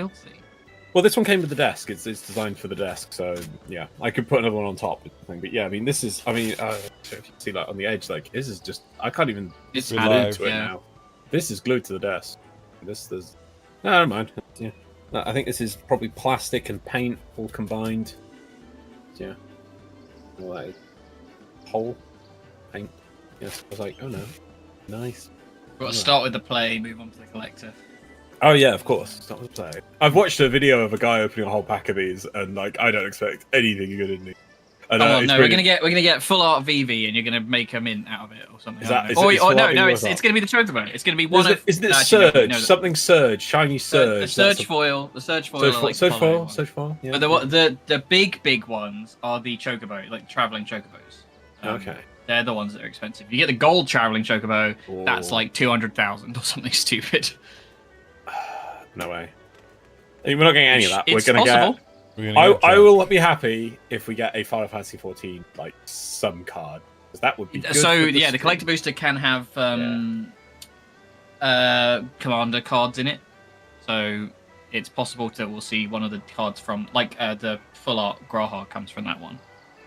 filthy. Well, this one came with the desk. It's designed for the desk, so yeah, I could put another one on top. But yeah, I mean, this is. I mean, if you see like on the edge, like this is just. I can't even. It's glued to it now. This is glued to the desk. There's. No, never mind. Yeah, I think this is probably plastic and paint all combined. Yeah. Like whole paint. Yes, I was like, oh no, nice. We've got to start with the play, move on to the collector. Oh yeah, of course. Start with the play. I've watched a video of a guy opening a whole pack of these, and like I don't expect anything good in these. No, we're gonna get full art VV, and you're gonna make a mint out of it or something. No, It's gonna be the chocobo. It's gonna be one of. Isn't it Surge? Something Surge, shiny Surge. The Surge foil. The Surge foil. Surge foil. Yeah. But the big ones are the chocobo, like traveling chocobos. Okay. They're the ones that are expensive. If you get the gold traveling chocobo, that's like 200,000 or something stupid. No way. We're not getting any of that. It's we're gonna possible. get. I will be happy if we get a Final Fantasy 14 like some card, because that would be good. So yeah, the collector booster can have commander cards in it. So it's possible that we'll see one of the cards from like the full art Graha comes from that one.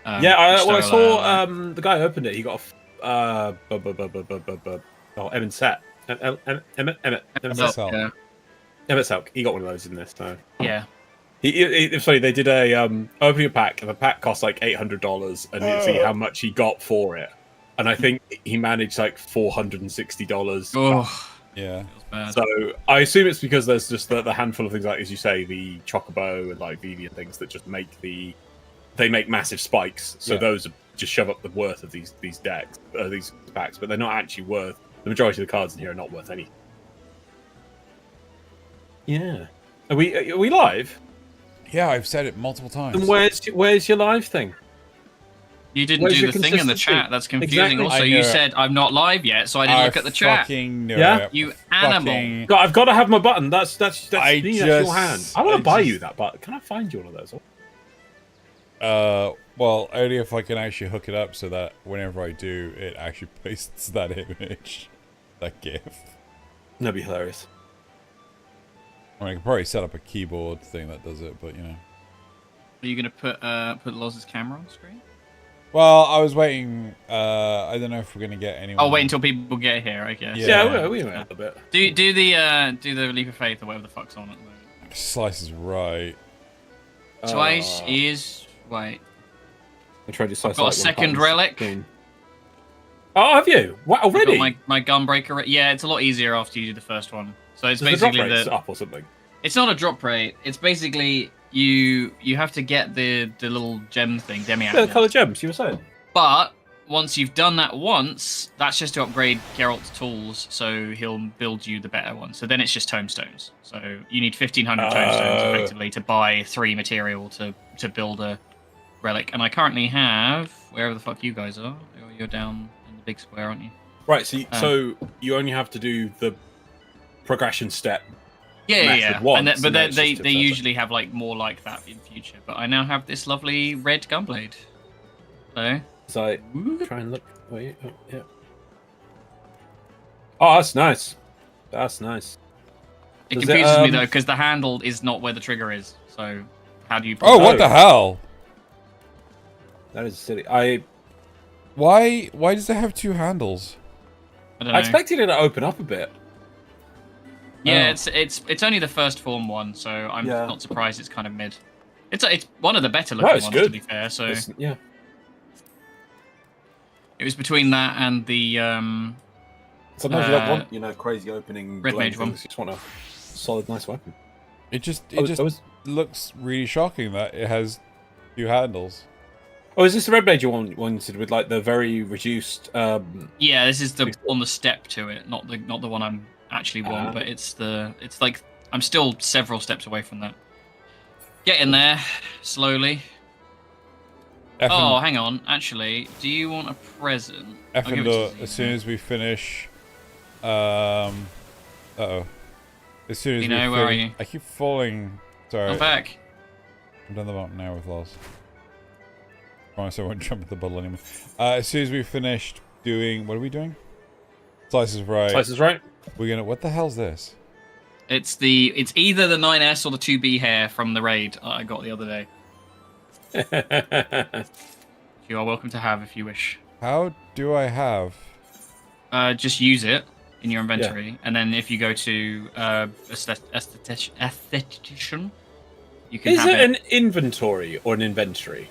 I saw the guy who opened it. He got a Emmett Set. Emmett Selk. He got one of those in this. So yeah. It's funny. They did a opening a pack, and the pack cost like $800, and you see how much he got for it. And I think he managed like $460. Oh, yeah. So I assume it's because there's just the handful of things like, as you say, the Chocobo and like Vivi and things that just make they make massive spikes. So those just shove up the worth of these decks, these packs, but they're not actually worth. The majority of the cards in here are not worth anything. Yeah. Are we live? Yeah, I've said it multiple times. And where's your live thing? You didn't do the thing in the chat. That's confusing. Exactly. Also, you said I'm not live yet, so I didn't look at the chat. Yeah, you animal. God, I've got to have my button. That's me. That's your hand. I want to buy you that button. Can I find you one of those? Well, only if I can actually hook it up so that whenever I do, it actually pastes that image, that GIF. That'd be hilarious. I mean, I could probably set up a keyboard thing that does it, but you know. Are you gonna put Loz's camera on screen? Well, I was waiting. I don't know if we're gonna get anyone. Oh, wait until people get here, I guess. Yeah, we went a bit. Do the leap of faith or whatever the fuck's on at the moment. Slice is right. Slice is wait. I tried to slice. I've got a second relic. Oh, have you? What already? My gunbreaker. Yeah, it's a lot easier after you do the first one. So it's basically the drop rate's up or something. It's not a drop rate. It's basically you have to get the little gem thing, Demi. Yeah, the colour gems you were saying. But once you've done that once, that's just to upgrade Geralt's tools, so he'll build you the better one. So then it's just tomestones. So you need 1,500 tomestones effectively to buy 3 material to build a relic. And I currently have wherever the fuck you guys are. You're down in the big square, aren't you? Right. So you only have to do the progression step. Yeah. Once, but they usually have like more like that in future. But I now have this lovely red gunblade. So try and look. Wait, yeah. Oh, that's nice. That's nice. It confuses me though because the handle is not where the trigger is. So how do you? Oh, what the hell? That is silly. Why does it have 2 handles? I don't know. I expected it to open up a bit. Yeah, it's only the first form one, so I'm not surprised it's kind of mid. It's one of the better looking ones, to be fair. So yeah, it was between that and the sometimes you don't want crazy opening red mage one. You just want a solid, nice weapon. It just looks really shocking that it has 2 handles. Oh, is this the red mage you wanted with like the very reduced? Yeah, this is the on the step to it, not the one I'm actually want, but it's like I'm still several steps away from that. Get in there slowly. Oh, hang on. Actually, do you want a present? As soon as we finish, as soon as where are you? I keep falling. Sorry. I'm back. I'm down the mountain now with Loz. Promise I won't jump at the bottle anymore. As soon as we've finished doing, what are we doing? Slices right. Slices right. We're gonna. What the hell's this? It's either the 9S or the 2B hair from the raid I got the other day. You are welcome to have if you wish. How do I have? Just use it in your inventory, and then if you go to esthetician, you can Is have it an inventory or an inventory?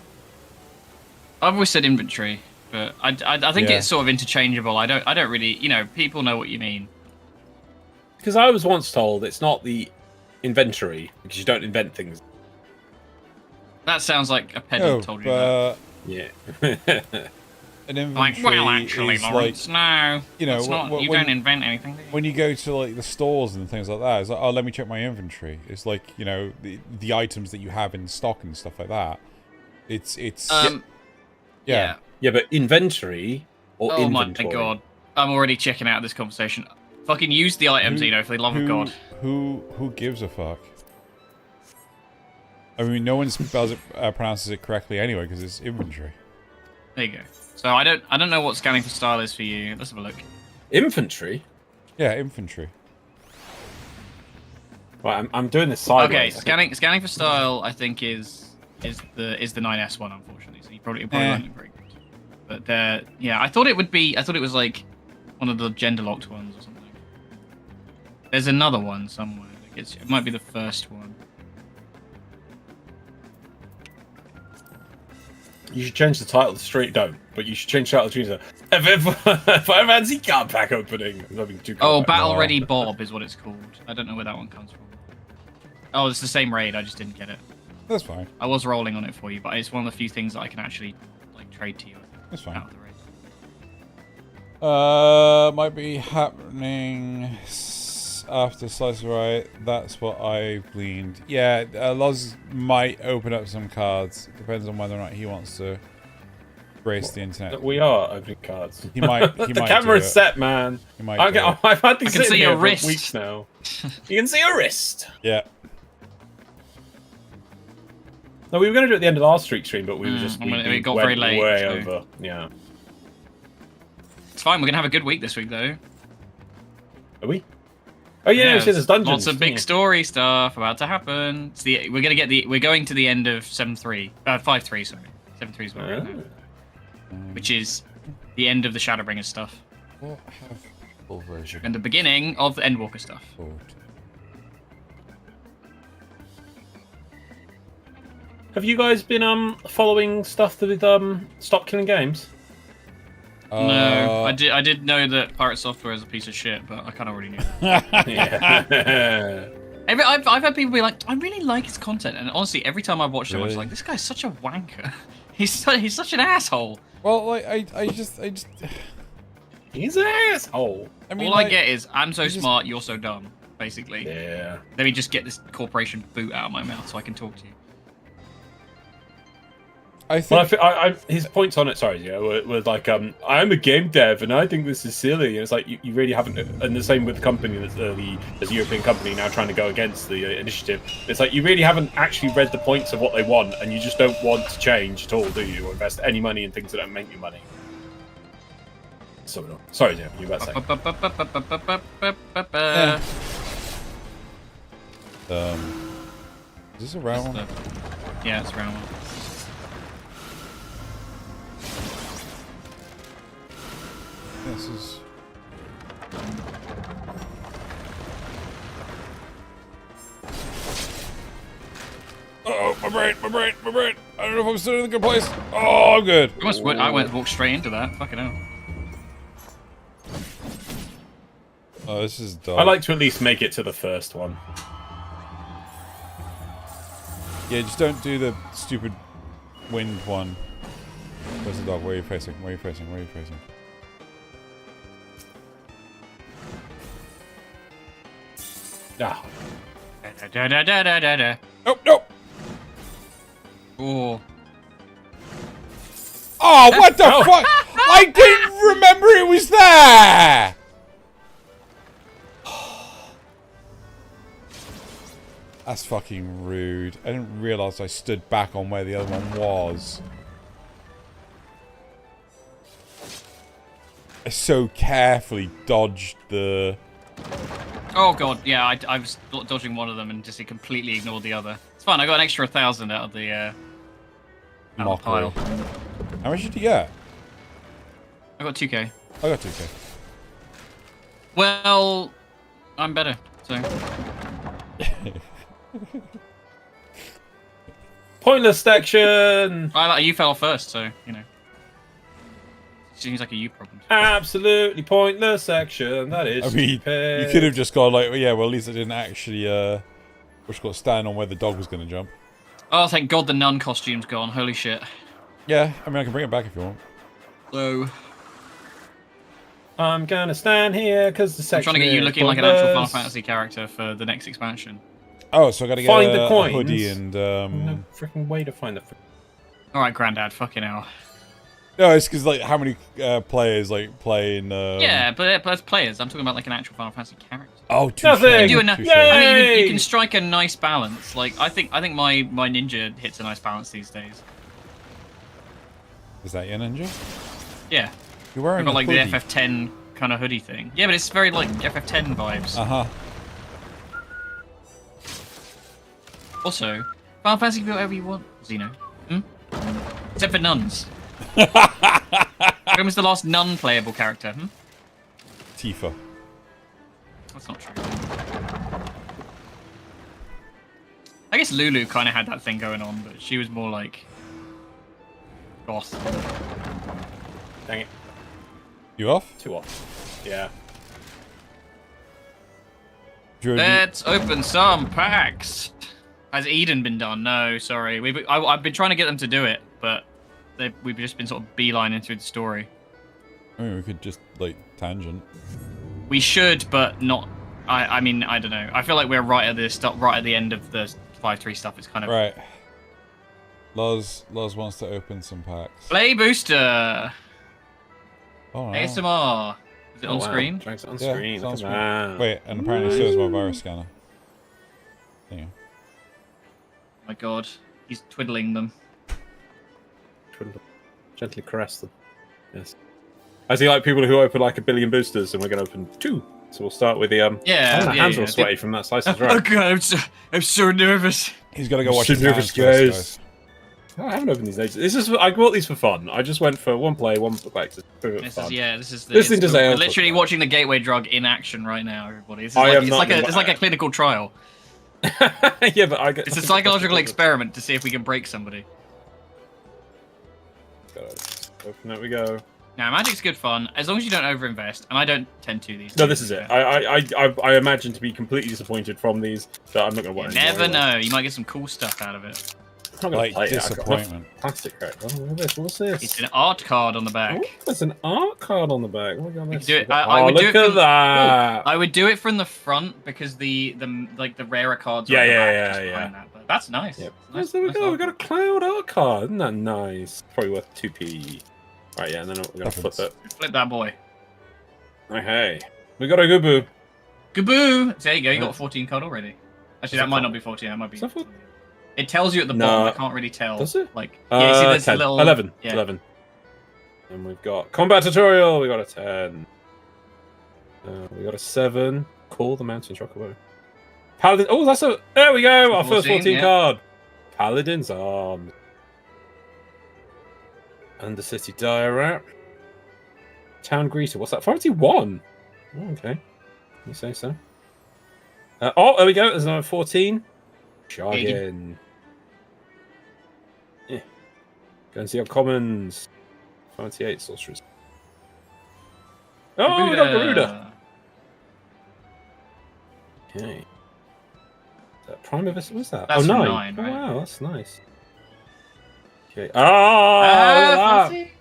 I've always said inventory, but I think Yeah. it's sort of interchangeable. I don't really, people know what you mean. Because I was once told it's not the inventory because you don't invent things. That sounds like a pedant told you that. Yeah. An inventory Like, well, actually, is Lawrence, like, no, you know, it's not. You when- don't invent anything. Do you? when you go to like the stores and things like that, it's like, oh, let me check my inventory. It's like, you know, the items that you have in stock and stuff like that. It's yeah. Yeah, but inventory or Oh inventory? my god, I'm already checking out this conversation. Fucking use the items, for the love of God. Who gives a fuck? I mean, no one spells it, pronounces it correctly anyway because it's inventory. There you go. So I don't know what scanning for style is for you. Let's have a look. Infantry? Yeah, infantry. Right, I'm doing this sideways. Okay, scanning for style, I think is the 9S one, unfortunately. So you probably won't look very good. But I thought it was like one of the gender locked ones or something. There's another one somewhere. It might be the first one. You should change the title to Street. Don't, but you should change the title to Fire Fancy Card Pack Opening. Battle Ready Bob is what it's called. I don't know where that one comes from. Oh, it's the same raid. I just didn't get it. That's fine. I was rolling on it for you, but it's one of the few things that I can actually trade to you. That's fine. Out of the raid. Might be happening after Slice of Right. That's what I gleaned. Yeah, Loz might open up some cards. Depends on whether or not he wants to grace the internet. We are opening cards. He might. The camera's set, man. He might. I've had these I can see your for wrist. weeks now. You can see your wrist. Yeah. No, we were going to do it at the end of last stream, but we were just we got went very late, way so- over. Yeah. It's fine. We're gonna have a good week this week, though. Are we? Oh yeah, there's dungeons. Lots of big story stuff about to happen. We're going to the end of 7.3, 5.3. Sorry, 7.3 is where we're at now, which is the end of the Shadowbringer stuff What have full version? and the beginning of the Endwalker stuff. Have you guys been following stuff with Stop Killing Games? No, I did know that Pirate Software is a piece of shit, but I kind of already knew that. Yeah. I've had people be like, I really like his content, and honestly, every time I watch him, I'm just like, this guy's such a wanker. He's such an asshole. Well, like I just. He's an asshole. I mean, All I get is, I'm so just- smart, you're so dumb, basically. Yeah. Let me just get this corporation boot out of my mouth so I can talk to you. I Well, think. his points on it, were like, I'm a game dev and I think this is silly. And it's like, you really haven't. And the same with the company, that's the European company now trying to go against the initiative. It's like, you really haven't actually read the points of what they want, and you just don't want to change at all, do you? Or invest any money in things that don't make you money. Sorry, Jim, you were about to say. Is this a round one? Yeah, it's a round one. This is. Oh, my brain. I don't know if I'm still in a good place. Oh, I'm good. I walked straight into that. Fucking hell. Oh, this is dumb. I like to at least make it to the first one. Yeah, just don't do the stupid wind one. Where's the dog? Where are you facing? Ah. Nope. Oh. Oh, what the fuck? I didn't remember it was there! That's fucking rude. I didn't realise I stood back on where the other one was. I so carefully dodged the Oh god, yeah, I was dodging one of them and just completely ignored the other. It's fine. I got an extra 1,000 out of the Mockery. pile. How much did you get? I got 2k. I got 2k. Well, I'm better. So Pointless section. you fell off first, so you know. Seems like a you problem. Absolutely pointless section. That is. I mean, stupid. you could have just gone like, well, yeah, well, at least I didn't actually, which got stand on where the dog was going to jump. Oh, thank God the nun costume's gone. Holy shit. Yeah, I mean, I can bring it back if you want. So I'm gonna stand here because the section. I'm trying to get you is looking like an actual Final pointless. Fantasy character for the next expansion. Oh, so I got to get Find the a coins. hoodie and No freaking way to find the. All right, Grandad, fucking hell. No, it's because like how many players like playing? Yeah, but as players, I'm talking about like an actual Final Fantasy character. Oh, touche. Nothing. Do enough. Touche. I mean, you Yay! can strike a nice balance. Like I think my ninja hits a nice balance these days. Is that your ninja? Yeah, You're wearing I've got like a the hoodie. FF10 kind of hoodie thing. Yeah, but it's very like FF10 vibes. Uh-huh. Also, Final Fantasy can do whatever you want, Xeno. Except for nuns. When was the last nun-playable character? Tifa. That's not true. I guess Lulu kind of had that thing going on, but she was more like goth. Dang it. You off? 2 off. Yeah. Let's open some packs. Has Eden been done? No, sorry. I've been trying to get them to do it, but we've just been sort of beelining through the story. I mean, we could just like tangent. We should, but not. I mean, I don't know. I feel like we're right at the end of the 5.3 stuff. It's kind of Right. Loz wants to open some packs. Play booster. Oh, no. ASMR. Is it on wow. screen? Drags it on Yeah, screen. it's on Look at screen. that. Wait, and apparently so is my virus scanner. There you go. Oh my god, he's twiddling them. Twiddle them. Gently caress them. Yes. I see like people who open like 1 billion boosters, and we're going to open 2. So we'll start with the Yeah, my hands yeah. all sweaty from that slice of Oh right. god, I'm so nervous. He's got to go watch Should his never hands guys. first, I haven't opened these ages. This is I bought these for fun. I just went for one play, one collector. This is Listening to we're Zale literally talk watching the gateway drug in action right now, everybody. This is I like, am it's not like gonna- it's like a clinical trial. Yeah, but I get. It's a psychological experiment to see if we can break somebody. Open it we go. Now, magic's good fun as long as you don't overinvest, and I don't tend to these. No, days, this is it. yeah. I imagine to be completely disappointed from these, but I'm not going to You want. never know. You might get some cool stuff out of it. I'm not Like going to play it. I've got disappointment. enough plastic crap. Oh, look at this. What's this? It's an art card on the back. Oh, there's an art card on the back. Look at this. do it- Oh, I would look do it at from- that. I would do it from the front because the rarer cards. Are Yeah, on the yeah, back yeah, just yeah. behind that, but that's nice. Yep. It's nice, there we nice go. art We got a card. cloud art card. Isn't that nice? Probably worth 2p. Right, yeah, and then we're going to flip it. Flip that boy. Okay. We got a Gubu. Gaboo! There you go. You got Yeah. a 14 card already. Actually, Is that it might called- not be 14. That might be. Is that 14? It tells you at the No. bottom. I can't really tell. Does it? Like, yeah, you see this 10. little 11. Yeah. 11. And we've got combat tutorial. We got a 10. We got a 7. Call the mountain chocobo. Paladin. Oh, that's a. There we go. Our first 14 yeah. card. Paladin's Arms. Undercity Diorap. Town Greeter. What's that? 41. Oh, okay. You say so. Oh, there we go. There's another 14. Jargon. Yeah. Go and see our commons. 28 sorcerers. Oh, we got Garuda. Okay. Primavis, what's that? That's oh, from 9. 9, right? Oh, wow, that's nice. Okay. Oh, look at that. Fussy.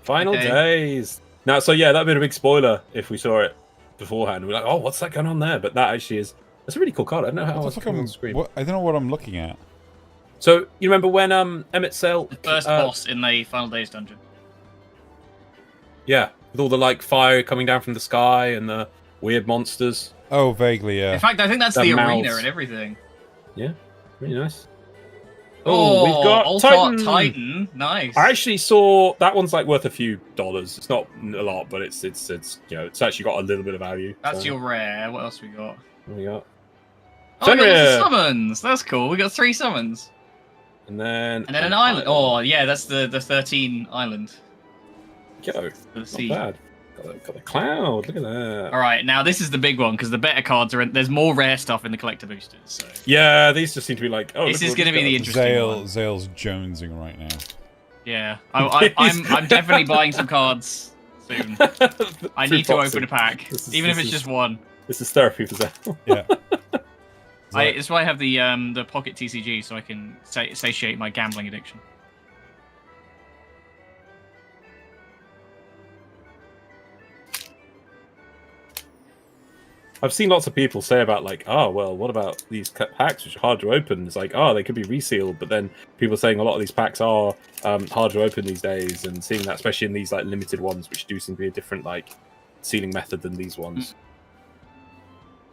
Final Okay. days. Now, so yeah, that'd been a big spoiler if we saw it beforehand. We're like, oh, what's that going on there? But that actually is. That's a really cool card. I don't know how What the it's fuck coming on screen. I don't know what I'm looking at. So you remember when Emmett Sale, The first boss in the Final Days dungeon. yeah, with all the like fire coming down from the sky and the weird monsters. Oh, vaguely, yeah. In fact, I think that's The the mouths. arena and everything. Yeah, really nice. Oh, we've got Old Titan. Titan. Nice. I actually saw that one's like worth a few dollars. It's not a lot, but it's it's actually got a little bit of value. That's so. your rare. What else we got? What we got? Oh, we got lots Fenrir. of summons. That's cool. We got 3 summons. And then An island. Oh, yeah, that's the 13 island. Go. For the Not sea. bad. Got the cloud. Look at that. All right, now this is the big one because the better cards are. There's more rare stuff in the collector boosters. So Yeah, these just seem to be like. Oh, this look is at going to be the these interesting one. Zale's jonesing right now. Yeah, I'm definitely buying some cards soon. I need to open a pack, even if it's just one. This is therapy for Zale. Yeah. It's why I have the pocket TCG so I can satiate my gambling addiction. I've seen lots of people say about like, oh well, what about these packs which are hard to open? It's like, oh, they could be resealed, but then people saying a lot of these packs are hard to open these days, and seeing that especially in these like limited ones, which do seem to be a different like sealing method than these ones.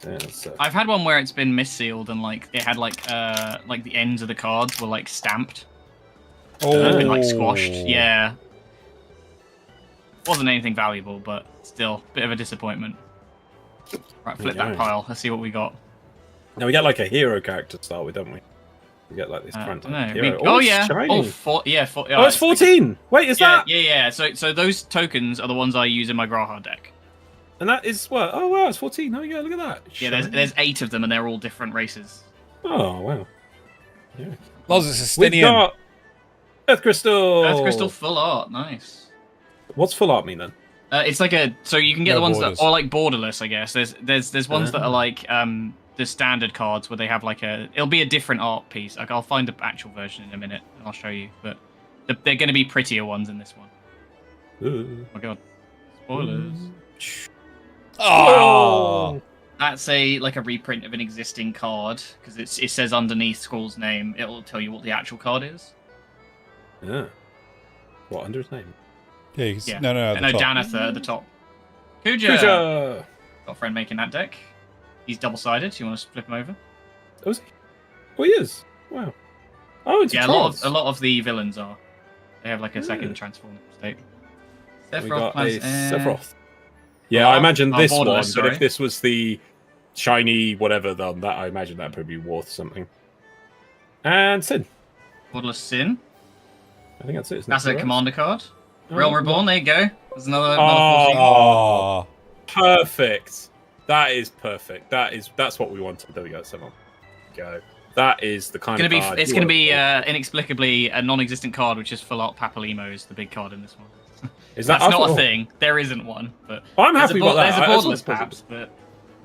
Yeah, I've had one where it's been missealed and like it had like the ends of the cards were like stamped. Oh, They've been like squashed. Yeah, wasn't anything valuable, but still, bit of a disappointment. Right, flip that pile. Let's see what we got. Now we get like a hero character to start with, don't we? We get like this front hero. Oh yeah. Shiny. Oh it's 14. Wait, is that? Yeah. So those tokens are the ones I use in my Graha deck. And that is what? Oh wow, it's 14. Oh yeah, look at that. Yeah, there's 8 of them, and they're all different races. Oh wow. Yeah. Loz, it's a We've Stinian. got Earth Crystal. Earth Crystal full art, nice. What's full art mean then? It's like so you can get No the ones borders. that are like borderless, I guess. There's ones that are like the standard cards where they have like it'll be a different art piece. Like I'll find the actual version in a minute and I'll show you. But they're going to be prettier ones in this one. Ooh. Oh my god, spoilers. Oh! That's like a reprint of an existing card because it says underneath Squall's name. It'll tell you what the actual card is. Yeah. What under his name? Yeah. No, at the no, top. Danatha at the top. Kuja! Kuja! Got a friend making that deck. He's double-sided. You want to flip him over? Oh, is he? Oh, he is. Wow. Oh, it's a lot of the villains are. They have like a second transform state. We got Sephiroth. Sephiroth. Yeah, I imagine this one, but sorry. if this was the shiny whatever, then that I imagine that'd probably be worth something. And Sin. Borderless Sin. I think that's it. Isn't That's it? a commander card. Oh, Realm Reborn. There you go. There's another. Oh, Perfect. That is perfect. That's what we wanted. There we go. 7. Go. That is the kind of card. It's going to be inexplicably a non-existent card, which is full art Papalimo is the big card in this one. Is that That's not a thing. There isn't one, but I'm happy about that. There's a borderless perhaps, but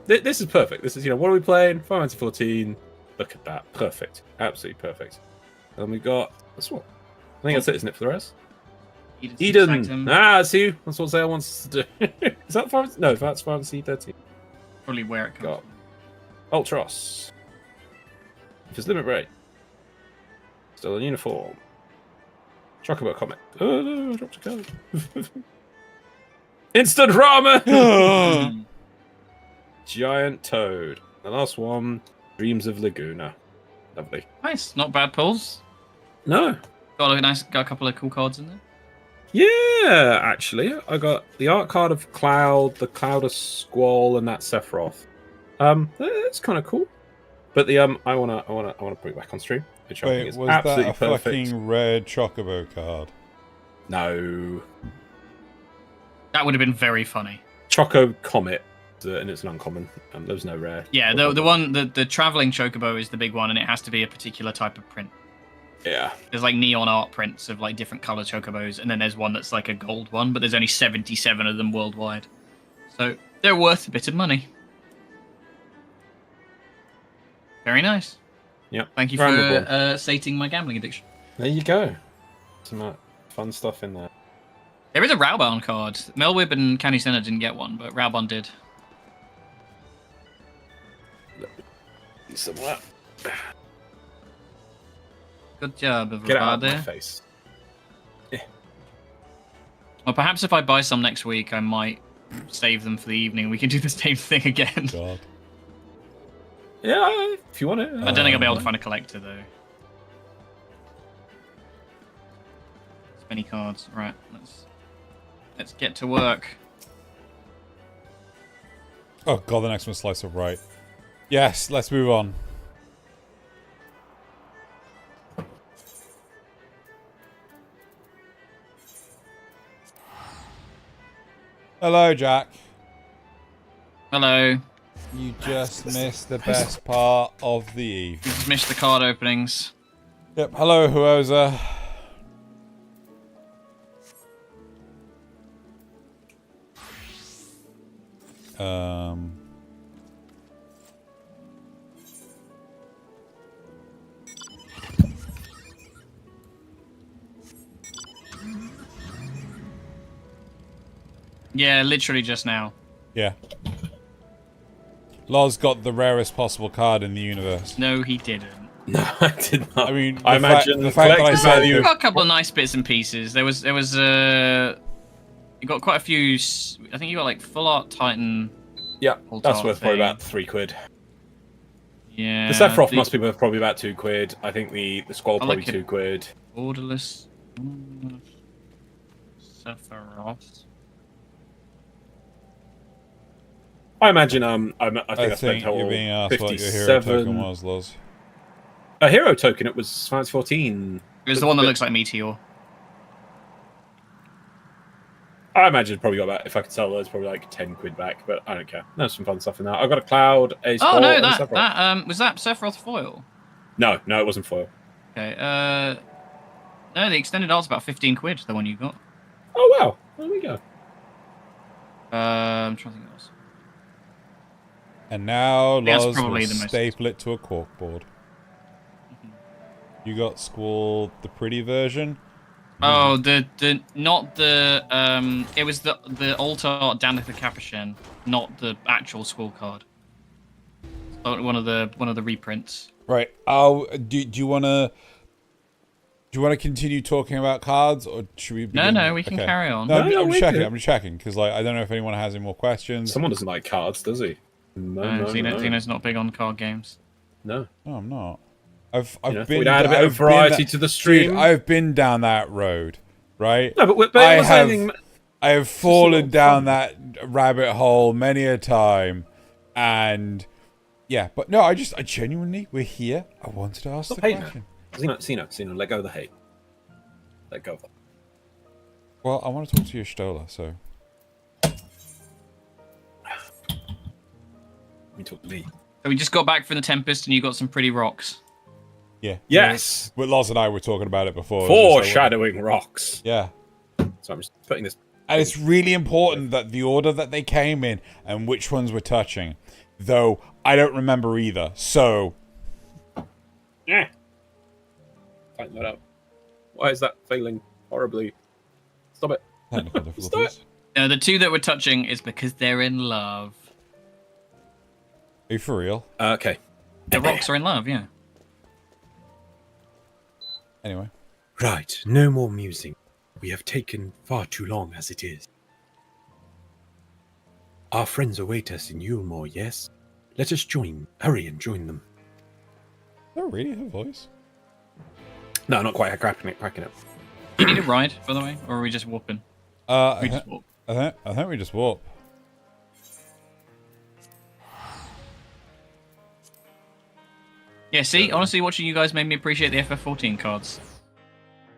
this is perfect. This is what are we playing? Final Fantasy 14. Look at that. Perfect. Absolutely perfect. And we got this one. I think that's it, isn't it, for the rest? Eden. That's you. That's what Zale wants us to do. Is that Final? No, that's Final Fantasy 13. Probably where it comes Got Ultros. If it's limit break. Still in uniform. Chocobo comic. Oh no, I dropped a card. Instant ramen! Giant toad. The last one, Dreams of Laguna. Lovely. Nice, not bad pulls. No. Got a couple of cool cards in there. Yeah, actually, I got the art card of Cloud, the Cloud of Squall, and that Sephiroth. It's kind of cool. But the I wanna put it back on stream, which I think is absolutely that a perfect. fucking red Chocobo card? No. That would have been very funny. Choco Comet, and it's an uncommon. There's no rare. Yeah, the traveling Chocobo is the big one, and it has to be a particular type of print. Yeah. There's like neon art prints of like different color Chocobos, and then there's one that's like a gold one, but there's only 77 of them worldwide. So they're worth a bit of money. Very nice. Yep. Thank you for sating my gambling addiction. There you go. Some fun stuff in there. There is a Raubon card. Melwib and Canny Senna didn't get one, but Raubon did. Somewhere. Good job, everybody. Get it out of my face. Yeah. Well, perhaps if I buy some next week, I might save them for the evening. We can do the same thing again. God. Yeah, if you want it. I don't think I'll be able to find a collector, though. 20 cards. Right, let's get to work. Oh god, the next one's slice of right. Yes, let's move on. Hello, Jack. Hello. You just missed the best part of the eve. You just missed the card openings. Yep, hello, Huoza. Yeah, literally just now. Yeah. Loz got the rarest possible card in the universe. No, he didn't. No, I did not. I mean, I imagine the fact that I collector's said value. You got a couple of nice bits and pieces. There was you got quite a few. I think you got like full art Titan. Yeah, Whole that's tart worth probably thing. about £3. Yeah. The Sephiroth must be worth probably about £2. I think the Squall I probably like it. £2. Borderless. Sephiroth. I imagine I think I spent think total you're being asked what your hero token 57. was, Loz. A hero token. It was Final Fantasy 14. It was the one that looks like Meteor. I imagine probably got about, if I could sell those, probably like £10 back, but I don't care. There's some fun stuff in there. I got a Cloud, a Squall, Oh no, and a that Sephiroth. was that Sephiroth foil. No, it wasn't foil. Okay. No, the extended art's about £15. The one you got. Oh wow, there we go. I'm trying to think what else. And now That's Loz will probably the most- staple it to a corkboard. You got Squall, the pretty version. Oh, not the it was the altar art Danica the Capuchin, not the actual Squall card. One of the reprints. Right. Oh, do you wanna continue talking about cards, or should we? No, we can carry on. No, No, I'm we just checking. do. I'm just checking because I don't know if anyone has any more questions. Someone doesn't like cards, does he? No. Xeno's not big on card games. No. No, I'm not. I've Thought been. we'd add a bit I've of variety been to the stream. Dude, I've been down that road, right? No, but I was have. anything- I have a fallen lot of down fun. that rabbit hole many a time, and yeah, but no, I genuinely, we're here. I wanted to ask Stop the hating, question. Xeno, let go of the hate. Let go of it. Well, I want to talk to your Stola, so Let me talk to Lee. So we just got back from the Tempest, and you got some pretty rocks. yeah. Yes! But Loz and I were talking about it before. It was just like, Foreshadowing rocks. yeah. So I'm just putting this. And it's really important that the order that they came in and which ones we're touching. Though I don't remember either. So Yeah. Tighten that up. Why is that failing horribly? Stop it. technical difficulties. No, the two that we're touching is because they're in love. Are you for real? Okay. The rocks are in love, yeah. Anyway. Right, no more musing. We have taken far too long as it is. Our friends await us in Yulmore, yes? Let us hurry and join them. Is that really her voice? No, not quite cracking it. Do you need a ride, by the way, or are we just warping? I We just warp. think we just warp. Yeah, see, honestly, watching you guys made me appreciate the FF14 cards.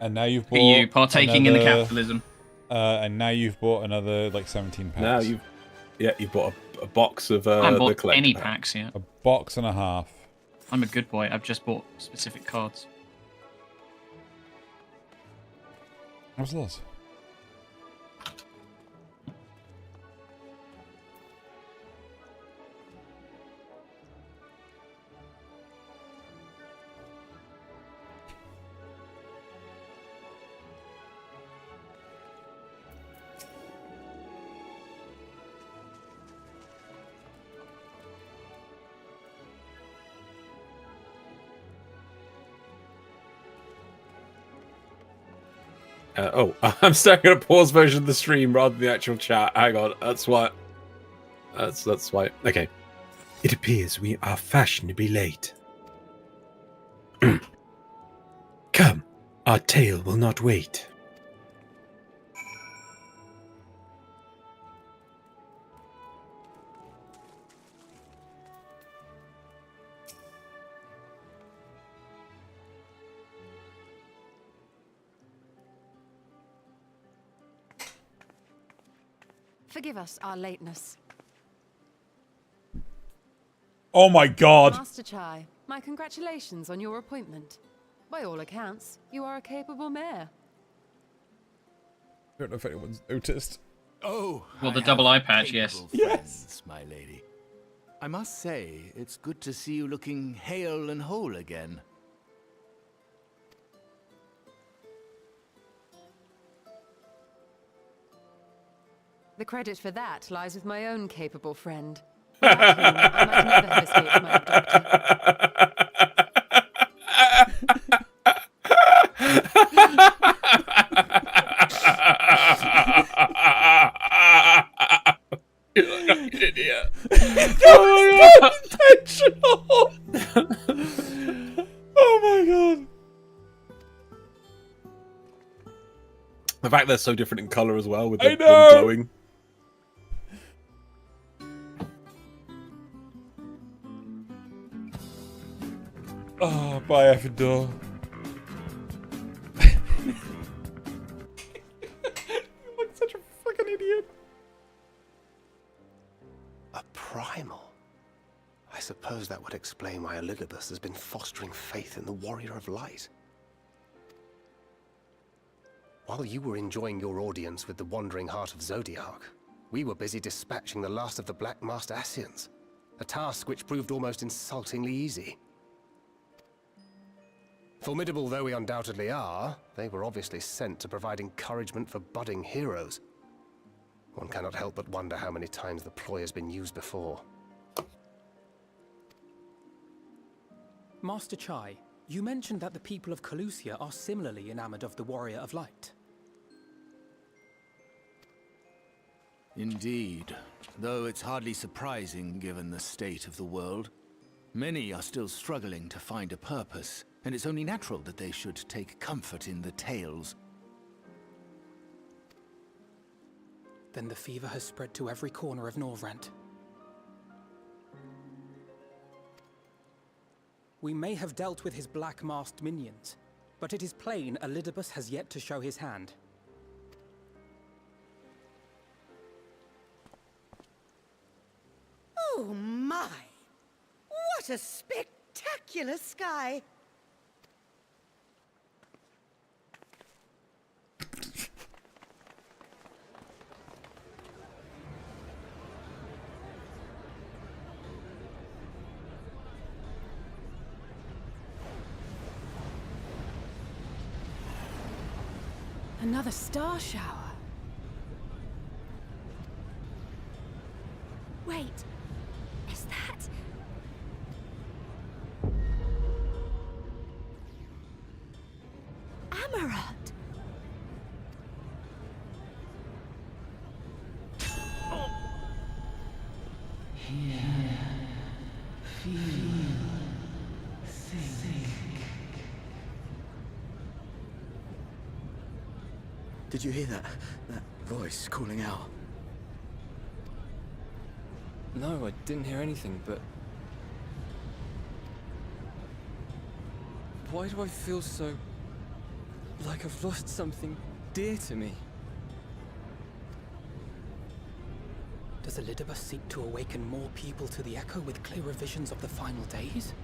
And now you've For bought you partaking in the another- capitalism. and now you've bought another like 17 packs. Now you've bought a box of I haven't the bought collector any pack. packs yet. a box and a half. I'm a good boy. I've just bought specific cards. How's Loz? I'm staring at a pause version of the stream rather than the actual chat. Hang on, that's why. That's why. Okay. It appears we are fashionably late. Come, our tale will not wait. Forgive us our lateness. Oh my god! Master Chai, my congratulations on your appointment. By all accounts, you are a capable mayor. I don't know if anyone's noticed. Oh, Well, the I double have eye patch, yes. capable friends, my lady. I must say, it's good to see you looking hale and whole again. The credit for that lies with my own capable friend. Without whom, I might never have escaped my You look like an idiot. Intentional! Oh my god. The fact they're so different in colour as well, with I the know! one glowing. Oh, bye, effing door. You look such a fucking idiot. A primal? I suppose that would explain why Elidibus has been fostering faith in the Warrior of Light. While you were enjoying your audience with the Wandering Heart of Zodiac, we were busy dispatching the last of the Black Master Ascians, a task which proved almost insultingly easy. Formidable though we undoubtedly are, they were obviously sent to provide encouragement for budding heroes. One cannot help but wonder how many times the ploy has been used before. Master Chai, you mentioned that the people of Calusia are similarly enamored of the Warrior of Light. Indeed, though it's hardly surprising given the state of the world. Many are still struggling to find a purpose, and it's only natural that they should take comfort in the tales. Then the fever has spread to every corner of Norvrant. We may have dealt with his black-masked minions, but it is plain Elidibus has yet to show his hand. Oh my! What a spectacular sky! Another star shower. Wait, is that... Amaranth? Did you hear that? That voice calling out? No, I didn't hear anything, but... Why do I feel so... like I've lost something dear to me? Does Elidibus seek to awaken more people to the Echo with clearer visions of the final days?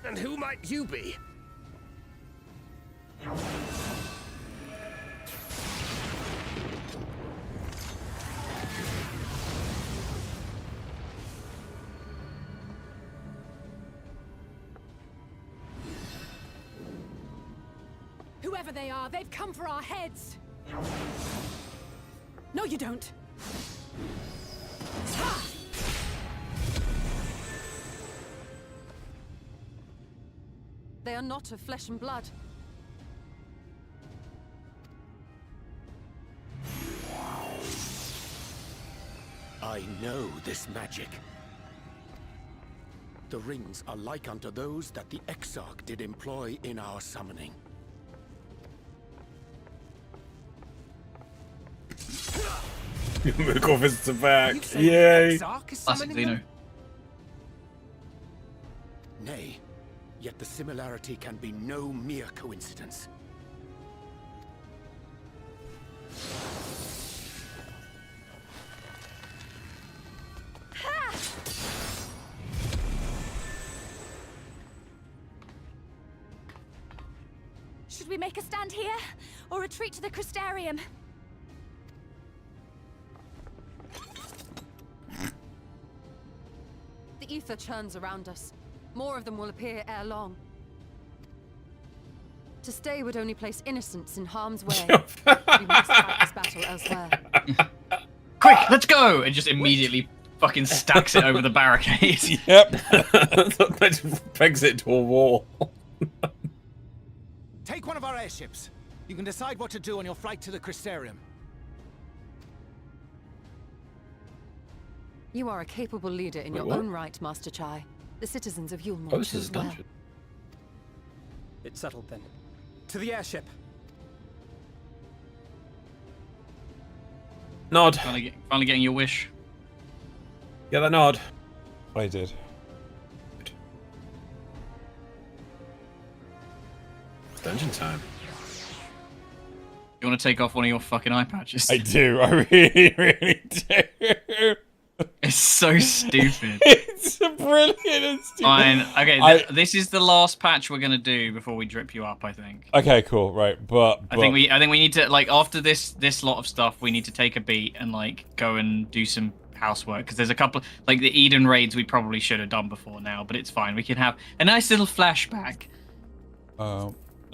And who might you be? Whoever they are, they've come for our heads! No, you don't! Ha! They are not of flesh and blood. I know this magic. The rings are like unto those that the Exarch did employ in our summoning. Murkoff is to back. You say Yay! Exarch is Classic summoning Xeno. them? Nay, yet the similarity can be no mere coincidence. Should we make a stand here, or retreat to the Crystarium? The ether churns around us. More of them will appear ere long. To stay would only place innocents in harm's way. We must fight this battle elsewhere. Quick, let's go! And just immediately fucking stacks it over the barricade. Yep. That just pegs it to a wall. Take one of our airships. You can decide what to do on your flight to the Crystarium. You are a capable leader in Wait, your what? own right, Master Chai. The citizens of Yulmore Oh, this is as a well. dungeon. It's settled then. To the airship. Nod. Finally getting your wish. Get that nod. I did. It's dungeon time. You want to take off one of your fucking eye patches? I do. I really, really do. It's so stupid. It's brilliant and stupid. Fine. Okay, this is the last patch we're gonna do before we drip you up, I think. Okay, cool. Right, but I think we need to, like, after this lot of stuff, we need to take a beat and like go and do some housework, because there's a couple, like the Eden raids we probably should have done before now, but it's fine. We can have a nice little flashback. Why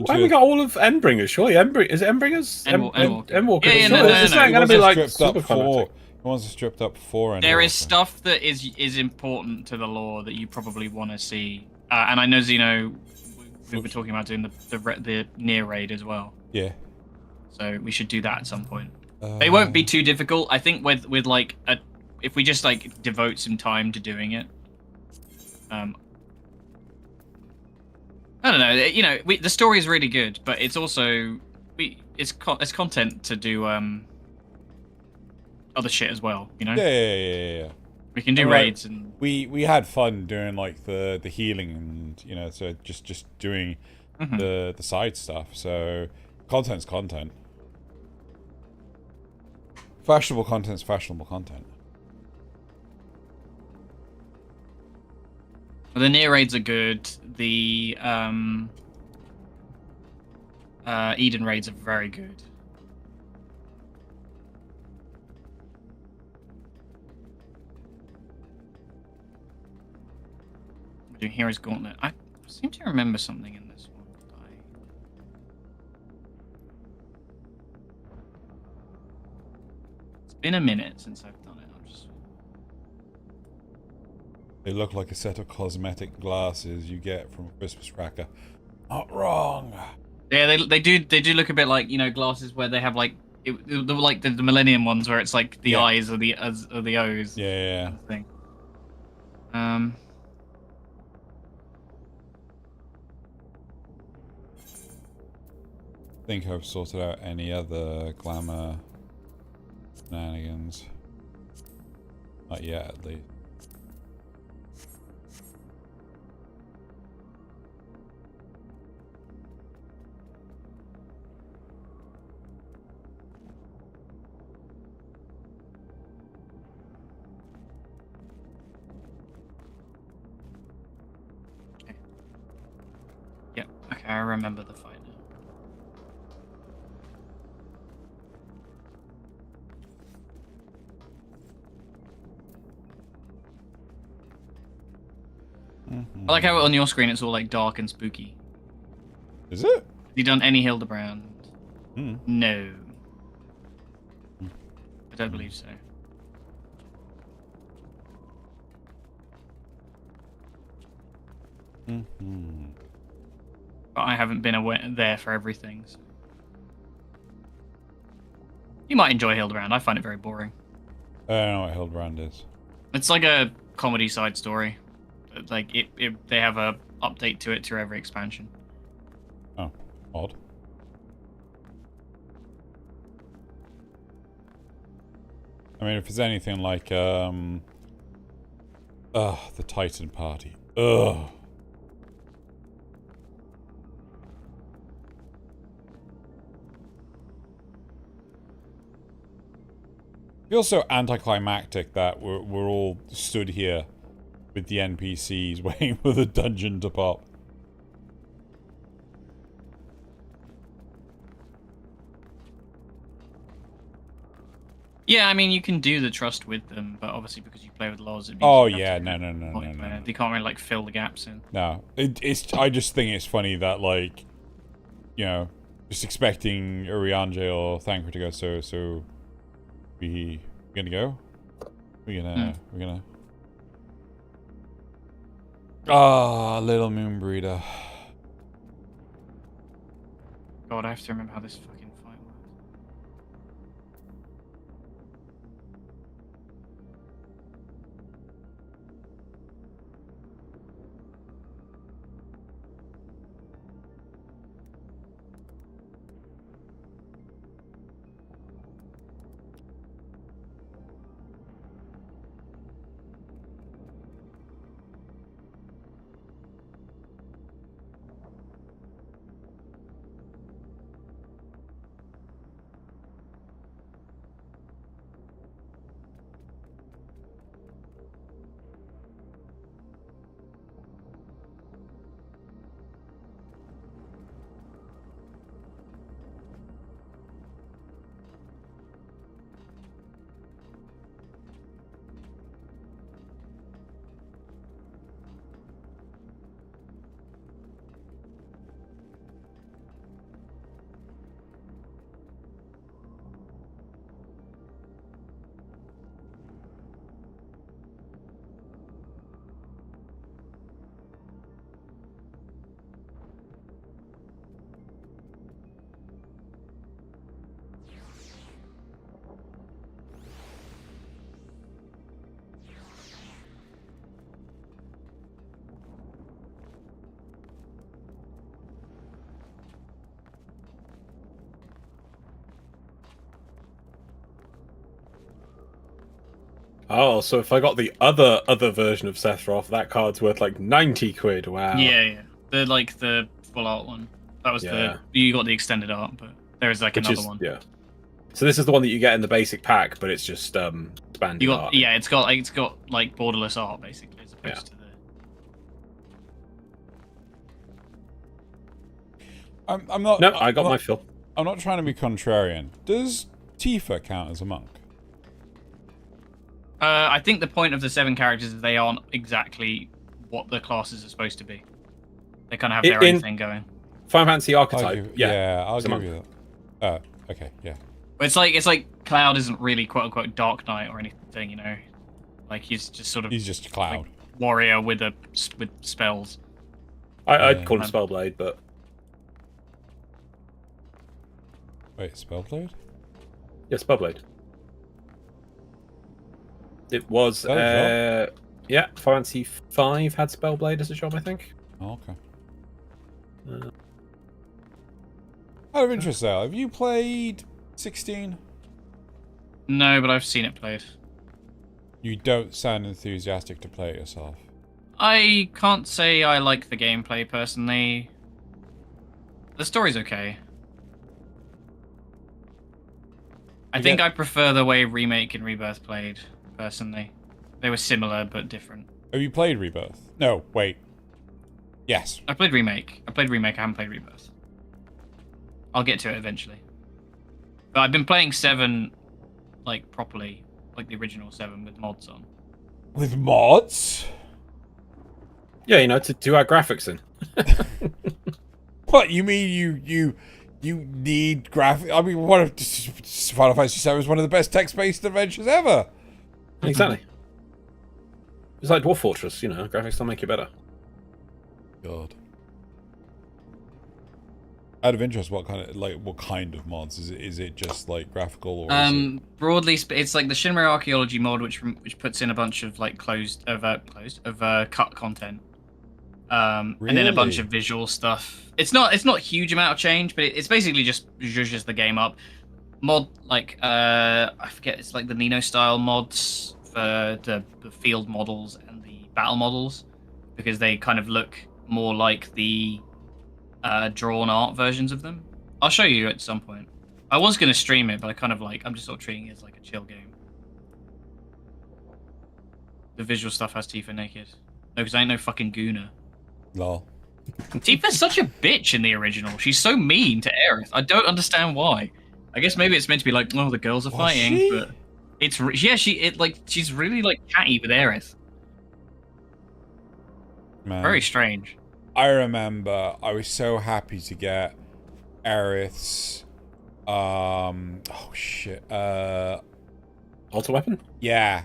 have we got all of Endbringers? Surely is it Endbringers? Endwalker. Yeah, Surely this isn't going to be like super fanatic. Ones are stripped up for. There is stuff that is important to the lore that you probably want to see, and I know Xeno, we were talking about doing the near raid as well. Yeah. So we should do that at some point. They won't be too difficult. I think with like if we just like devote some time to doing it. I don't know. You know, the story is really good, but it's also it's content to do other shit as well. You know. Yeah. We can do raids and we had fun doing like the healing and so just doing the side stuff. So content's content. Fashionable content's fashionable content. The near raids are good. The Eden raids are very good. We're doing Hero's Gauntlet. I seem to remember something in this one. It's been a minute since I've done it. They look like a set of cosmetic glasses you get from a Christmas cracker. Not wrong. Yeah, they do look a bit like glasses where they have like like the Millennium ones where it's like the eyes or the O's. Yeah. Kind of thing. I think I've sorted out any other glamour shenanigans. Not yet, at least. Yep. Okay, I remember the fight now. I like how on your screen it's all like dark and spooky. Is it? Have you done any Hildebrand? No. I don't believe so. But I haven't been there for everything. So. You might enjoy Hildebrand. I find it very boring. I don't know what Hildebrand is. It's like a comedy side story. Like they have a update to it through every expansion. Oh, odd. I mean, if it's anything like, the Titan Party. Ugh. Feels so anticlimactic that we're all stood here with the NPCs waiting for the dungeon to pop. Yeah, I mean, you can do the trust with them, but obviously because you play with Loz, it means Oh you yeah, have to no. They can't really like fill the gaps in. No, it's. I just think it's funny that like, you know, just expecting Urianger or Thancred to go. So, we gonna go? We're gonna. Ah, little moon breeder. God, I have to remember how this fucking fight works. Oh, so if I got the other version of Sephiroth, that card's worth like 90 quid. Wow. Yeah. The full art one. That was you got the extended art, but there is like another one. Yeah. So this is the one that you get in the basic pack, but it's just expanded art. Yeah, it's got like borderless art basically, as opposed to the. I'm not. No, I got my fill. I'm not trying to be contrarian. Does Tifa count as a monk? I think the point of the 7 characters is they aren't exactly what the classes are supposed to be. They kind of have their own thing going. Final Fantasy archetype. I'll give you that. Okay, yeah. But it's like Cloud isn't really quote unquote Dark Knight or anything, you know. Like he's just sort of. He's just Cloud. Like, warrior with spells. I'd call him Spellblade, but. Wait, Spellblade? Yeah, Spellblade. It was, Final Fantasy 5 had Spellblade as a job, I think. Oh, okay. Out of interest, though, have you played 16? No, but I've seen it played. You don't sound enthusiastic to play it yourself. I can't say I like the gameplay personally. The story's okay. I think I prefer the way Remake and Rebirth played, personally. They were similar, but different. Have you played Rebirth? No, wait. Yes. I played Remake. I haven't played Rebirth. I'll get to it eventually. But I've been playing 7, like, properly. Like the original 7 with mods on. With mods? Yeah, you know, to do our graphics in. What, you mean you need graphic? I mean, what if Final Fantasy VII is one of the best text-based adventures ever? Exactly. It's like Dwarf Fortress, you know, graphics will make it better. God. Out of interest, what kind of mods is it just like graphical or is it... Broadly, it's like the Shinra Archaeology mod, which puts in a bunch of like cut content, and then a bunch of visual stuff. It's not a huge amount of change, but it's basically just zhuzhes the game up. Mod like I forget, it's like the Nino style mods for the field models and the battle models, because they kind of look more like the drawn art versions of them. I'll show you at some point. I was going to stream it, but I'm just sort of treating it as like a chill game. The visual stuff has Tifa naked. No, because I ain't no fucking Guna. Lol. Tifa's such a bitch in the original. She's so mean to Aerith. I don't understand why. I guess maybe it's meant to be like, oh, the girls are fighting, but it's she's really like catty with Aerith. Man. Very strange. I remember I was so happy to get Aerith's Alter weapon? Yeah.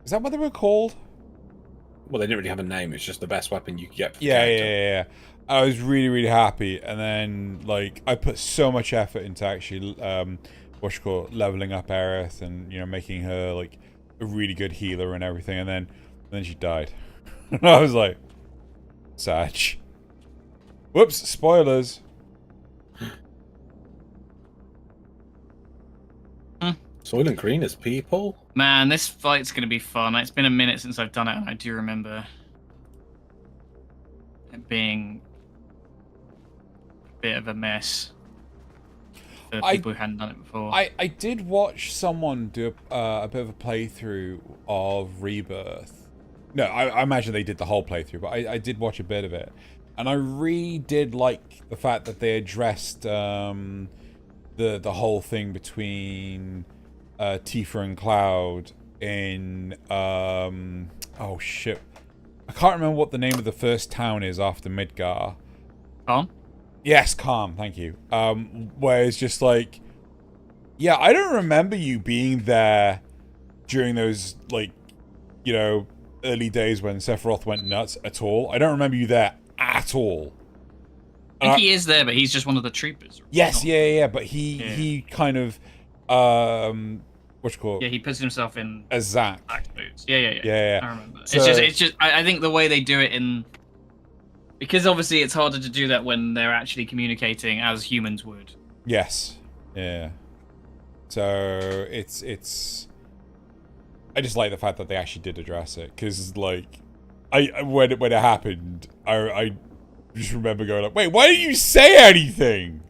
Is that what they were called? Well, they didn't really have a name. It's just the best weapon you could get for the Yeah, character. yeah. I was really, really happy, and then like I put so much effort into actually leveling up Aerith and making her like a really good healer and everything, and then she died. And I was like, sad. Whoops, spoilers. Soylent Green is people? Man, this fight's going to be fun. It's been a minute since I've done it, and I do remember it being a bit of a mess for people who hadn't done it before. I did watch someone do a bit of a playthrough of Rebirth. No, I imagine they did the whole playthrough, but I did watch a bit of it. And I really did like the fact that they addressed the whole thing between Tifa and Cloud in oh shit, I can't remember what the name of the first town is after Midgar. Calm? Yes, Calm, thank you. Where it's just like, yeah, I don't remember you being there during those like, early days when Sephiroth went nuts at all. I don't remember you there at all. I think he is there, but he's just one of the troopers. Yes, yeah, but he kind of Yeah, he puts himself in as Zack. Boots. Yeah. I remember. So, it's just. I think the way they do it because obviously it's harder to do that when they're actually communicating as humans would. Yes. Yeah. So it's. I just like the fact that they actually did address it, because like, when it happened, I just remember going like, wait, why didn't you say anything?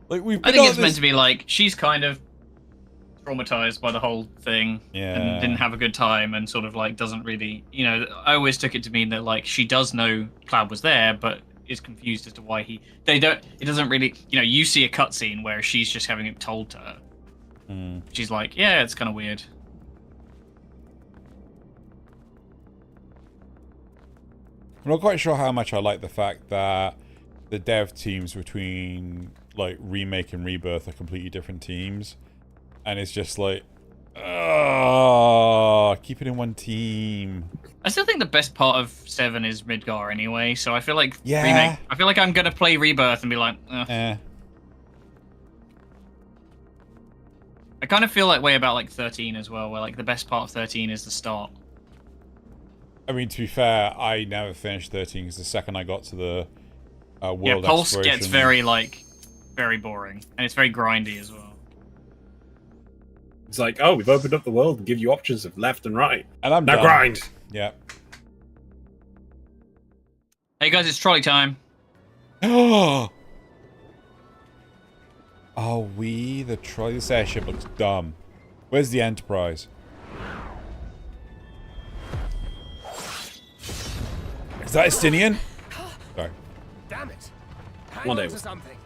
Like I think it's meant to be like she's kind of traumatized by the whole thing, and didn't have a good time, and sort of like doesn't really, I always took it to mean that like she does know Cloud was there, but is confused as to why it doesn't really, you see a cutscene where she's just having it told to her. She's like, yeah, it's kind of weird. I'm not quite sure how much I like the fact that the dev teams between like Remake and Rebirth are completely different teams, and it's just like, keep it in one team. I still think the best part of 7 is Midgar anyway, so I feel like Remake. I feel like I'm gonna play Rebirth and be like, I kind of feel that way about like 13 as well, where like the best part of 13 is the start. I mean, to be fair, I never finished 13 because the second I got to the world Pulse exploration... gets very boring, and it's very grindy as well. It's like, oh, we've opened up the world and give you options of left and right. And I'm now done. Grind. Yeah. Hey guys, it's trolley time. Are we the trolley? This airship looks dumb. Where's the Enterprise? Is that Estinian? Sorry. Damn it! One day. Something.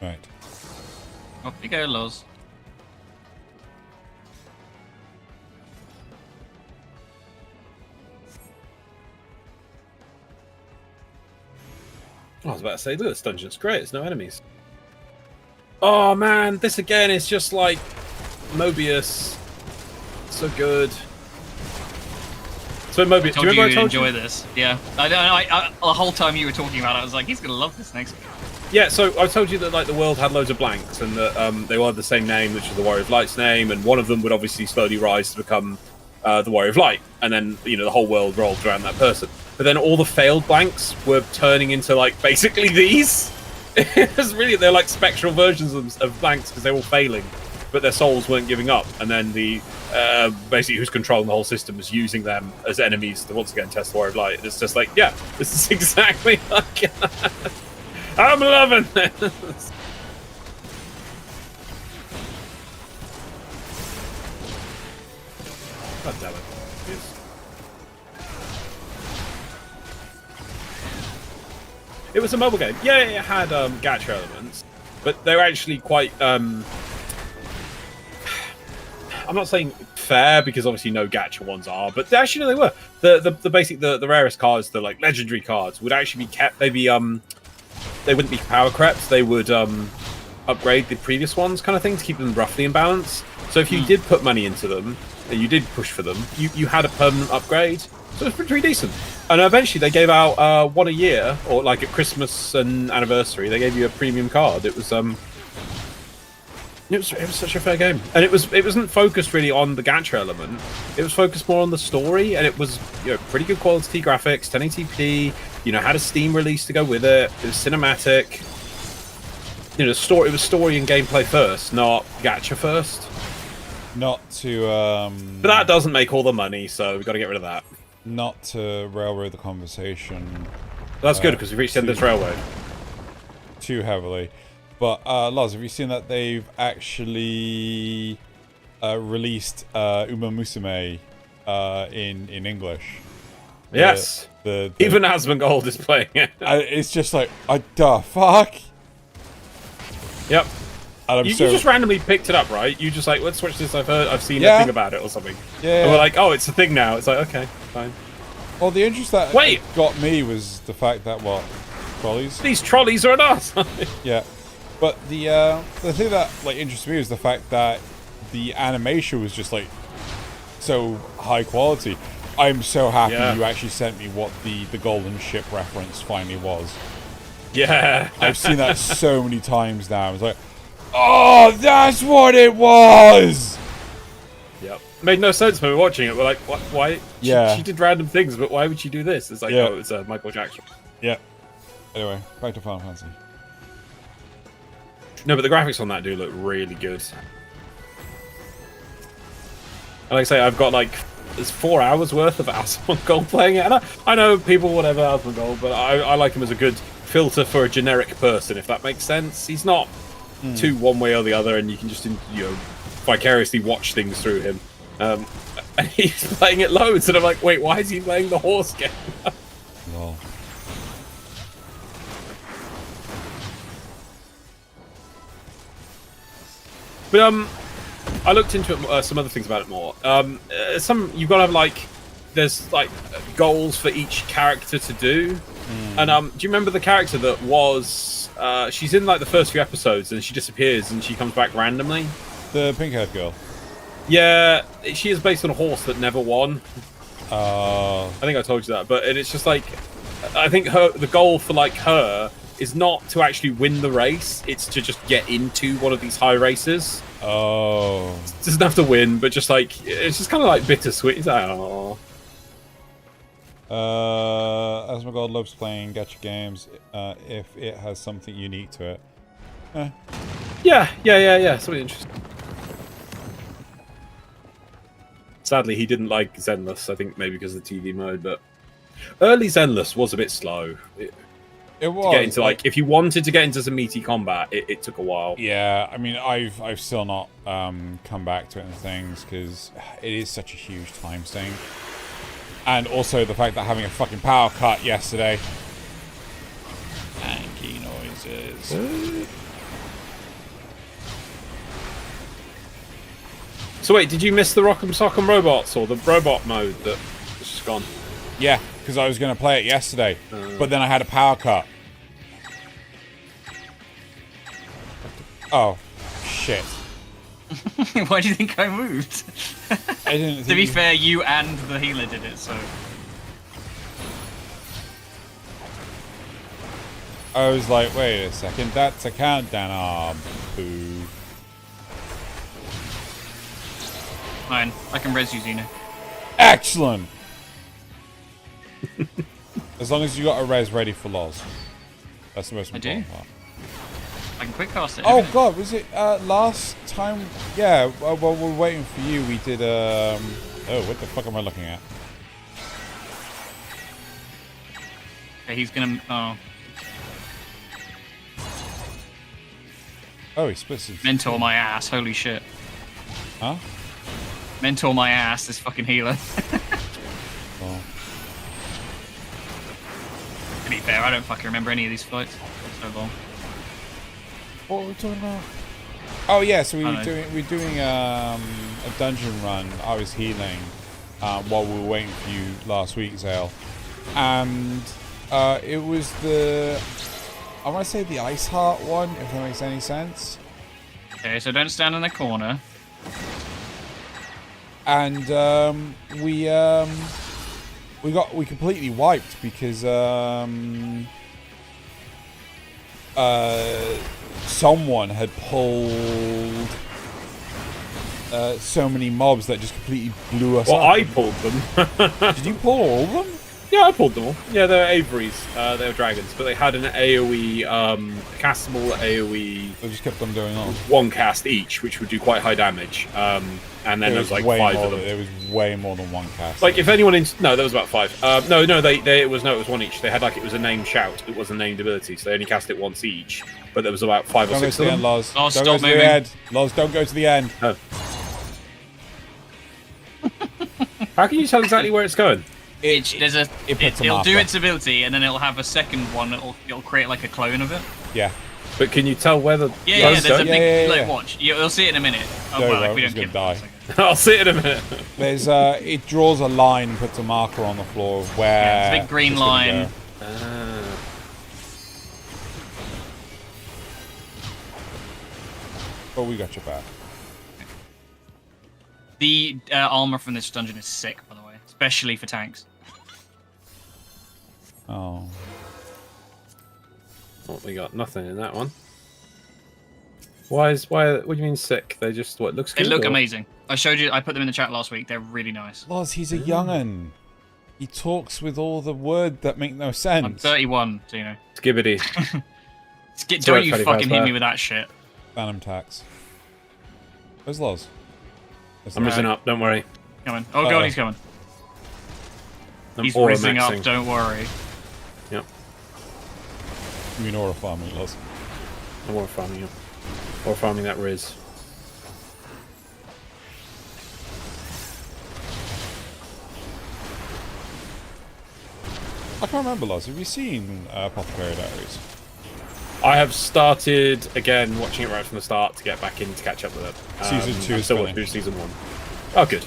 Right. Off you go, Loz. I was about to say, look, this dungeon's great. There's no enemies. Oh man, this again is just like Mobius. So good. So Mobius, do you remember I told enjoy this? Yeah, I the whole time you were talking about it, I was like, he's gonna love this next one. Yeah, so I told you that like the world had loads of blanks, and that they all had the same name, which was the Warrior of Light's name, and one of them would obviously slowly rise to become the Warrior of Light, and then the whole world rolled around that person. But then all the failed blanks were turning into like basically these. It was really, they're like spectral versions of blanks because they're all failing, but their souls weren't giving up. And then the basically who's controlling the whole system was using them as enemies to once again test the Warrior of Light. And it's just like, yeah, this is exactly like. I'm loving this. God damn it. Yes. It was a mobile game. Yeah, it had gacha elements, but they were actually quite. I'm not saying fair because obviously no gacha ones are, but actually they were. The rarest cards, the like legendary cards, would actually be kept. They'd be they wouldn't be power crept. They would upgrade the previous ones, kind of thing, to keep them roughly in balance. So if you did put money into them and you did push for them, you had a permanent upgrade. So it was pretty decent. And eventually they gave out one a year, or like at Christmas and anniversary, they gave you a premium card. It was such a fair game, and it wasn't focused really on the gacha element. It was focused more on the story, and it was pretty good quality graphics, 1080p. Had a Steam release to go with it. It was cinematic. It was story and gameplay first, not gacha first. Not to. But that doesn't make all the money, so we've got to get rid of that. Not to railroad the conversation. That's good because we've reached the end of this railroad. Too heavily. But, Loz, have you seen that they've actually released Uma Musume in English? Yes. Even Asmongold is playing it. It's just like, the fuck? Yep. And you just randomly picked it up, right? You just like, let's watch this. I've seen a thing about it or something. Yeah. And we're like, oh, it's a thing now. It's like, okay, fine. Well, the interest that got me was the fact that trolleys? These trolleys are an ass. Yeah. But the thing that interested me was the fact that the animation was just so high quality. I'm so happy you actually sent me what the golden ship reference finally was. Yeah. I've seen that so many times now. It's like, oh, that's what it was! Yep. Made no sense when we were watching it. We're like, why? She did random things, but why would she do this? It's like, oh, it's Michael Jackson. Yeah. Anyway, back to Final Fantasy. No, but the graphics on that do look really good. And like I say, I've got there's 4 hours worth of Asmongold playing it, and I know people whatever Asmongold, but I like him as a good filter for a generic person, if that makes sense. He's not too one way or the other, and you can just vicariously watch things through him. And he's playing it loads, and I'm like, wait, why is he playing the horse game? Lol. But I looked into it, some other things about it more. You've got to have there's goals for each character to do. And do you remember the character that was? She's in the first few episodes, and she disappears, and she comes back randomly. The pink-haired girl. Yeah, she is based on a horse that never won. I think I told you that, but it's just I think the goal for her is not to actually win the race, it's to just get into one of these high races. Oh. Doesn't have to win, but just it's just kind of bittersweet. It's oh. Asmongold loves playing gacha games if it has something unique to it. Yeah. Something interesting. Sadly, he didn't like Zenless, I think maybe because of the TV mode, but early Zenless was a bit slow. It was. To get into, if you wanted to get into some meaty combat, it took a while. Yeah, I mean, I've still not come back to it and things, because it is such a huge time sink. And also the fact that having a fucking power cut yesterday. Anky noises. So wait, did you miss the Rock'em Sock'em Robots, or the robot mode that was just gone? Yeah, because I was going to play it yesterday, but then I had a power cut. Oh, shit. Why do you think I moved? I didn't To be fair, you and the healer did it, so... I was like, wait a second, that's a countdown. Ah, boo. Fine, I can res you, Xeno. Excellent! As long as you got a res ready for Loz. That's the most important part. I can quick cast it. Oh god, was it last time? Yeah, while we're waiting for you, we did oh, what the fuck am I looking at? Okay, he's gonna... Oh. Oh, he splits his... Mentor my ass, holy shit. Huh? Mentor my ass, this fucking healer. Oh. To be fair, I don't fucking remember any of these fights. It's so long. What were we talking about? Oh yeah, so we're doing a dungeon run. I was healing while we were waiting for you last week, Zale. And it was the... I want to say the Ice Heart one, if that makes any sense. Okay, so don't stand in the corner. And we completely wiped because someone had pulled so many mobs that just completely blew us up. Well, I pulled them. Did you pull all of them? Yeah, I pulled them all. Yeah, they were Averys. They were dragons, but they had an AoE, castable AoE. They just kept on going on. One cast each, which would do quite high damage. And then there was like 5 of them. There was way more than one cast. Like if anyone no, there was about 5. No, it was one each. They had like it was a named shout. It was a named ability, so they only cast it once each. But there was about 5 or 6 of them. Loz, Loz, don't stop go to the end. Loz, don't go to the end. No. How can you tell exactly where it's going? It'll do its ability, and then it'll have a second one. It'll create like a clone of it. Yeah. But can you tell where the there's a big like watch. You'll see it in a minute. Oh No, well, right, like, we he's don't gonna give die. I'll see it in a minute. There's it draws a line and puts a marker on the floor of where. Yeah, it's a big green it's gonna line. go. But we got your back. The armor from this dungeon is sick, by the way, especially for tanks. Oh. What we got? Nothing in that one. Why? What do you mean sick? They just looks good? They look or? amazing. I showed you. I put them in the chat last week. They're really nice. Loz, he's a young'un. He talks with all the words that make no sense. I'm 31, so you know. Skibbity. Don't you fucking hit me with that shit. Phantom tax. Where's Loz? I'm rising up. Don't worry. Coming. Oh god, he's coming. He's rising up. Don't worry. Yep. You mean aura farming, Loz? I'm aura farming you. Aura farming that Riz. I can't remember, Loz. Have you seen Apothecary Diaries? I have started again watching it right from the start to get back in to catch up with it. Season 2 I'm is still finished. watching season 1. Oh, good.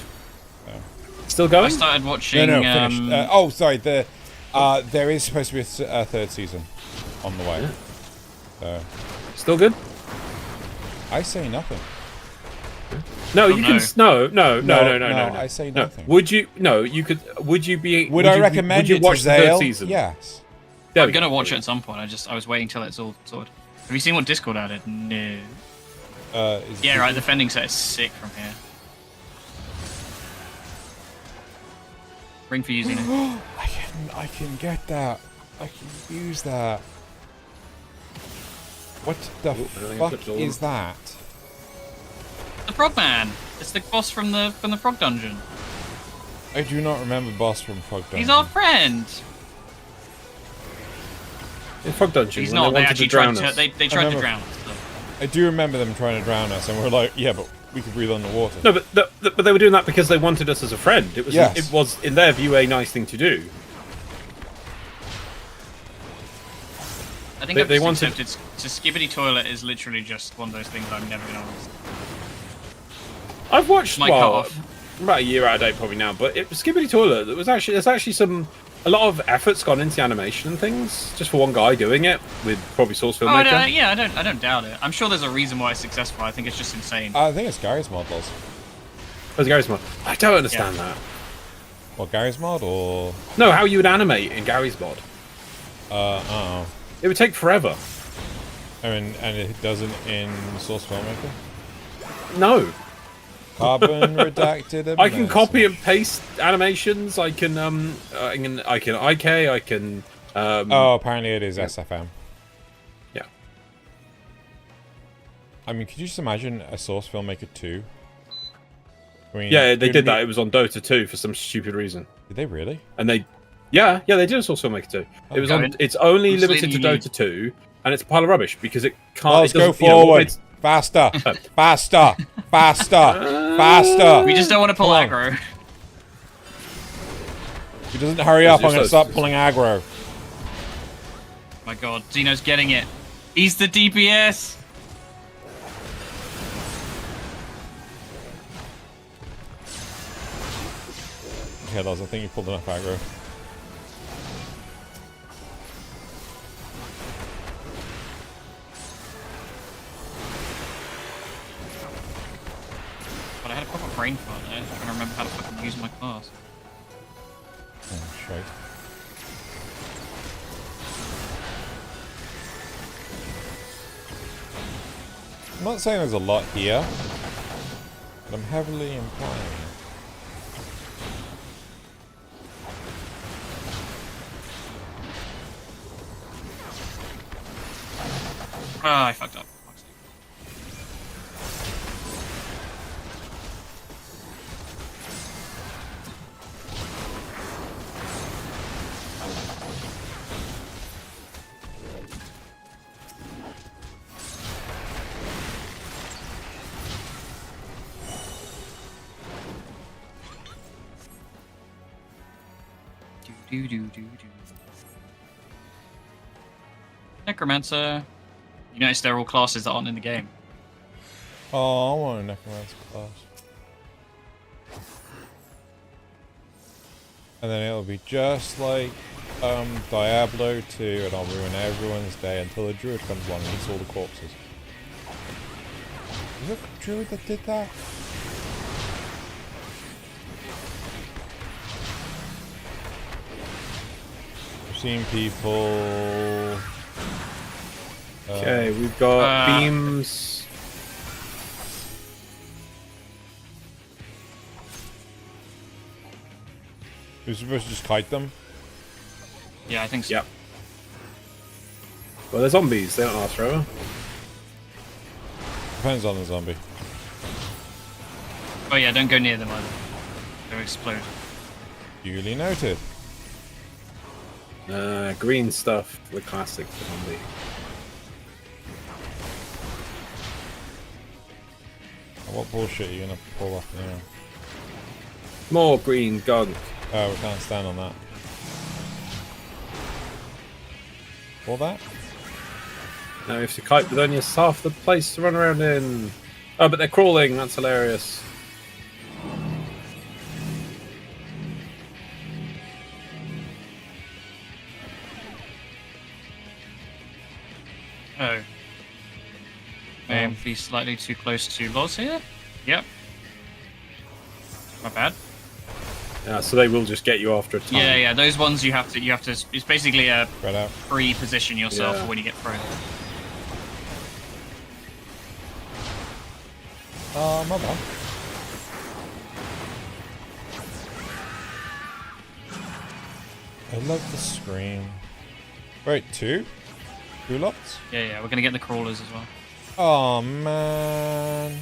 Still going? I started watching. No, finished. Oh, sorry. There is supposed to be a third season on the way. Yeah. Still good? I say nothing. No, you can. No. I say nothing. Would you? No, you could. Would you be? Would I recommend would you it watch to the third Zale? season? Yes. I'm gonna watch it at some point. I was waiting till it's all sorted. Have you seen what Discord added? No. Yeah, right. The fending set is sick from here. Ring for using it. I can get that. I can use that. What the fuck is that? The Frogman. It's the boss from the Frog Dungeon. I do not remember boss from Frog Dungeon. He's our friend. In Frog Dungeon. He's not. They actually tried to. They tried to drown us. So. I do remember them trying to drown us, and we're like, yeah, but we could breathe underwater. No, but they were doing that because they wanted us as a friend. It was it was in their view a nice thing to do. I think they wanted. Skibbity Toilet is literally just one of those things I'm never gonna understand. I've watched about a year out of date probably now, but Skibbity Toilet. There's actually some a lot of effort's gone into the animation and things, just for one guy doing it with probably Source Filmmaker. I don't doubt it. I'm sure there's a reason why it's successful. I think it's just insane. I think it's Gary's mod, does. Where's Gary's mod? I don't understand that. What, Gary's mod or? No, how you would animate in Gary's mod. Oh. It would take forever. I mean, and it doesn't in Source Filmmaker? No. Carbon redacted. I can copy and paste animations. I can IK. I can. Oh, apparently it is SFM. Yeah. I mean, could you just imagine a Source Filmmaker 2? I mean, yeah, they did that. It was on Dota 2 for some stupid reason. Did they really? And they, yeah, they did a Source Filmmaker 2. Oh, it was on. It's only limited to Dota 2, and it's a pile of rubbish because it can't. Let's go forward. Faster, faster, faster, faster. We just don't want to pull aggro. If he doesn't hurry up, I'm going to start pulling aggro. Oh my god, Zeno's getting it. He's the DPS. Okay, Loz, I think you pulled enough aggro. But I had a proper brain fart there. I'm trying to remember how to fucking use my class. Oh, shite. I'm not saying there's a lot here, but I'm heavily implying it. Ah, I fucked up. Necromancer. You notice they're all classes that aren't in the game. Oh, I want a Necromancer class. And then it'll be just like Diablo 2, and I'll ruin everyone's day until a druid comes along and eats all the corpses. Was it a druid that did that? I've seen people... Okay, we've got beams. You're supposed to just kite them? Yeah, I think so. Yep. Well, they're zombies. They don't last forever. Depends on the zombie. Oh yeah, don't go near them either. They'll explode. Duly noted. Green stuff, the classic zombie. What bullshit are you gonna pull off now? More green gunk. Oh, we can't stand on that. All that? Now we have to kite with only half the place to run around in. Oh, but they're crawling. That's hilarious. Oh. May be slightly too close to Loz here. Yep. My bad. Yeah, so they will just get you after a time. Yeah. Those ones you have to. It's basically a pre-position yourself Yeah. for when you get thrown. Oh, my bad. I love the scream. Wait, two? Two lots? Yeah. We're gonna get the crawlers as well. Oh, man.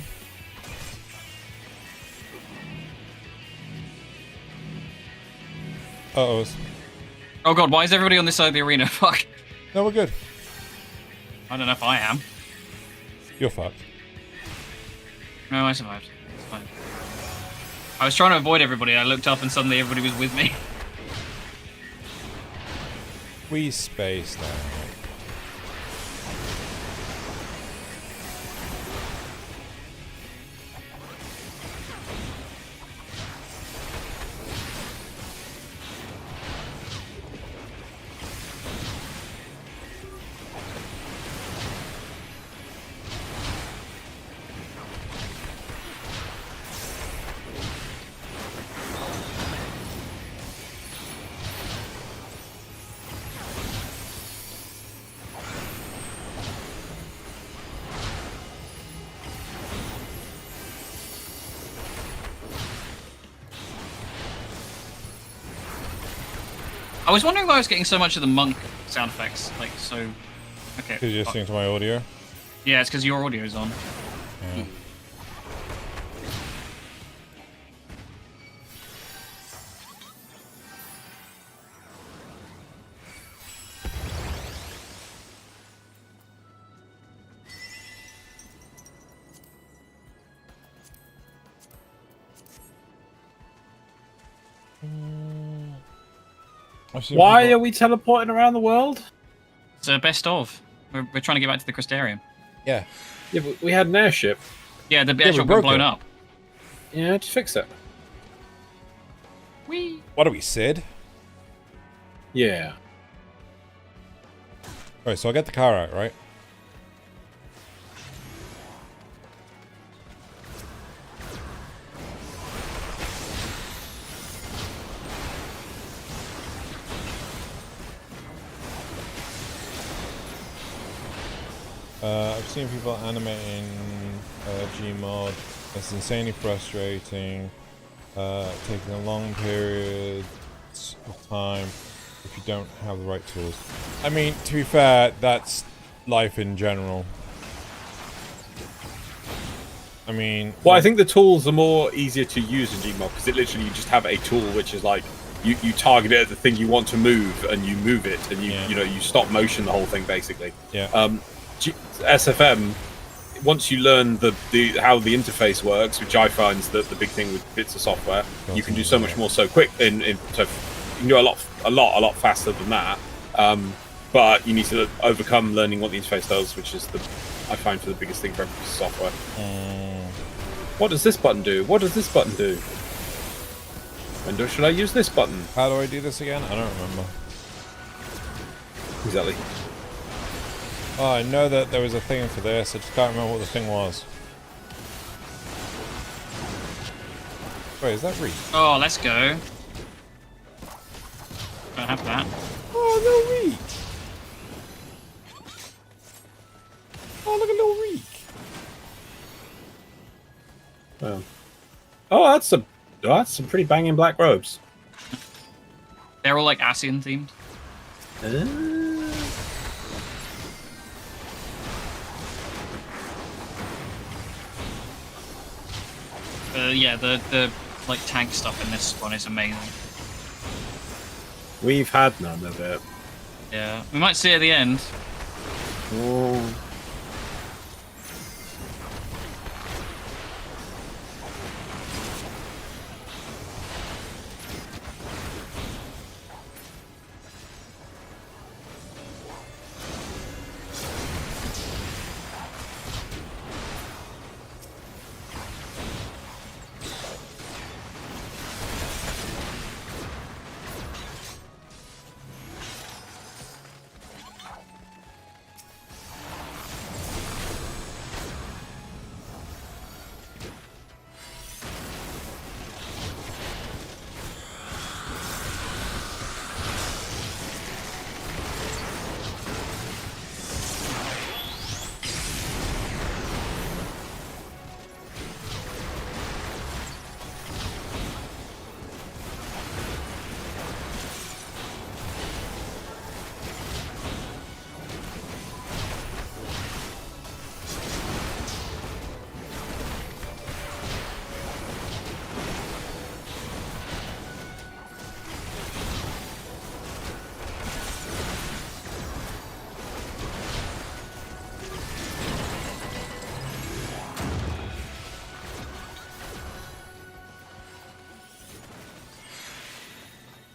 Uh-oh. Oh god, why is everybody on this side of the arena? Fuck. No, we're good. I don't know if I am. You're fucked. No, I survived. It's fine. I was trying to avoid everybody. I looked up and suddenly everybody was with me. We spaced out. I was wondering why I was getting so much of the monk sound effects, like so. Okay. Because you're listening to my audio. Yeah, it's because your audio's on. Yeah. Why are we teleporting around the world? It's a best of. We're trying to get back to the Crystarium. Yeah. Yeah, but we had an airship. Yeah, the airship got blown up. Yeah, just fix it. Whee! What are we, Sid? Yeah. Alright, so I'll get the car out, right? I've seen people animating Gmod. It's insanely frustrating. Taking a long period of time if you don't have the right tools. I mean, to be fair, that's life in general. I mean... Well, I think the tools are more easier to use in Gmod because it literally you just have a tool which is like you target it at the thing you want to move and you move it and you know you stop motion the whole thing basically. Yeah. SFM, once you learn how the interface works, which I find is the big thing with bits of software, you can do so much more so quick. So you can do a lot faster than that. But you need to overcome learning what the interface does, which is I find for the biggest thing for every piece of software. What does this button do? What does this button do? When should I use this button? How do I do this again? I don't remember. Exactly. Oh, I know that there was a thing for this. I just can't remember what the thing was. Wait, is that Reach? Oh, let's go. Don't have that. Oh, no Reach! Oh, look at little Reach! Oh, that's some pretty banging black robes. They're all like Asian themed. Yeah, the like tank stuff in this one is amazing. We've had none of it. Yeah, we might see it at the end. Oh.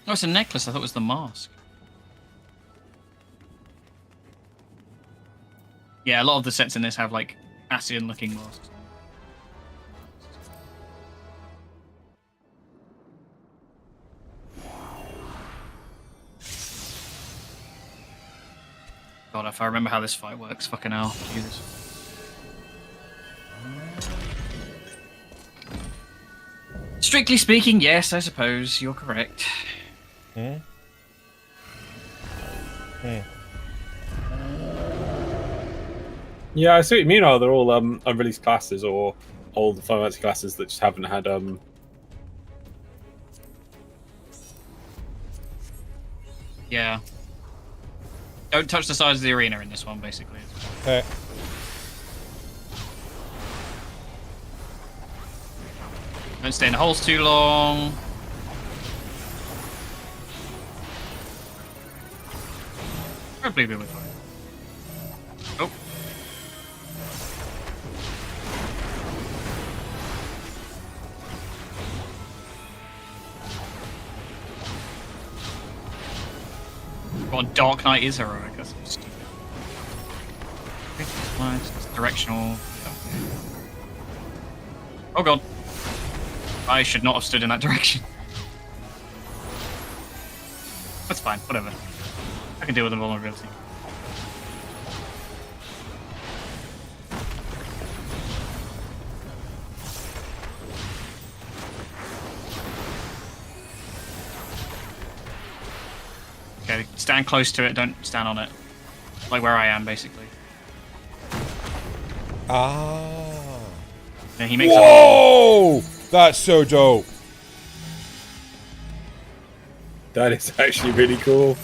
Oh, it's a necklace. I thought it was the mask. Yeah, a lot of the sets in this have like Asian-looking masks. God, if I remember how this fight works, fucking hell. Jesus. Strictly speaking, yes, I suppose you're correct. Hmm? Hmm. Yeah, I see what you mean. They're all unreleased classes or old Final Fantasy classes that just haven't had Yeah. Don't touch the sides of the arena in this one, basically. Okay. Don't stay in the holes too long. Hopefully we'll be fine. Oh. What Dark Knight is heroic, that's stupid. Okay, it's directional. Oh god. I should not have stood in that direction. That's fine, whatever. I can deal with the vulnerability. Okay, stand close to it, don't stand on it. Like where I am, basically. Ah. And he makes Whoa! That's so dope. That is actually really cool.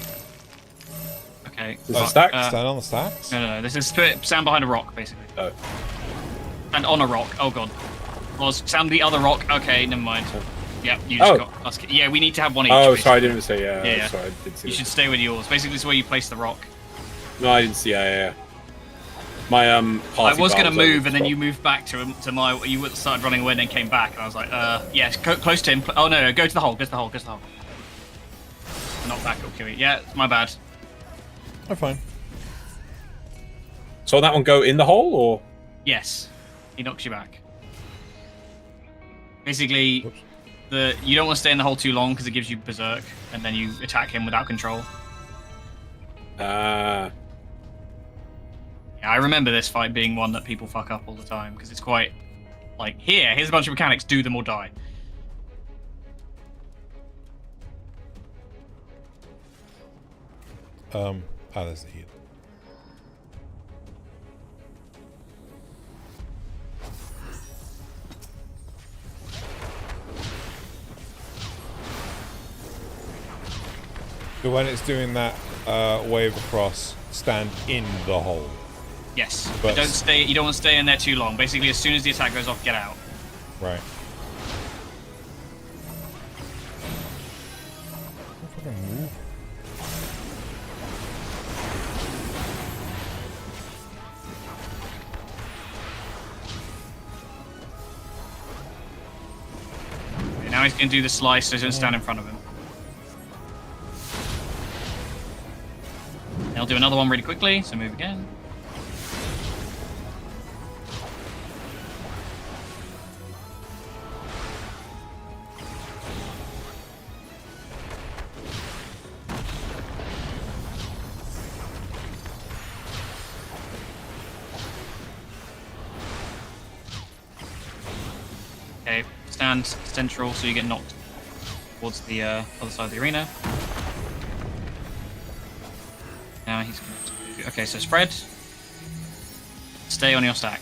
Okay. Is it stacked? Stand on the stacks? No. This is stand behind a rock, basically. Oh. And on a rock. Oh god. Was stand the other rock. Okay, never mind. Yeah, you just got us. Yeah, we need to have one each. Oh, basically. sorry, I didn't say yeah. Yeah. Sorry, I didn't see You that. should stay with yours. Basically, this is where you place the rock. No, I didn't see. Yeah. My I party was bar going to move, over and then the you moved back to my. You started running away, and then came back, and I was like, yes, close to him. Oh no, go to the hole. Go to the hole. Go to the hole. Not back. It'll kill you. Yeah, my bad. I'm fine. So that one go in the hole, or? Yes, he knocks you back. Basically, you don't want to stay in the hole too long because it gives you berserk, and then you attack him without control. Yeah, I remember this fight being one that people fuck up all the time because it's quite like here's a bunch of mechanics, do them or die. There's the heal. So when it's doing that wave across, stand in the hole. Yes, But don't stay. You don't want to stay in there too long. Basically, as soon as the attack goes off, get out. Right. Okay, now he's going to do the slice, so he's going to stand in front of him. And I'll do another one really quickly, so move again. Okay, stand central so you get knocked towards the other side of the arena. Now he's going to... Okay, so spread. Stay on your stack.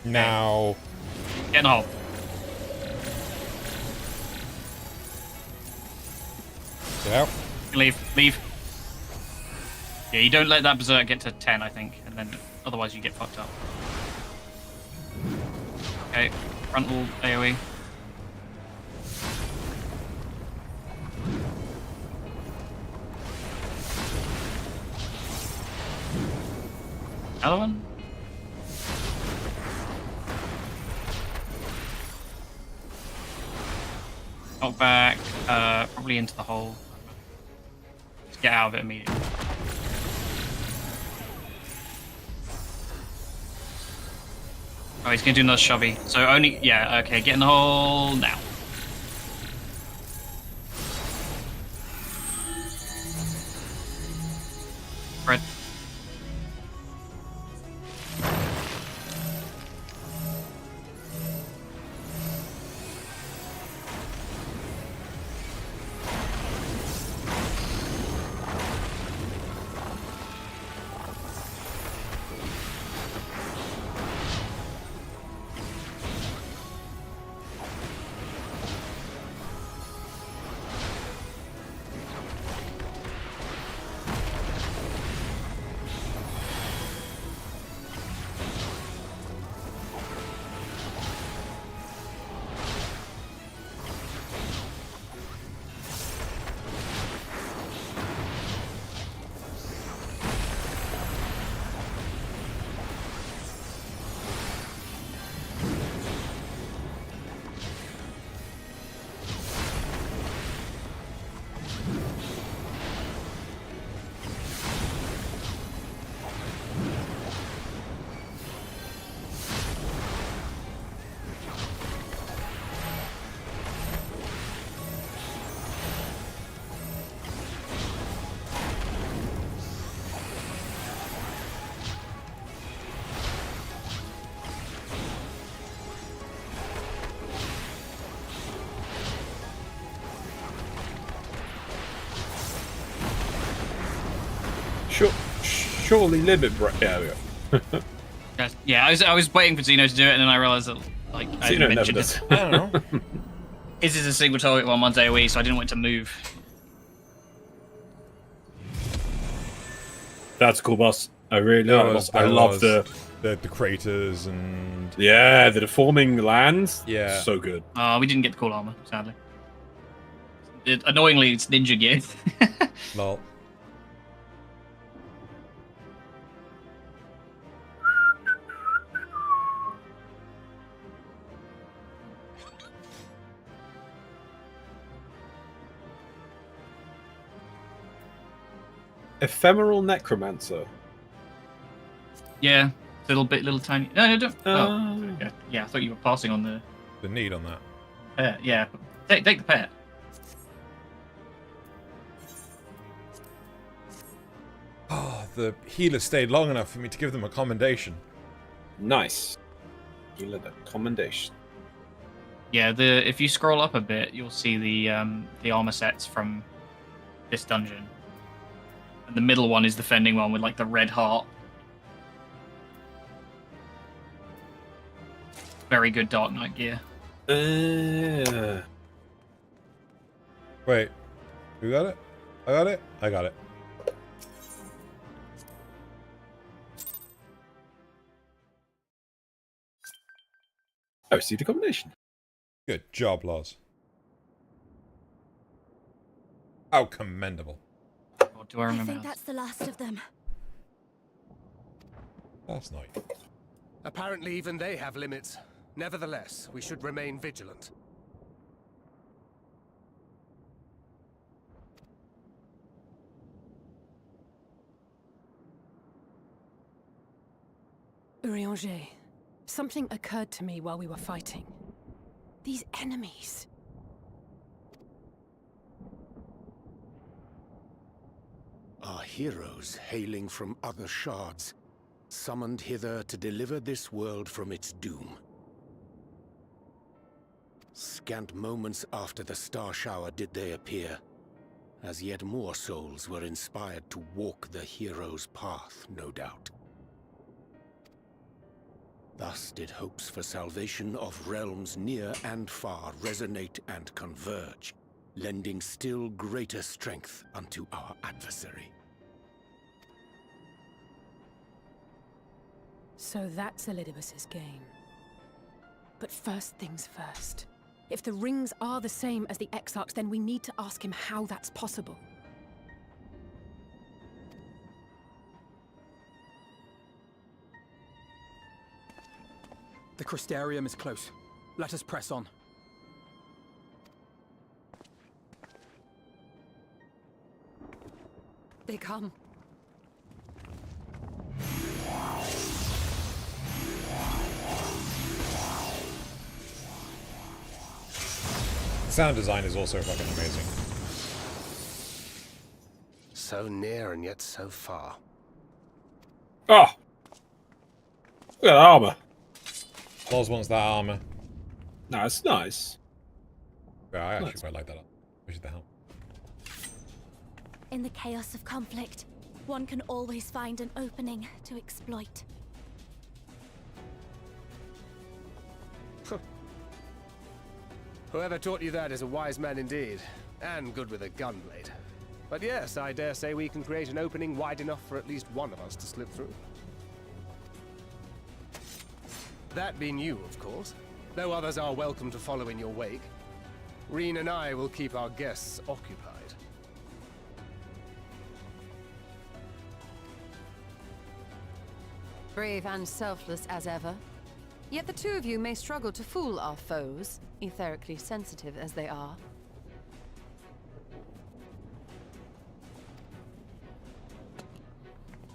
Now. Get in the hole. Get out. Leave. Yeah, you don't let that berserk get to 10, I think, and then otherwise you get fucked up. Okay, frontal AoE. Another one? Knock back, probably into the hole. Just get out of it immediately. Oh, he's gonna do another shovey. So only, yeah, okay, get in the hole now. Fred. surely limit break. Yeah, we go. Yeah, I was waiting for Zeno to do it, and then I realised that like I Zeno hadn't never mentioned does. it. I don't know. His is a single target one, one's AoE, so I didn't want to move. That's a cool boss. I really like the boss. I love the craters and the deforming lands. Yeah. So good. We didn't get the cool armor, sadly. Annoyingly, it's ninja gear. Lol. Ephemeral necromancer. Yeah, little tiny. No, don't. Oh. Okay. Yeah, I thought you were passing on the need on that. pet. Yeah, take the pet. Oh, the healer stayed long enough for me to give them a commendation. Nice. Healer commendation. Yeah, if you scroll up a bit, you'll see the armor sets from this dungeon. And the middle one is the fending one with like the red heart. Very good Dark Knight gear. Wait, you got it? I got it? I got it. I received a commendation. Good job, Loz. How commendable. Or do I remember? I think that's the last of them. That's nice. Apparently even they have limits. Nevertheless, we should remain vigilant. Urianger, something occurred to me while we were fighting. These enemies. Are heroes hailing from other shards, summoned hither to deliver this world from its doom. Scant moments after the star shower did they appear, as yet more souls were inspired to walk the hero's path, no doubt. Thus did hopes for salvation of realms near and far resonate and converge, lending still greater strength unto our adversary. So that's Elidibus's game. But first things first. If the rings are the same as the Exarchs, then we need to ask him how that's possible. The Crystarium is close. Let us press on. They come. Sound design is also fucking amazing. So near and yet so far. Oh! Look at that armor. Loz wants that armor. No, it's nice. Yeah, I actually quite like that. Which is the helm. In the chaos of conflict, one can always find an opening to exploit. Whoever taught you that is a wise man indeed, and good with a gunblade. But yes, I dare say we can create an opening wide enough for at least one of us to slip through. That being you, of course, though others are welcome to follow in your wake. Reen and I will keep our guests occupied. Brave and selfless as ever. Yet the two of you may struggle to fool our foes, etherically sensitive as they are.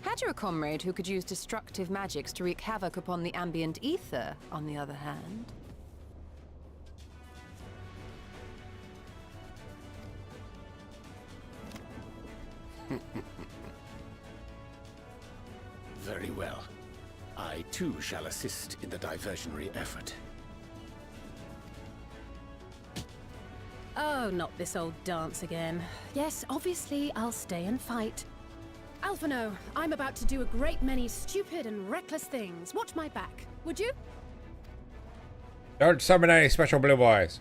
Had you a comrade who could use destructive magics to wreak havoc upon the ambient ether, on the other hand? Very well. I too shall assist in the diversionary effort. Oh, not this old dance again. Yes, obviously I'll stay and fight. Alphino, I'm about to do a great many stupid and reckless things. Watch my back, would you? Don't summon any special blue boys.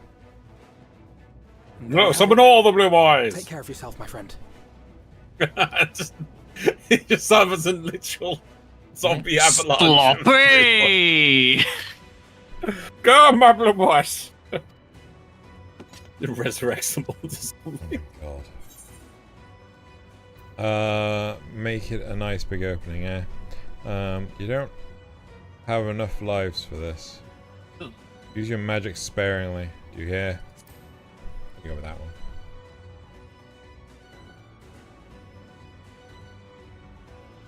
No, summon all the blue boys! Take care of yourself, my friend. He just summons a literal zombie avalanche. Sloppy! Go, my blue boys! It resurrects them all to zombie. Oh God. Make it a nice big opening, eh? You don't have enough lives for this. Use your magic sparingly. Do you hear? Go with that one.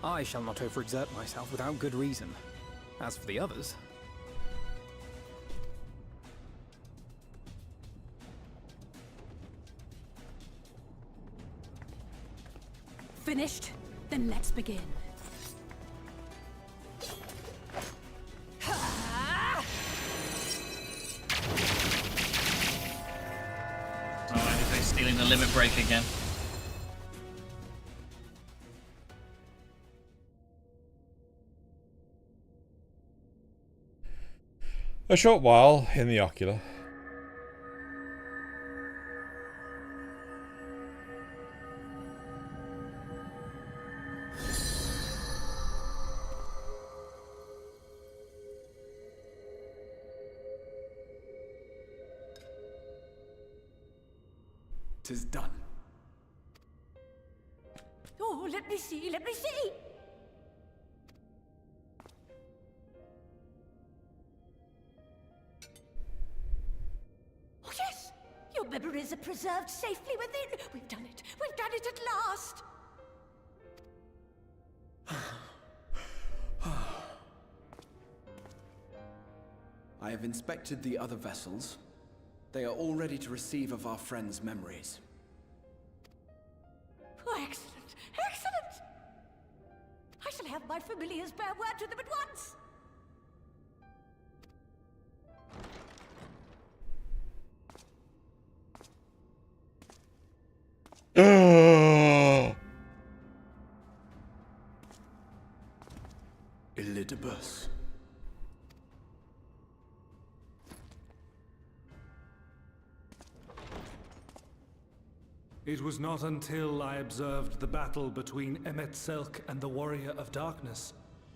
I shall not overexert myself without good reason. As for the others... Finished? Then let's begin. Oh, they're stealing the limit break again. A short while in the ocular. Tis done. Oh, let me see, let me see! Oh, yes! Your memories are preserved safely within. We've done it at last! I have inspected the other vessels. They are all ready to receive of our friends' memories. Oh, excellent! Excellent! I shall have my familiars bear word to them at once! Elidibus. It was not until I observed the battle between Emet-Selch and the Warrior of Darkness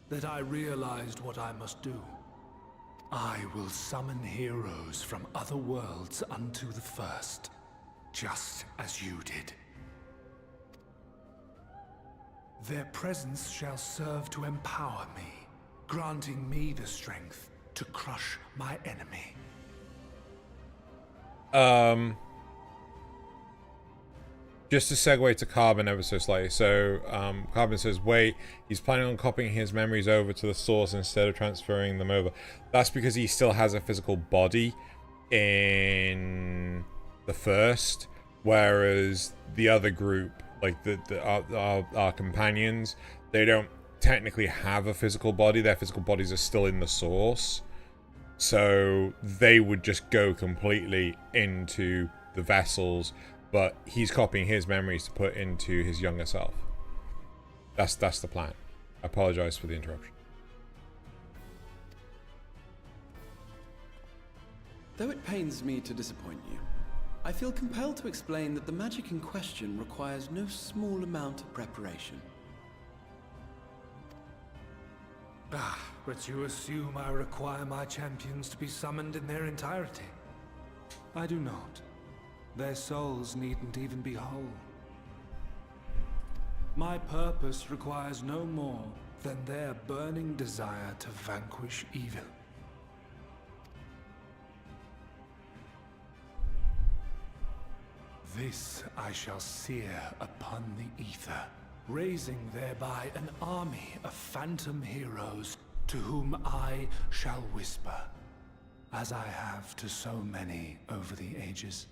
that I realized what I must do. I will summon heroes from other worlds unto the first, just as you did. Their presence shall serve to empower me, granting me the strength to crush my enemy. Just to segue to Carbon ever so slightly. So, Carbon says, wait, he's planning on copying his memories over to the source instead of transferring them over. That's because he still has a physical body in the first, whereas the other group, like our companions, they don't technically have a physical body. Their physical bodies are still in the source. So they would just go completely into the vessels, but he's copying his memories to put into his younger self. That's the plan. I apologize for the interruption. Though it pains me to disappoint you, I feel compelled to explain that the magic in question requires no small amount of preparation. Ah, but you assume I require my champions to be summoned in their entirety. I do not. Their souls needn't even be whole. My purpose requires no more than their burning desire to vanquish evil. This I shall sear upon the ether, raising thereby an army of phantom heroes to whom I shall whisper, as I have to so many over the ages.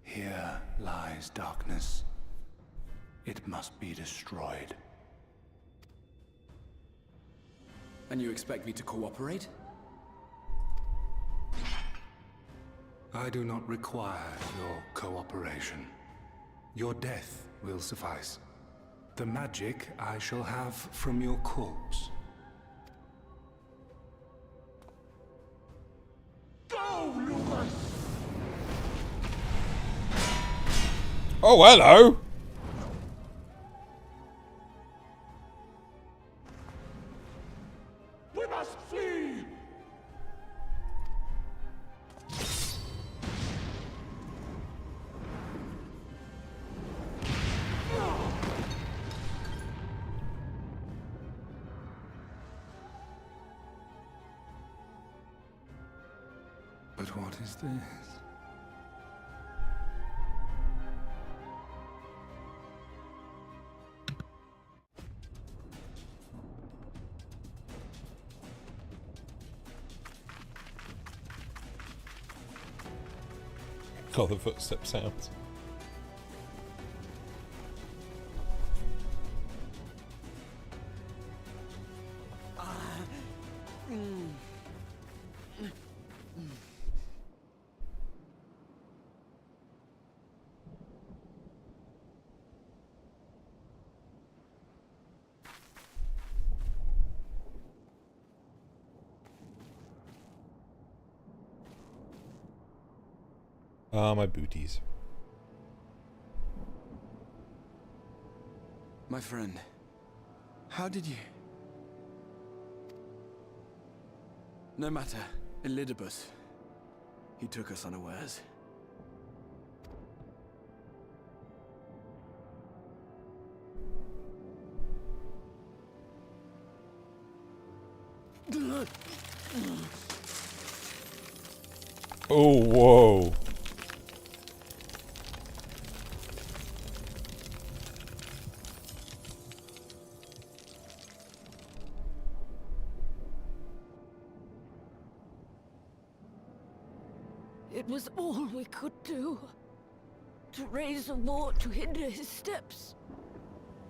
Here lies darkness. It must be destroyed. And you expect me to cooperate? I do not require your cooperation. Your death will suffice. The magic I shall have from your corpse. Oh, hello! We must flee! But what is this? God, the footstep sounds. Ah, my booties. My friend, how did you... No matter, Elidibus. He took us unawares. Oh, whoa. It was all we could do. To raise a war to hinder his steps.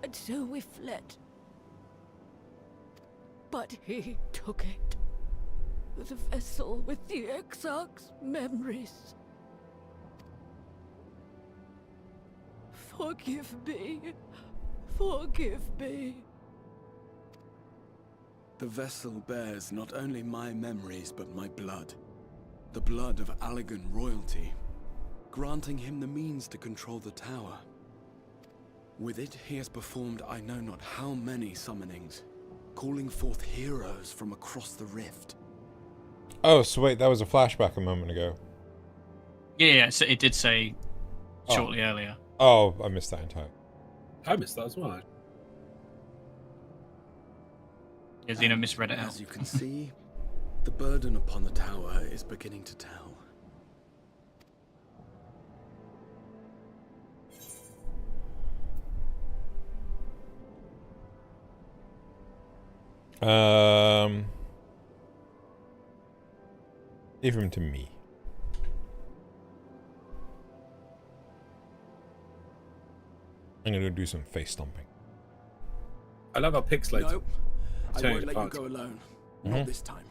And so we fled. But he took it. The vessel with the Exarch's memories. Forgive me. Forgive me. The vessel bears not only my memories, but my blood. The blood of Allegan royalty, granting him the means to control the tower. With it, he has performed I know not how many summonings, calling forth heroes from across the rift. Oh, so wait, that was a flashback a moment ago. Yeah, so it did say shortly earlier. Oh, I missed that entirely. I missed that as well. Yeah, Xeno misread it out. As you can see, the burden upon the tower is beginning to tell. Leave him to me. I'm gonna go do some face stomping. I love how pixelated. No, I won't let you go alone. Not this time.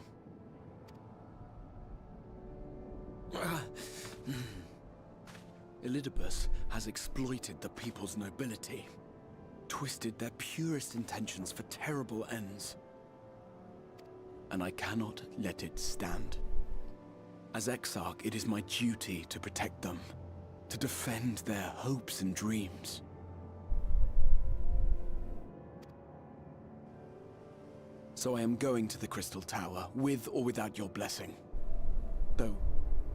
Elidibus has exploited the people's nobility, twisted their purest intentions for terrible ends. And I cannot let it stand. As Exarch, it is my duty to protect them, to defend their hopes and dreams. So I am going to the Crystal Tower, with or without your blessing. Though,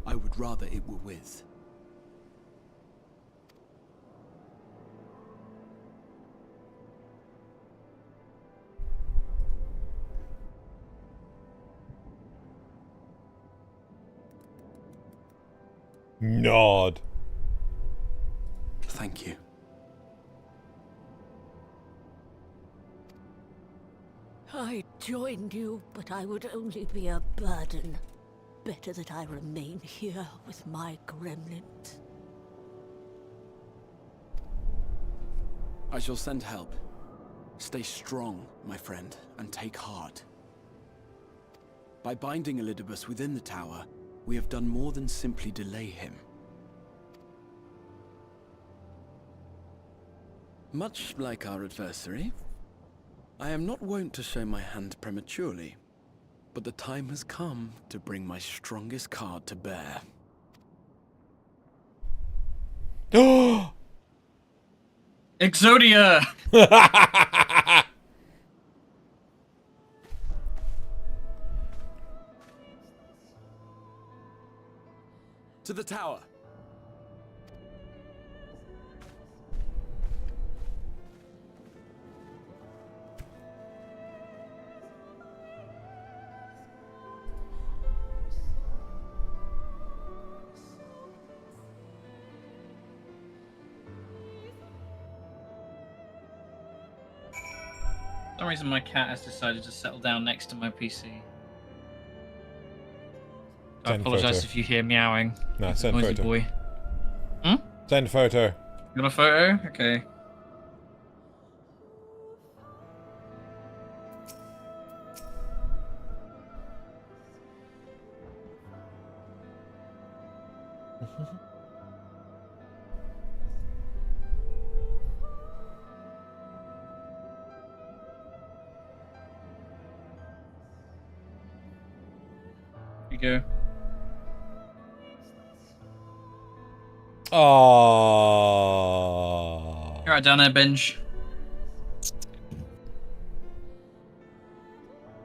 I would rather it were with. Nod. Thank you. I joined you, but I would only be a burden. Better that I remain here with my gremlins. I shall send help. Stay strong, my friend, and take heart. By binding Elidibus within the tower, we have done more than simply delay him. Much like our adversary, I am not wont to show my hand prematurely, but the time has come to bring my strongest card to bear. Exodia! To the tower! For some reason my cat has decided to settle down next to my PC. I Send apologise photo. if you hear meowing. No, He's a send noisy photo. boy. Send photo. You want a photo? Okay. Here you go. Oh. You're right down there, Benj.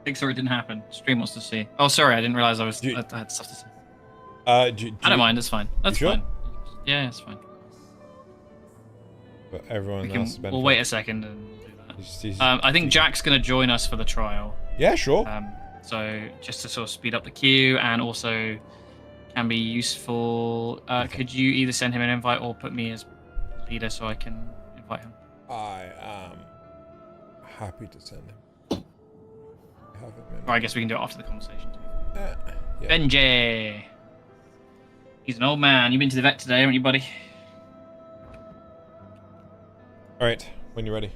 Big sorry it didn't happen. Stream wants to see. Oh, sorry, I didn't realise I had stuff to say. I don't mind, it's fine. That's sure? fine. Yeah, it's fine. But everyone else has been We'll fine. wait a second and do that. He's- I think Jack's going to join us for the trial. Yeah, sure. So just to sort of speed up the queue and also can be useful. Could you either send him an invite or put me as leader so I can invite him? I am happy to send him. Or I guess we can do it after the conversation too. Yeah. Benji! He's an old man. You've been to the vet today, haven't you, buddy? Alright, when you're ready.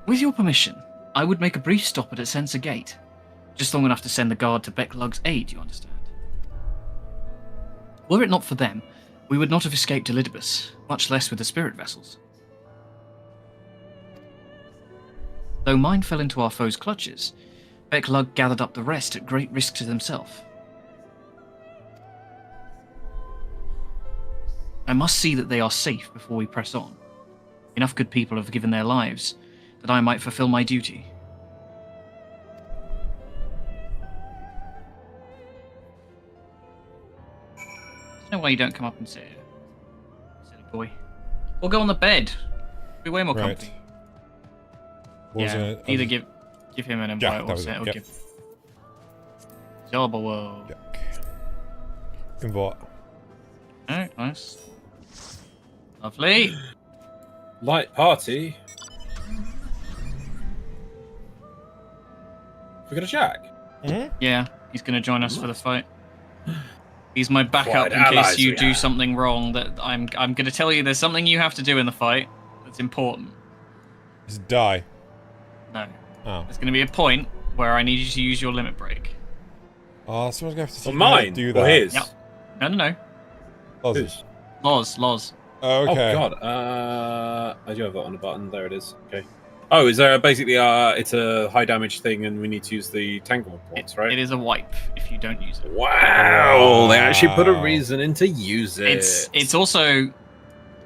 With your permission, I would make a brief stop at a Censer Gate. Just long enough to send the guard to Becklug's aid, you understand? Were it not for them, we would not have escaped Elidibus, much less with the spirit vessels. Though mine fell into our foes' clutches, Becklug gathered up the rest at great risk to himself. I must see that they are safe before we press on. Enough good people have given their lives that I might fulfill my duty. There's no way you don't come up and sit here, silly boy. Or go on the bed. Be way more comfy. Yeah, either give him an invite or sit, or give. Jobber. Invite. Alright, nice. Lovely. Light party. We got a Jack. Yeah, he's going to join us for the fight. He's my backup Quite in case allies you we do have. something wrong. That I'm going to tell you there's something you have to do in the fight that's important. Just die. No. Oh. There's going to be a point where I need you to use your limit break. Oh, someone's going to have to Well, teach me how to mine do or that. his? Yep. No. Loz's. Loz. Oh, okay. Oh god. I do have that on the button. There it is. Okay. Oh, is there basically it's a high damage thing and we need to use the tangle points, right? It is a wipe if you don't use it. Wow, they actually put a reason in to use it. It's also.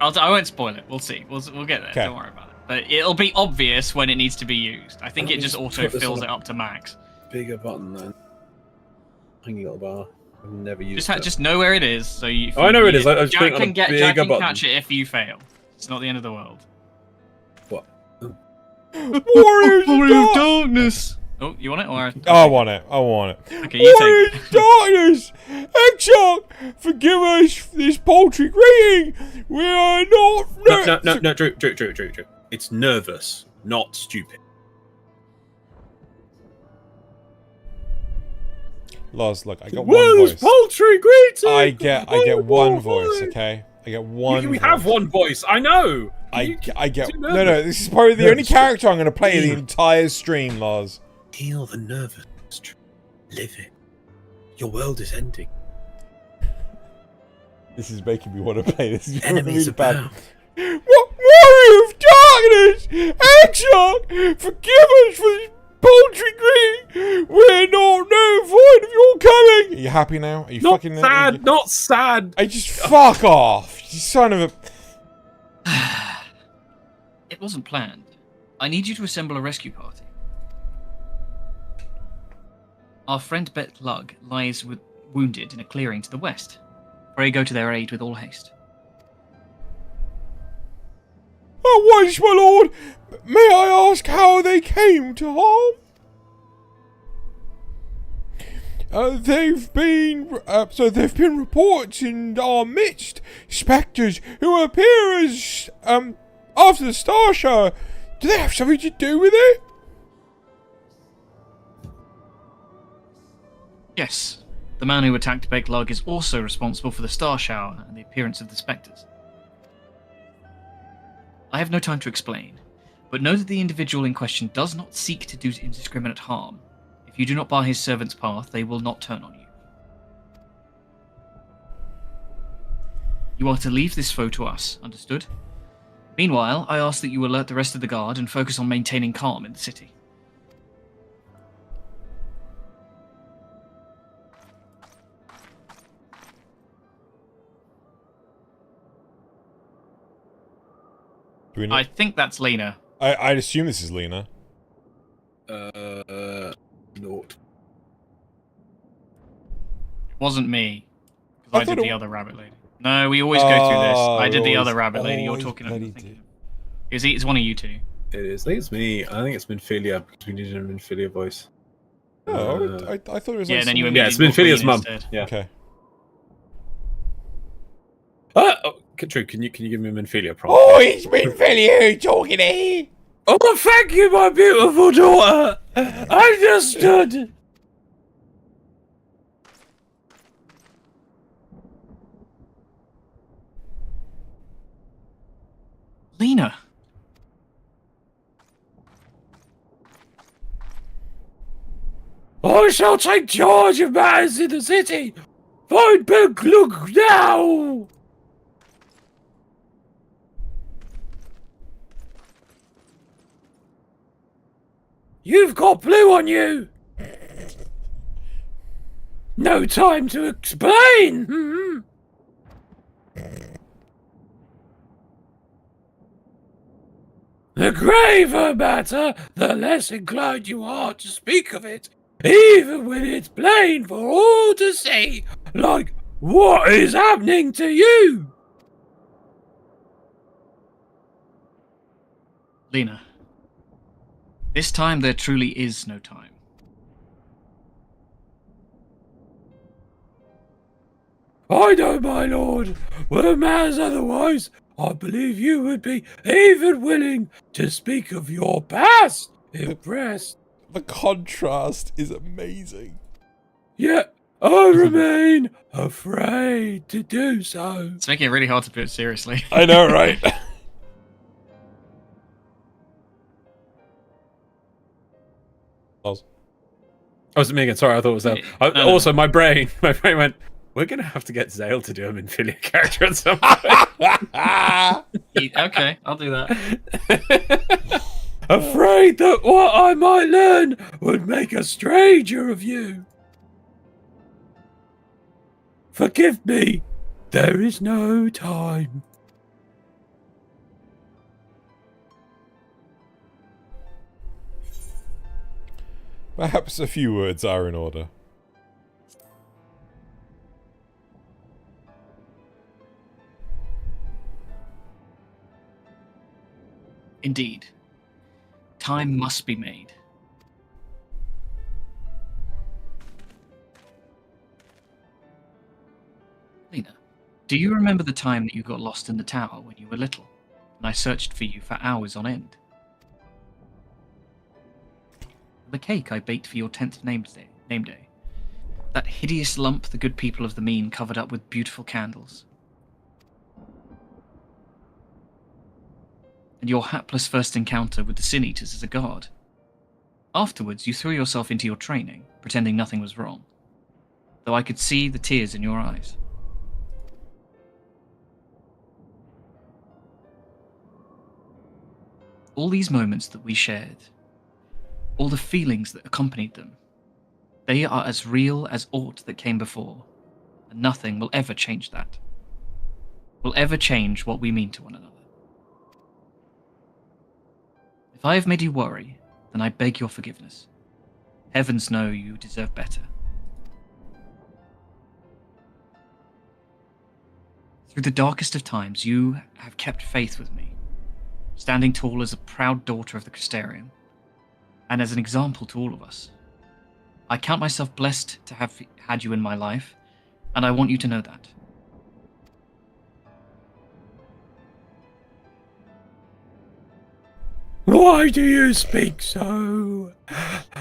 I won't spoil it. We'll see. We'll get there. Okay. Don't worry about it. But it'll be obvious when it needs to be used. I think Let it me just just auto put this fills on it a up to max. bigger button then. Tiny little bar. I've never used Just know where it is. So you. Oh, I know where it is. I was Jack putting it on a Jack bigger can button. catch it if you fail. It's not the end of the world. What? Warriors of Darkness. Oh, you want it or? I want it. Okay, you Warriors take of Darkness! Exarch, forgive us for this paltry greeting. We are not. No, Drew. It's nervous, not stupid. Loz, look, I got one Where's voice. paltry greeting? I get one voice, okay? I get one. We have one voice. I know. I get. too No, nervous. this is probably the only Nervous. character I'm going to play the entire stream, Loz. Heal the nervousness. Drew. Live it. Your world is ending. This is making me want to play this. Enemies really bad. abound. What Warrior of Darkness! Exarch! Forgive us for this paltry greeting! We're not notified of your coming! Are you happy now? Are you Not fucking... sad, not sad! I just fuck off! You son of a... It wasn't planned. I need you to assemble a rescue party. Our friend Bet Lug lies wounded in a clearing to the west. Pray go to their aid with all haste. Oh, once, my lord! May I ask how they came to harm? There've been reports in our midst, spectres who appear as, after the Star Show. Do they have something to do with it? Yes, the man who attacked Beklug is also responsible for the star shower and the appearance of the spectres. I have no time to explain, but know that the individual in question does not seek to do indiscriminate harm. If you do not bar his servant's path, they will not turn on you. You are to leave this foe to us, understood? Meanwhile, I ask that you alert the rest of the guard and focus on maintaining calm in the city. Do we know? I think that's Lena. I'd assume this is Lena. Not. It wasn't me. Because I did the other rabbit lady. No, we always go through this. I did the other rabbit lady. You're talking about. It's one of you two. It is. I think it's me. I think it's Minfilia because we needed a Minfilia voice. Oh, I thought it was. Yeah, like then you someone- Yeah, it's Minfilia's mum. instead. Yeah. Okay. True. Can you give me a Minfilia prompt? Oh, it's Minfilia talking here. Oh, thank you, my beautiful daughter. Understood. Lena. I shall take charge of matters in the city. Find Big Luke now. You've got blue on you. No time to explain. The graver matter, the less inclined you are to speak of it, even when it's plain for all to see. Like, what is happening to you? Lena. This time there truly is no time. I know, my lord. Were matters otherwise, I believe you would be even willing to speak of your past, if pressed. The contrast is amazing. Yet I remain afraid to do so. It's making it really hard to put it seriously. I know, right? Oh, was it me again? Sorry, I thought it was that. No. Also, my brain went, we're going to have to get Zale to do a Minfilia character at some point. Okay, I'll do that. Afraid that what I might learn would make a stranger of you. Forgive me, there is no time. Perhaps a few words are in order. Indeed. Time must be made. Lena, do you remember the time that you got lost in the tower when you were little, and I searched for you for hours on end? The cake I baked for your 10th name day. That hideous lump the good people of the Mean covered up with beautiful candles. And your hapless first encounter with the Sin Eaters as a guard. Afterwards, you threw yourself into your training, pretending nothing was wrong, though I could see the tears in your eyes. all these moments that we shared, all the feelings that accompanied them, they are as real as aught that came before, and nothing will ever change that. Will ever change what we mean to one another. If I have made you worry, then I beg your forgiveness. Heavens know you deserve better. Through the darkest of times, you have kept faith with me, standing tall as a proud daughter of the Crystarium, and as an example to all of us. I count myself blessed to have had you in my life, and I want you to know that. Why do you speak so?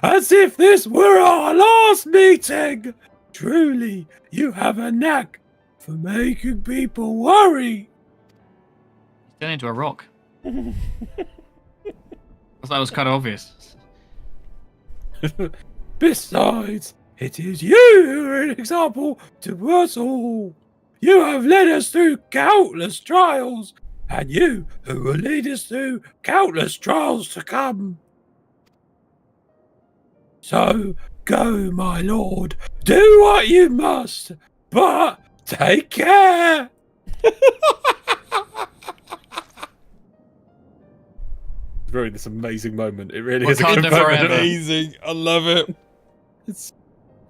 As if this were our last meeting! Truly, you have a knack for making people worry. He's turned into a rock. I thought that was kind of obvious. Besides, it is you who are an example to us all. You have led us through countless trials, and you who will lead us through countless trials to come. So, go, my lord, do what you must, but take care! Really, this amazing moment. It really is a good moment. Amazing. I love it.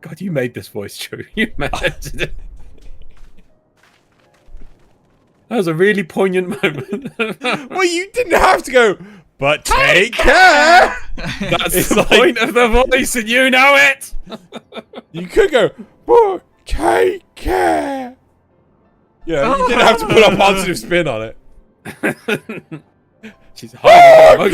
God, you made this voice true. You managed it. That was a really poignant moment. Well, you didn't have to go, but take care! That's the point of the voice, and you know it! You could go, but take care! Yeah, you didn't have to put a positive spin on it. She's crying!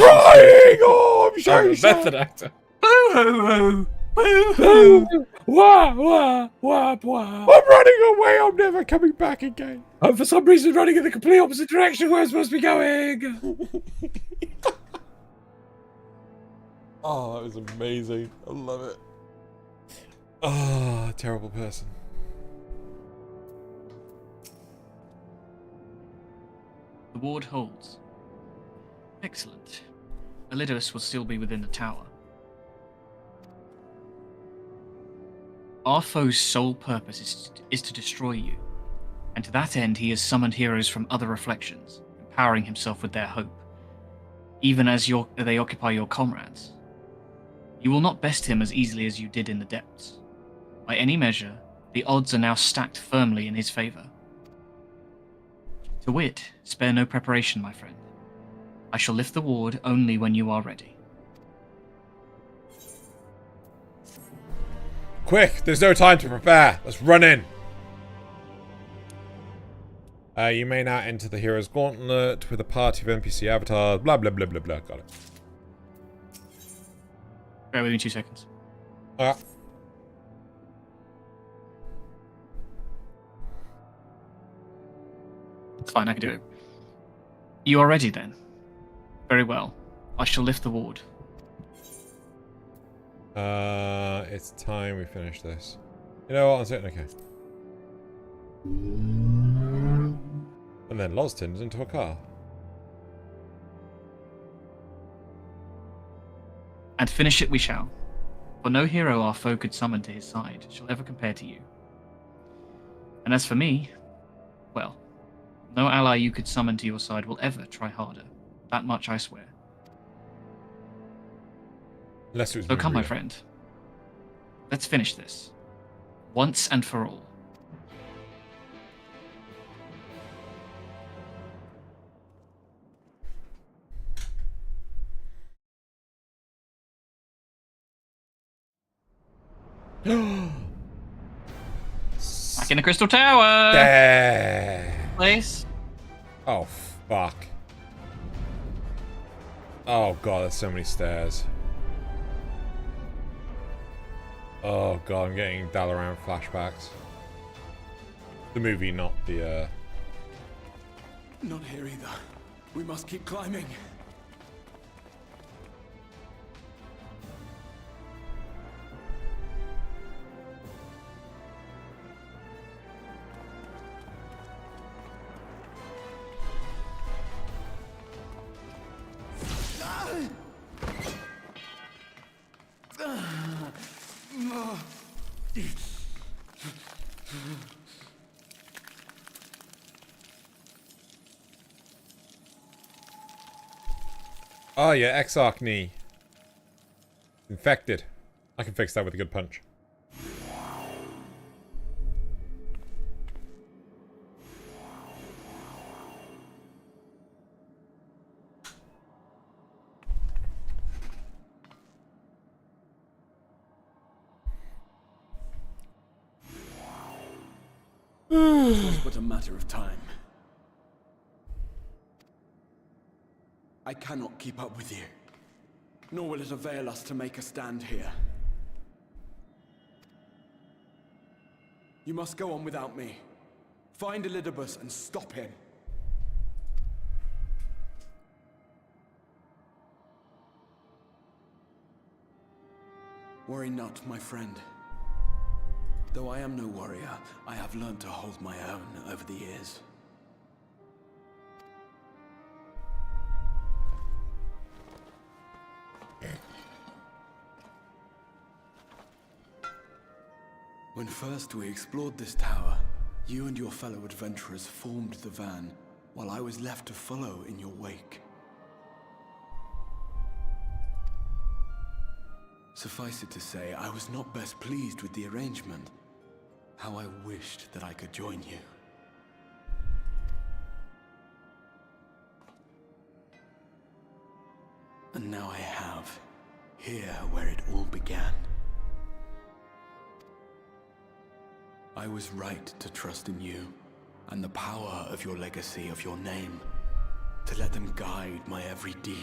Oh, I'm so a method actor. Boo-hoo-hoo! Boo-hoo! Wah, wah, wah, wah. I'm running away, I'm never coming back again. I'm for some reason running in the complete opposite direction where I'm supposed to be going. Oh, that was amazing. I love it. Oh, terrible person. The ward holds. Excellent. Elidibus will still be within the tower. Our foe's sole purpose is to destroy you, and to that end he has summoned heroes from other reflections, empowering himself with their hope, even as they occupy your comrades. You will not best him as easily as you did in the depths. By any measure, the odds are now stacked firmly in his favour. To wit, spare no preparation, my friend. I shall lift the ward only when you are ready. Quick, there's no time to prepare. Let's run in. You may now enter the Hero's Gauntlet with a party of NPC avatars. Blah, blah, blah, blah, blah. Got it. Bear with me 2 seconds. It's fine, I can do it. You are ready then? Very well. I shall lift the ward. It's time we finish this. You know what? I'm sitting okay. And then Loz turns into a car. And finish it we shall. For no hero our foe could summon to his side shall ever compare to you. And as for me, well, no ally you could summon to your side will ever try harder. That much I swear. So come, my friend. Let's finish this. Once and for all. Back in the Crystal Tower! Place. Oh, fuck. Oh, God, there's so many stairs. Oh, God, I'm getting Dalaran flashbacks. The movie, not the, Not here either. We must keep climbing. Oh yeah, Exarch knee. Infected. I can fix that with a good punch. It was but a matter of time. I cannot keep up with you, nor will it avail us to make a stand here. You must go on without me. Find Elidibus and stop him. Worry not, my friend. Though I am no warrior, I have learned to hold my own over the years. When first we explored this tower, you and your fellow adventurers formed the van, while I was left to follow in your wake. Suffice it to say, I was not best pleased with the arrangement. How I wished that I could join you. And now I have, here where it all began. I was right to trust in you, and the power of your legacy, of your name, to let them guide my every deed.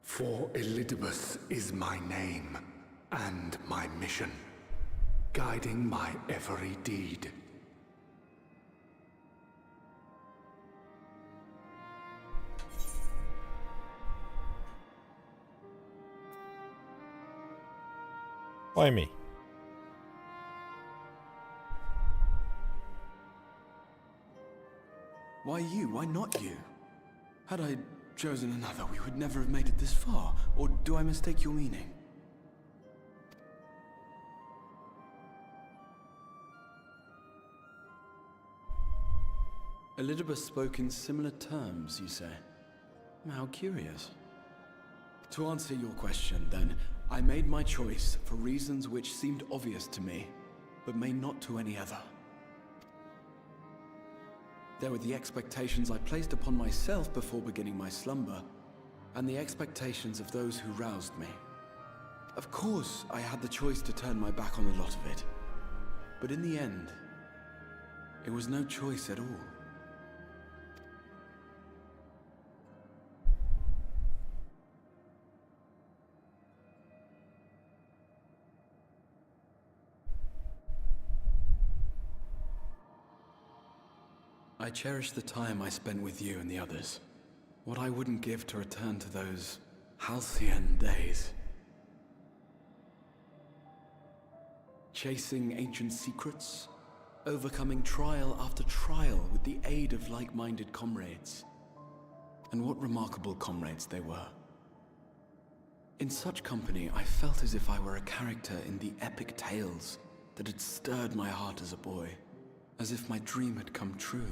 For Elidibus is my name, and my mission, guiding my every deed. Why me? Why you? Why not you? Had I chosen another, we would never have made it this far. Or do I mistake your meaning? Elidibus spoke in similar terms, you say? How curious. To answer your question, then, I made my choice for reasons which seemed obvious to me, but may not to any other. There were the expectations I placed upon myself before beginning my slumber, and the expectations of those who roused me. Of course, I had the choice to turn my back on a lot of it, but in the end, it was no choice at all. I cherish the time I spent with you and the others. What I wouldn't give to return to those halcyon days. Chasing ancient secrets, overcoming trial after trial with the aid of like-minded comrades. And what remarkable comrades they were. In such company, I felt as if I were a character in the epic tales that had stirred my heart as a boy, as if my dream had come true.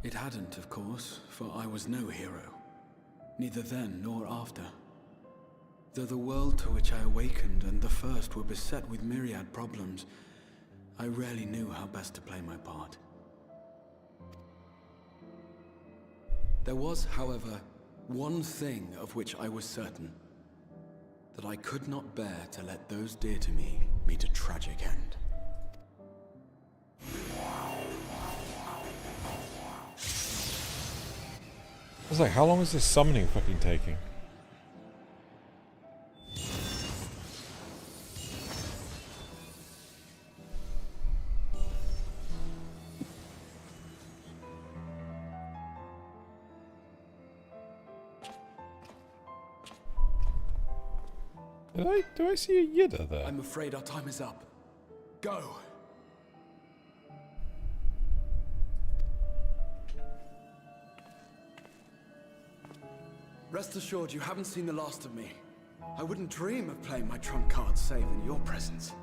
It hadn't, of course, for I was no hero, neither then nor after. Though the world to which I awakened and the first were beset with myriad problems, I rarely knew how best to play my part. There was, however, one thing of which I was certain, that I could not bear to let those dear to me meet a tragic end. I was like, how long is this summoning fucking taking? Do I see a Yidda there? I'm afraid our time is up. Go! Rest assured, you haven't seen the last of me. I wouldn't dream of playing my trump card safe in your presence.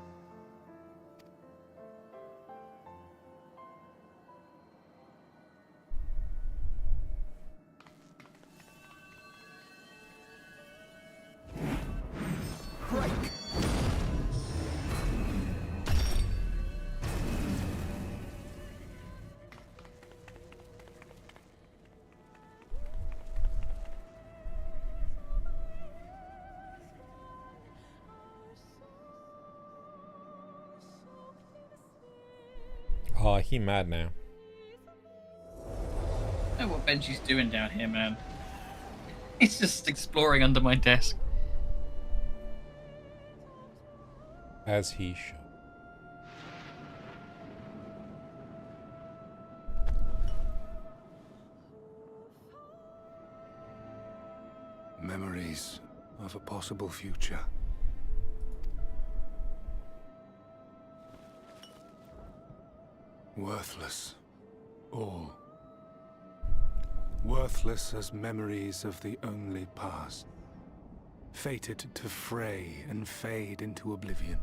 Oh, he mad now. I don't know what Benji's doing down here, man. He's just exploring under my desk. As he should. Memories of a possible future. Worthless. All. Worthless as memories of the only past. Fated to fray and fade into oblivion.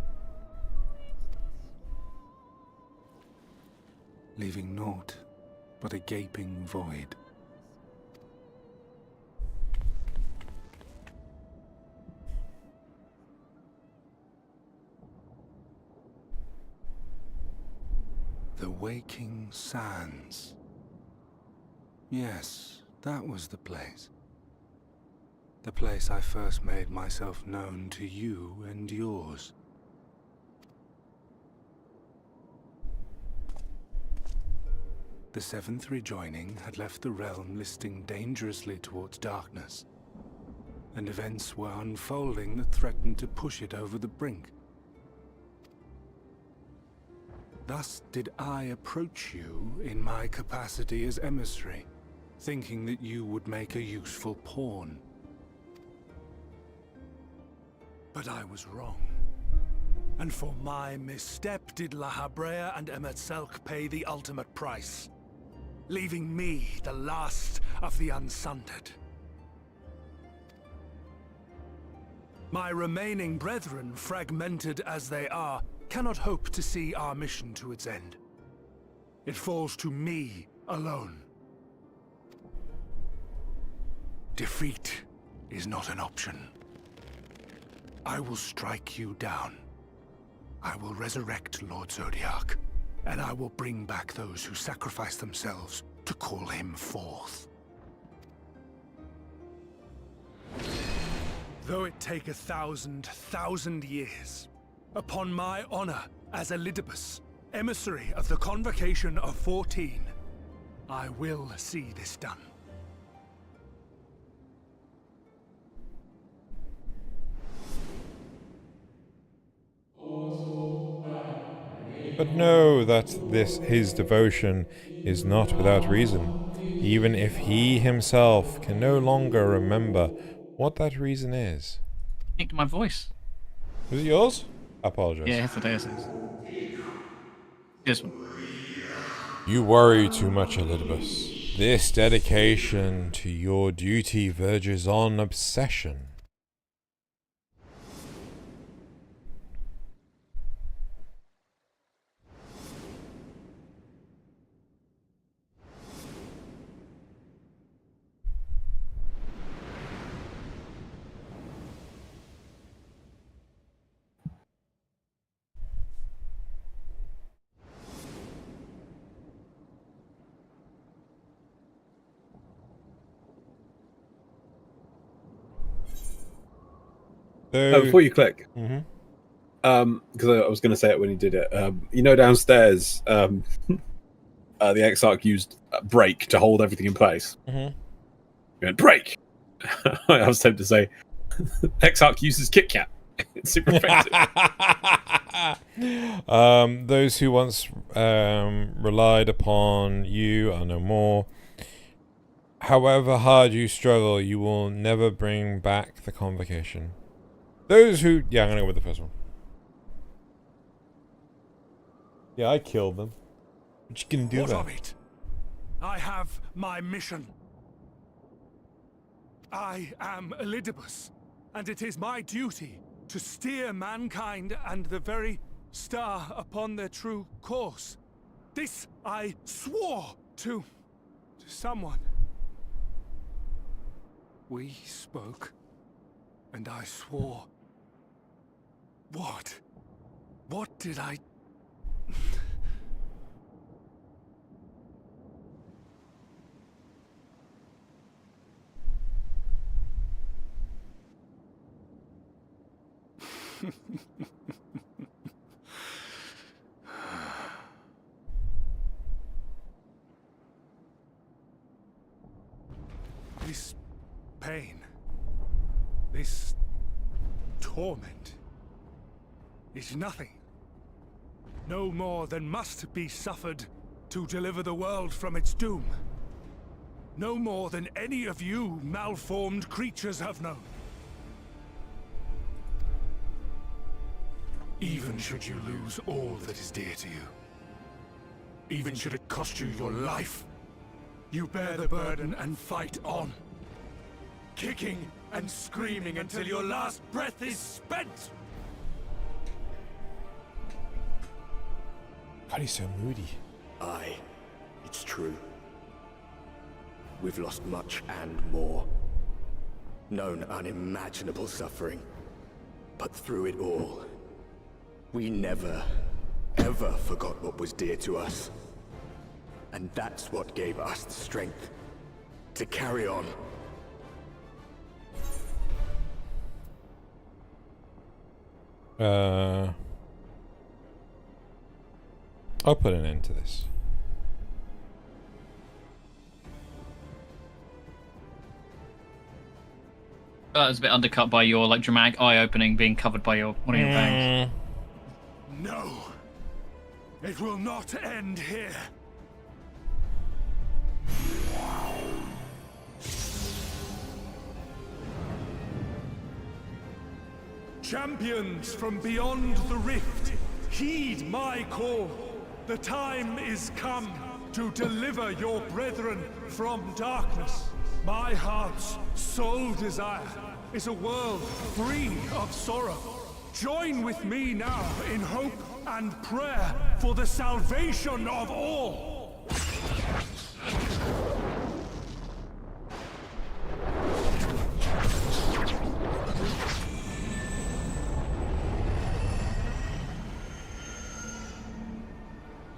Leaving naught but a gaping void. The Waking Sands. Yes, that was the place. The place I first made myself known to you and yours. The Seventh Rejoining had left the realm listing dangerously towards darkness, and events were unfolding that threatened to push it over the brink. Thus did I approach you in my capacity as emissary, thinking that you would make a useful pawn. But I was wrong. And for my misstep did La Habrea and Emet-Selch pay the ultimate price, leaving me the last of the Unsundered. My remaining brethren, fragmented as they are, cannot hope to see our mission to its end. It falls to me alone. Defeat is not an option. I will strike you down. I will resurrect Lord Zodiark, and I will bring back those who sacrifice themselves to call him forth. Though it take 1,000 years, upon my honor as Elidibus, emissary of the Convocation of 14, I will see this done. But know that his devotion is not without reason, even if he himself can no longer remember what that reason is. Nicked my voice. Was it yours? I apologize. Yeah, it's the Deus's. This one. You worry too much, Elidibus. This dedication to your duty verges on obsession. Before you click, Mhm. Because I was going to say it when you did it. You know, downstairs, the Exarch used break to hold everything in place. Mhm. You went break. I was tempted to say Exarch uses Kit Kat. It's super effective. Those who once relied upon you are no more. However hard you struggle, you will never bring back the Convocation. Those who... Yeah, I'm gonna go with the first one. Yeah, I killed them. What you gonna do What about of it? I have my mission. I am Elidibus, and it is my duty to steer mankind and the very star upon their true course. This I swore to someone. We spoke, and I swore. What? What did I... This pain, this torment, is nothing. No more than must be suffered to deliver the world from its doom. No more than any of you malformed creatures have known. Even should you lose all that is dear to you, even should it cost you your life, you bear the burden and fight on, kicking and screaming until your last breath is spent! God, he's so moody. Aye, it's true. We've lost much and more. Known unimaginable suffering. But through it all, we never, ever forgot what was dear to us. And that's what gave us the strength to carry on. I'll put an end to this. That was a bit undercut by your like dramatic eye opening being covered by your one of your bangs. No! It will not end here! Champions from beyond the rift, heed my call. The time is come to deliver your brethren from darkness. My heart's sole desire is a world free of sorrow. Join with me now in hope and prayer for the salvation of all.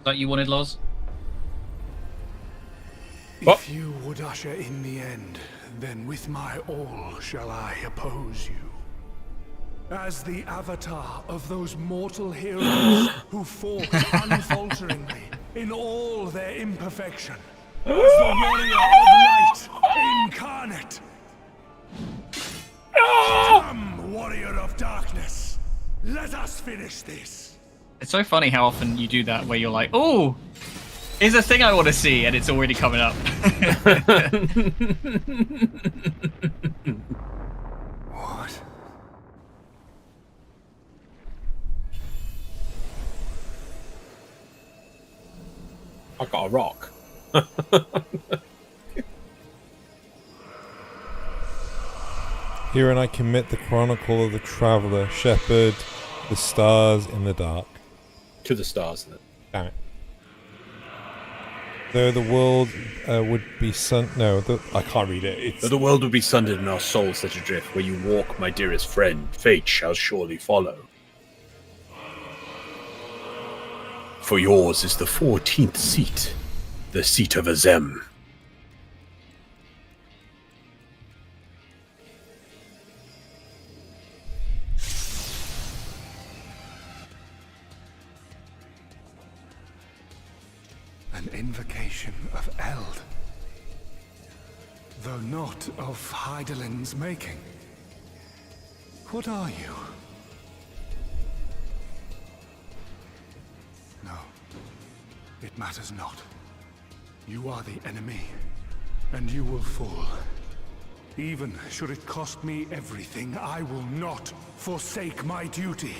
That you wanted, Loz? If you would usher in the end, then with my all shall I oppose you. As the avatar of those mortal heroes who fought unfalteringly in all their imperfection. As the warrior of light incarnate. Come, warrior of darkness. Let us finish this. It's so funny how often you do that where you're like, oh, here's a thing I want to see, and it's already coming up. What? I got a rock. Herein I commit the chronicle of the traveller, shepherd, the stars in the dark. To the stars, then. Damn it. Though the world would be I can't read it. Though the world would be sundered and our souls set adrift, where you walk, my dearest friend, fate shall surely follow. For yours is the 14th seat, the seat of Azem. An invocation of Eld. Though not of Heidelin's making. What are you? No. It matters not. You are the enemy, and you will fall. Even should it cost me everything, I will not forsake my duty.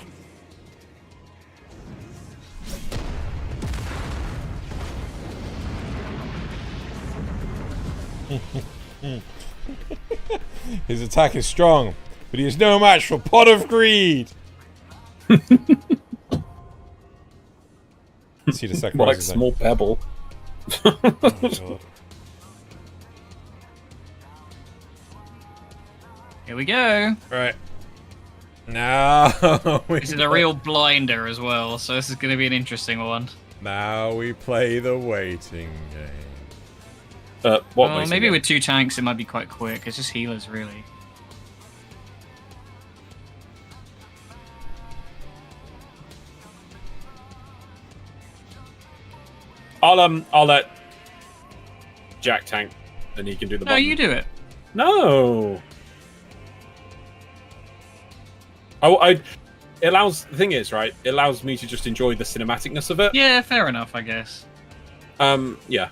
His attack is strong, but he is no match for Pot of Greed. See the second More like small pebble. Oh, God. Here we go. Right. Now this is a real blinder as well, so this is going to be an interesting one. Now we play the waiting game. Well, maybe with 2 tanks it might be quite quick. It's just healers, really. I'll let Jack tank, and he can do the. No, you do it. No. It allows. The thing is, right? It allows me to just enjoy the cinematicness of it. Yeah, fair enough, I guess. Yeah.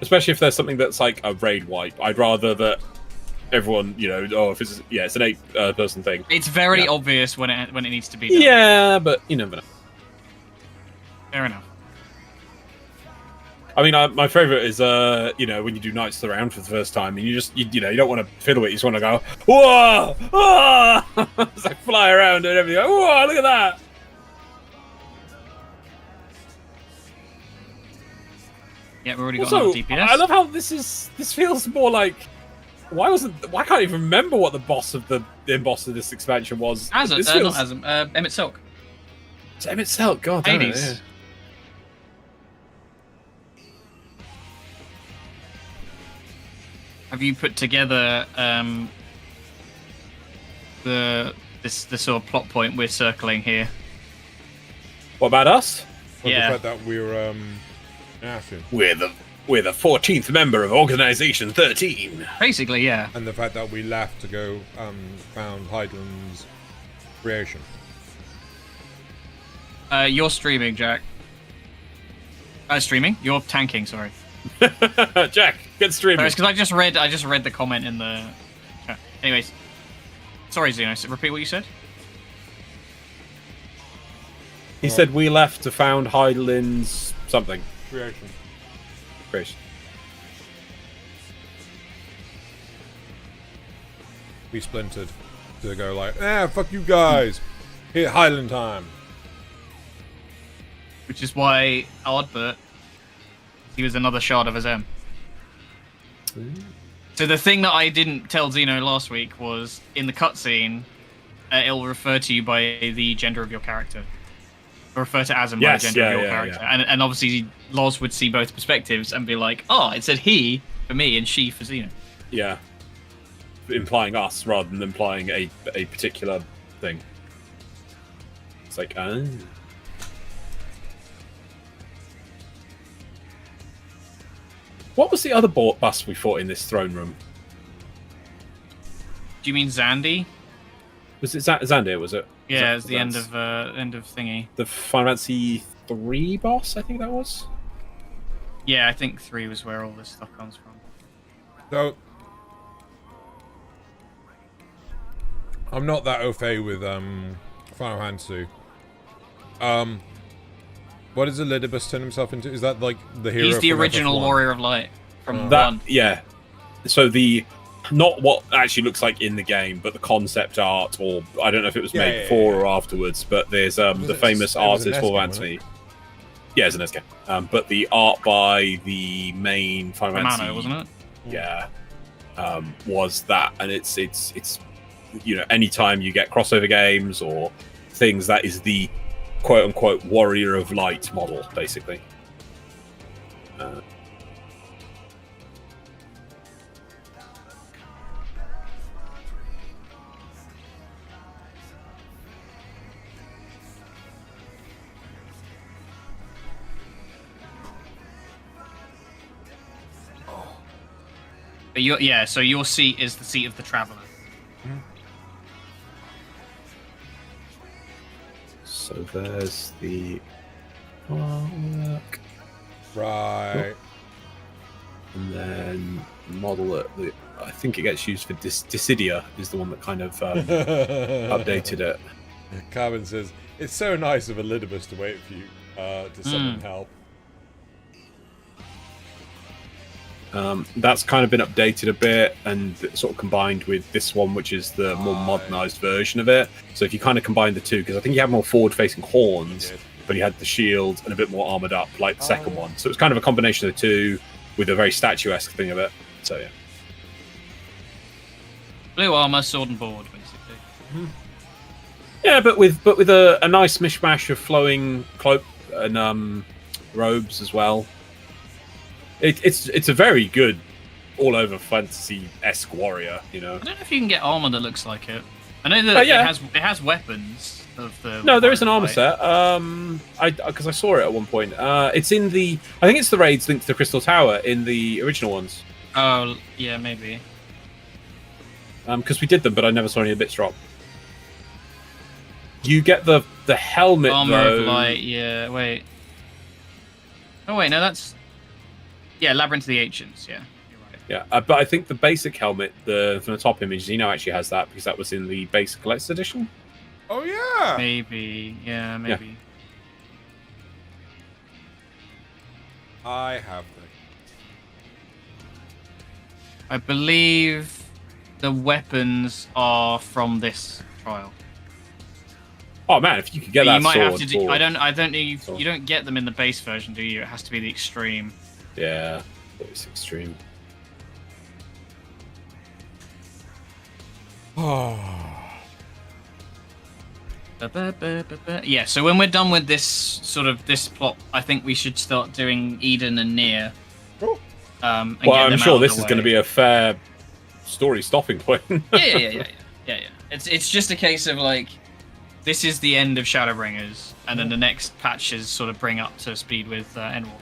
Especially if there's something that's like a raid wipe, I'd rather that everyone, if it's an 8-person thing. It's very obvious when it needs to be done. Yeah, but you never know. Fair enough. I mean, my favorite is when you do Knights of the Round for the first time, and you don't want to fiddle it. You just want to go, whoa, whoa! It's like fly around and everything. Whoa, look at that! Yeah, we've already got Also, DPS. I love how this feels more like. Why can't I even remember what the boss of the boss of this expansion was? Not Azim, Emmett Silk. It's Emmett Silk. God damn it. Yeah. Have you put together the sort of plot point we're circling here? What about us? Well, yeah. The fact that we're Ashen. We're the 14th member of Organization 13. Basically, yeah. And the fact that we left to go found Hydeland's creation. You're streaming, Jack. Streaming? You're tanking, sorry. Jack, get streaming. Because I just read the comment in the chat. Anyways. Sorry, Xenos. Repeat what you said. He said we left to found Hydeland's something. Creation. We splintered to go like, fuck you guys. Hit Highland time. Which is why Ardbert, he was another shard of Azem. So the thing that I didn't tell Zeno last week was, in the cutscene, it'll refer to you by the gender of your character. Or refer to Azem by the gender of your character. Yeah. And obviously, Loz would see both perspectives and be like, oh, it said he for me and she for Zeno. Yeah. Implying us rather than implying a particular thing. It's like, What was the other boss we fought in this throne room? Do you mean Zandy? Was it Zandir, was it? Yeah, it's the end of thingy. The Final Fantasy 3 boss, I think that was? Yeah, I think 3 was where all this stuff comes from. So, I'm not that au fait with Final Fantasy. What does Elidibus turn himself into? Is that like the hero? He's the from original FF1? Warrior of Light from that. 1. Yeah. So not what actually looks like in the game, but the concept art, or I don't know if it was made before or afterwards. But there's the famous artist for Fantasy. Yeah, it's an SK. But the art by the main Final Fantasy, wasn't it? Yeah, was that, and it's anytime you get crossover games or things, that is the quote unquote Warrior of Light model, basically. But so your seat is the seat of the Traveler. So there's the artwork. Right. And then model that I think it gets used for Dissidia is the one that kind of updated it. Carbon says, it's so nice of Elidibus to wait for you to summon help. That's kind of been updated a bit and sort of combined with this one, which is the more modernized version of it. So if you kind of combine the two, because I think you have more forward-facing horns, but he had the shield and a bit more armored up, like the second one. So it's kind of a combination of the two with a very statuesque thing of it. So yeah. Blue armor, sword and board, basically. Yeah, but with a nice mishmash of flowing cloak and robes as well. It's a very good all over fantasy-esque warrior, you know. I don't know if you can get armor that looks like it. I know that it has weapons of the. No, there is an armor set. Because I saw it at one point. It's in the. I think it's the raids linked to the Crystal Tower in the original ones. Oh yeah, maybe. Because we did them, but I never saw any bits drop. You get the helmet Armor though. of light. Yeah. Wait. Oh wait, no, that's. Yeah, Labyrinth of the Ancients. Yeah. Yeah, but I think the basic helmet, from the top image, Zeno actually has that because that was in the basic collector's edition. Oh yeah. Maybe. Yeah. Maybe. Yeah. I have them. I believe the weapons are from this trial. Oh man, if you could get that you might sword, have to do. I don't know. You don't get them in the base version, do you? It has to be the extreme. Yeah, it's extreme. Yeah, so when we're done with this plot, I think we should start doing Eden and Nier. Well, I'm sure this is going to be a fair story stopping point. Yeah. It's just a case of like, this is the end of Shadowbringers, and then the next patches sort of bring up to speed with Endwalker.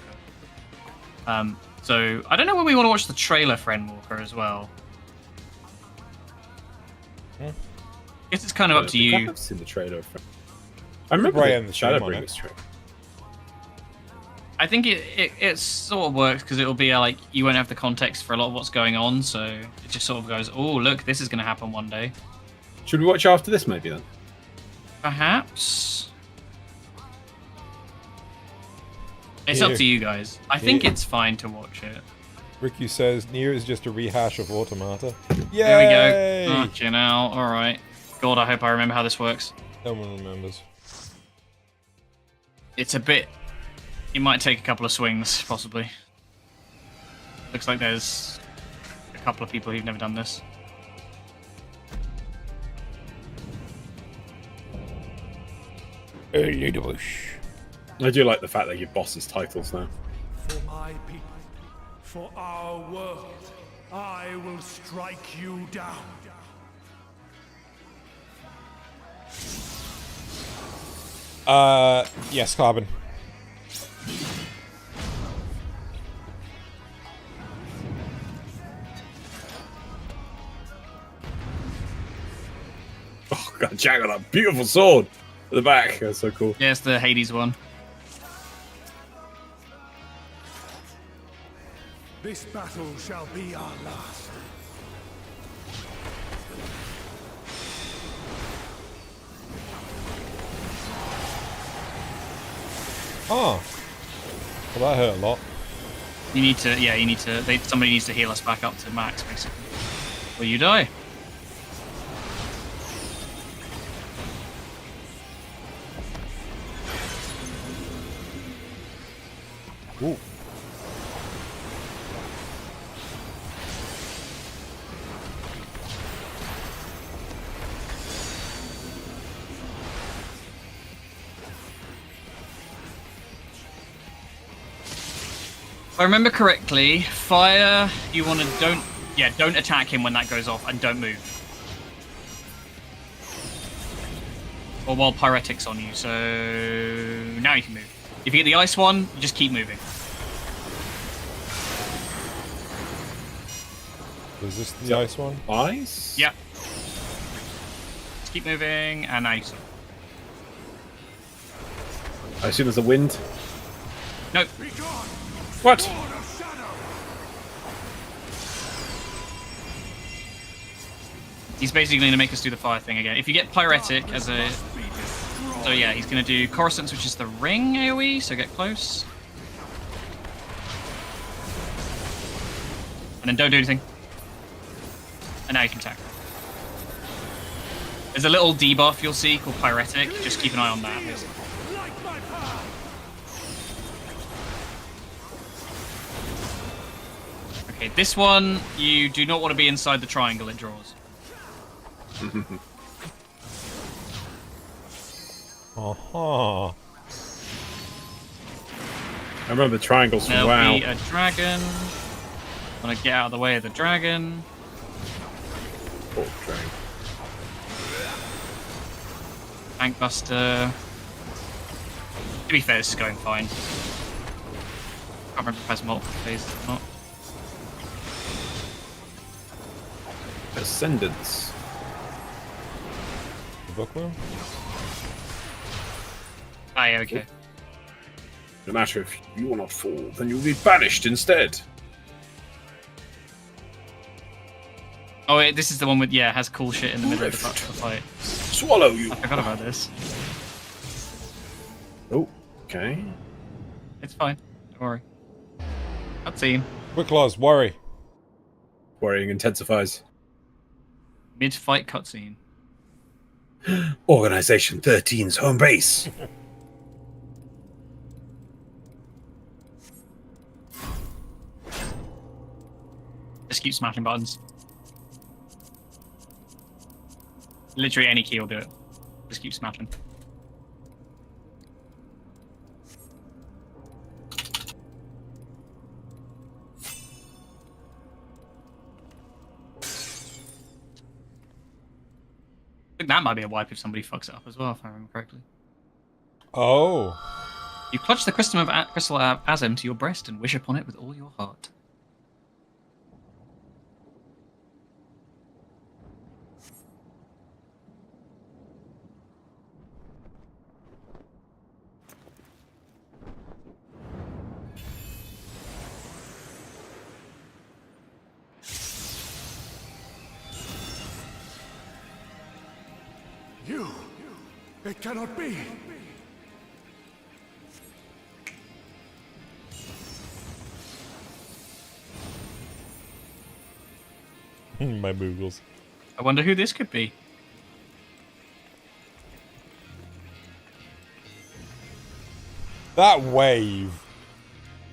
So I don't know when we want to watch the trailer for Endwalker as well. I guess it's kind of up to you. I've seen the trailer. I remember the Shadowbringers trailer. I think it sort of works because it'll be like you won't have the context for a lot of what's going on, so it just sort of goes, oh look, this is going to happen one day. Should we watch after this maybe then? Perhaps. It's up to you guys. I think it's fine to watch it. Ricky says Nier is just a rehash of Automata. Yay! There we go. Okay, now, all right. God, I hope I remember how this works. No one remembers. It's a bit. It might take a couple of swings, possibly. Looks like there's a couple of people who've never done this. Elidibus. I do like the fact they give bosses titles now. For my people, for our world, I will strike you down. Yes, Carbon. Oh god, Jack got that beautiful sword at the back. That's so cool. Yeah, it's the Hades one. This battle shall be our last. Oh. Well, that hurt a lot. You need to, somebody needs to heal us back up to max, basically. Or you die. Ooh. If I remember correctly, fire, you want to don't attack him when that goes off and don't move. Or while pyretic's on you, so now you can move. If you get the ice one, you just keep moving. Was this the ice one? Ice? Yeah. Just keep moving and ice. I assume there's a wind. Nope. What? He's basically going to make us do the fire thing again. If you get Pyretic as a... So yeah, he's going to do Coruscants, which is the ring AoE, so get close. And then don't do anything. And now you can attack. There's a little debuff you'll see called Pyretic. Just keep an eye on that. Okay, this one, you do not want to be inside the triangle it draws. I remember triangles from There'll WoW. be a dragon. I'm gonna get out of the way of the dragon. Oh, dragon. Bankbuster. To be fair, this is going fine. Can't remember if it has multiple phases or not. Ascendants. The bookworm? Ah, yeah, okay. No matter if you will not fall, then you'll be banished instead. Oh, wait, this is the one with, yeah, has cool shit in the middle of the fight. Swallow you! I forgot about this. Oh, okay. It's fine. Don't worry. Cutscene. Quick laws, worry. Worrying intensifies. Mid-fight cutscene. Organization 13's home base. Just keep smashing buttons. Literally any key will do it. Just keep smashing. I think that might be a wipe if somebody fucks it up as well, if I remember correctly. Oh. You clutch the crystal of Azem to your breast and wish upon it with all your heart. You! It cannot be! My boogles. I wonder who this could be. That wave.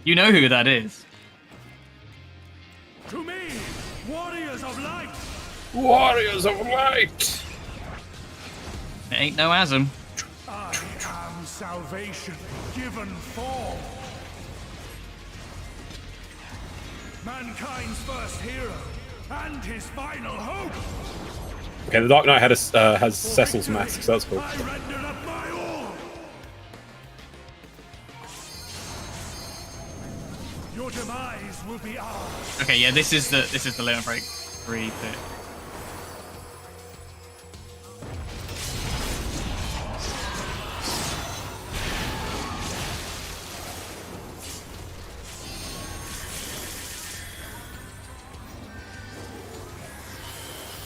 You know who that is. To me, warriors of light! Warriors of light! It ain't no Azem. I am salvation given form. Mankind's first hero and his final hope. Okay, the Dark Knight has Cecil's mask, so that's cool. I rendered up my all. Your demise will be ours. Okay, yeah, this is the Limit Break 3 bit.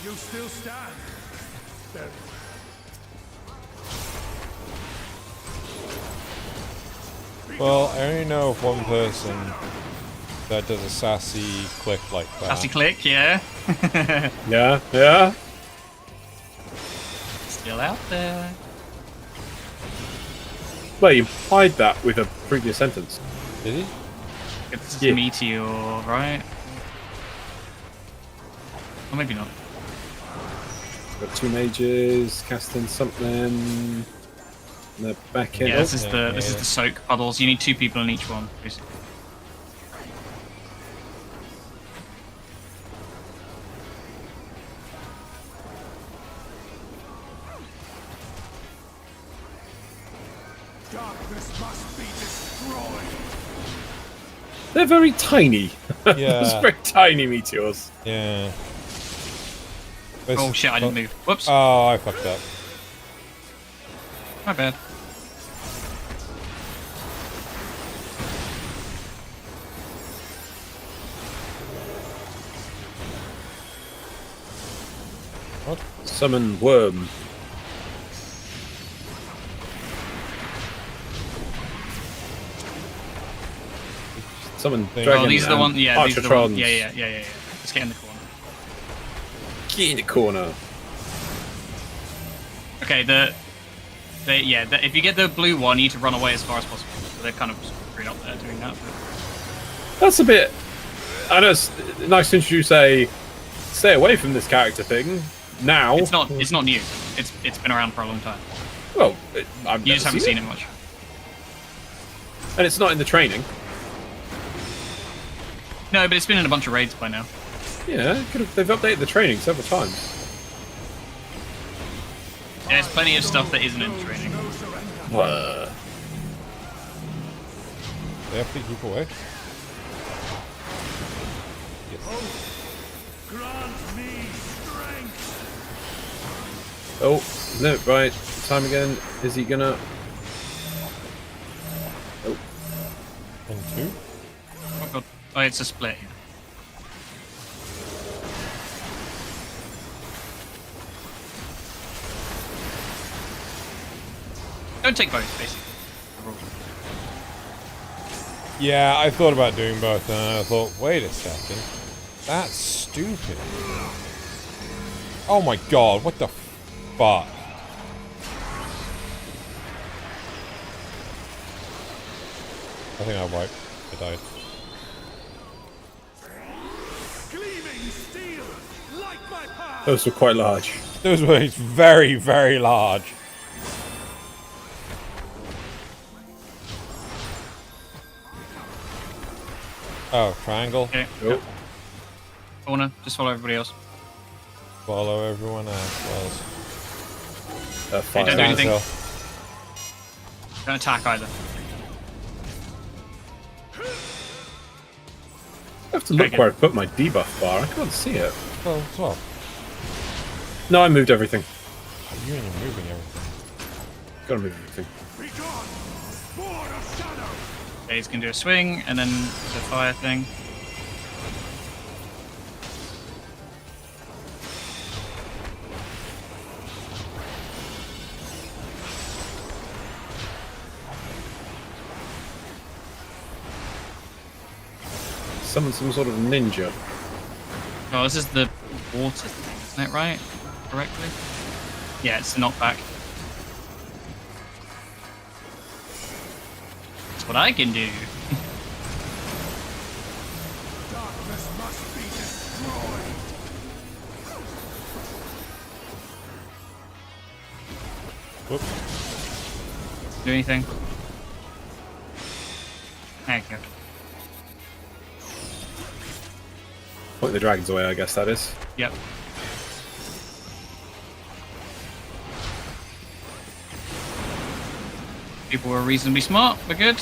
You still stand. There. Well, I only know of one person that does a sassy click like that. Sassy click, yeah. Yeah, yeah. Still out there. Well, you implied that with a previous sentence. Did he? It's Yeah. Meteor, right? Or maybe not. Got two mages casting something. And they're back in. Yeah, this is Oh. the soak puddles. You need 2 people in each one, basically. Darkness must be destroyed. They're very tiny. Yeah. Those very tiny meteors. Yeah. Oh shit, I didn't move. Whoops. Oh, I fucked up. My bad. What? Summon worm. Summon dragon. Oh, these are the ones. Yeah, these are the ones. Archatrons. Yeah. Let's get in the corner. Get in the corner. Okay, if you get the blue one, you need to run away as far as possible. So they're kind of screwed up there doing that. That's a bit. I know it's nice to introduce a stay away from this character thing. Now it's not new. It's been around for a long time. Well, you just haven't seen it much. And it's not in the training. No, but it's been in a bunch of raids by now. Yeah, they've updated the training several times. There's plenty of stuff that isn't in the training. They have to keep away. Grant me strength. Oh, no, right. Time again. Is he gonna... Oh. 1, 2. Oh god. Oh, it's a split. Don't take both, basically. Yeah, I thought about doing both, and I thought, wait a second. That's stupid. Oh my god, what the fuck? I think I wiped. I died. Gleaming steel, like my power. Those were quite large. Those were very, very large. Oh, triangle. Okay. Oh. Corner. Just follow everybody else. Follow everyone else. Hey, don't do anything. Don't attack either. I have to look where I put my debuff bar. I can't see it. Oh, well. No, I moved everything. You ain't moving everything. Gotta move everything. Okay, he's gonna do a swing and then the fire thing. Summon some sort of ninja. Oh, this is the water thing, isn't it right? Correctly? Yeah, it's the knockback. That's what I can do. Darkness must be destroyed. Whoops. Do anything? There you go. Point the dragons away, I guess that is. Yep. People were reasonably smart. We're good.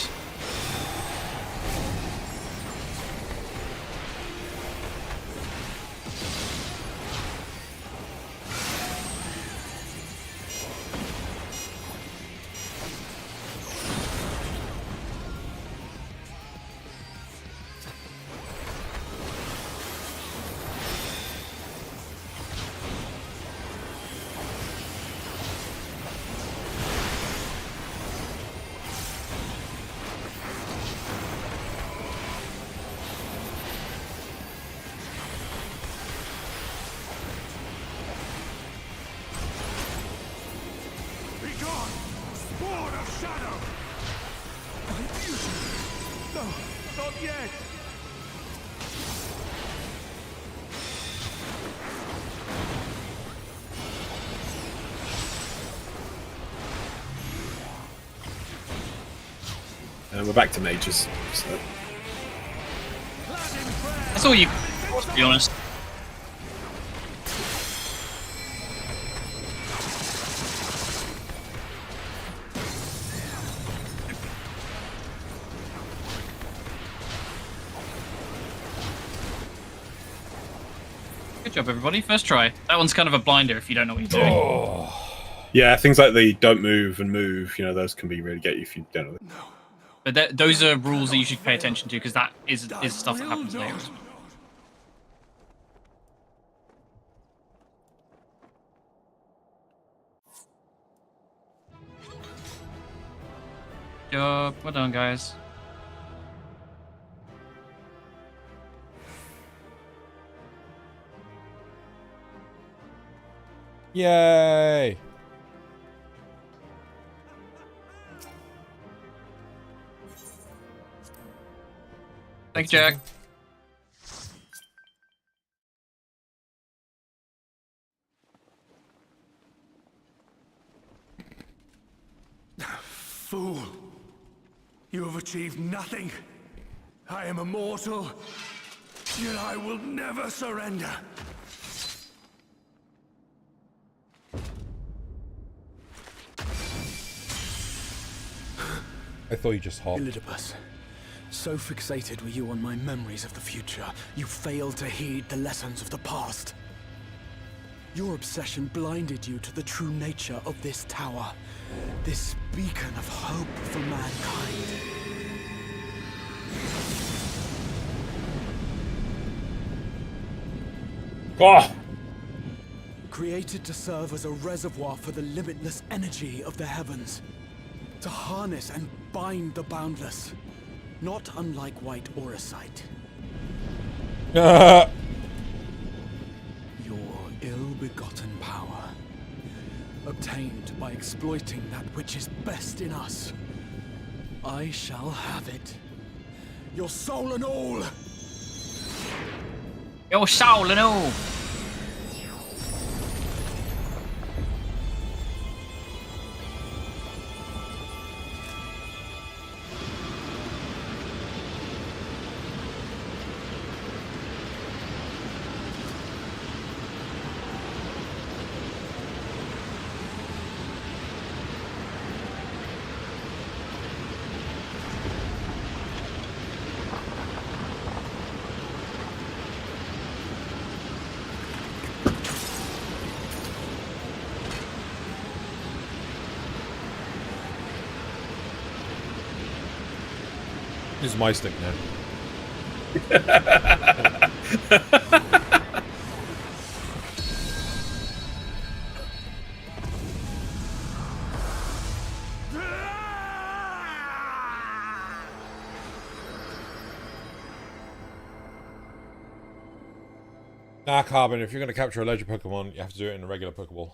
We're back to mages. So. That's all you, to be honest. Good job, everybody. First try. That one's kind of a blinder if you don't know what you're doing. Oh. Yeah, things like the don't move and move, you know, those can be really get you if you don't know. But those are rules that you should pay attention to because that is stuff that happens later. As well. job. Well done, guys. Yay! Thank you, Jack. Fool! You have achieved nothing. I am immortal, yet I will never surrender. I thought you just hopped. Elidibus, so fixated were you on my memories of the future, you failed to heed the lessons of the past. Your obsession blinded you to the true nature of this tower, this beacon of hope for mankind. Oh! Created to serve as a reservoir for the limitless energy of the heavens. To harness and bind the boundless. Not unlike white auracite. Your ill-begotten power. Obtained by exploiting that which is best in us. I shall have it. Your soul and all! Your soul and all! This is my stick now. Nah, Carbon, if you're going to capture a legend Pokemon, you have to do it in a regular Pokeball.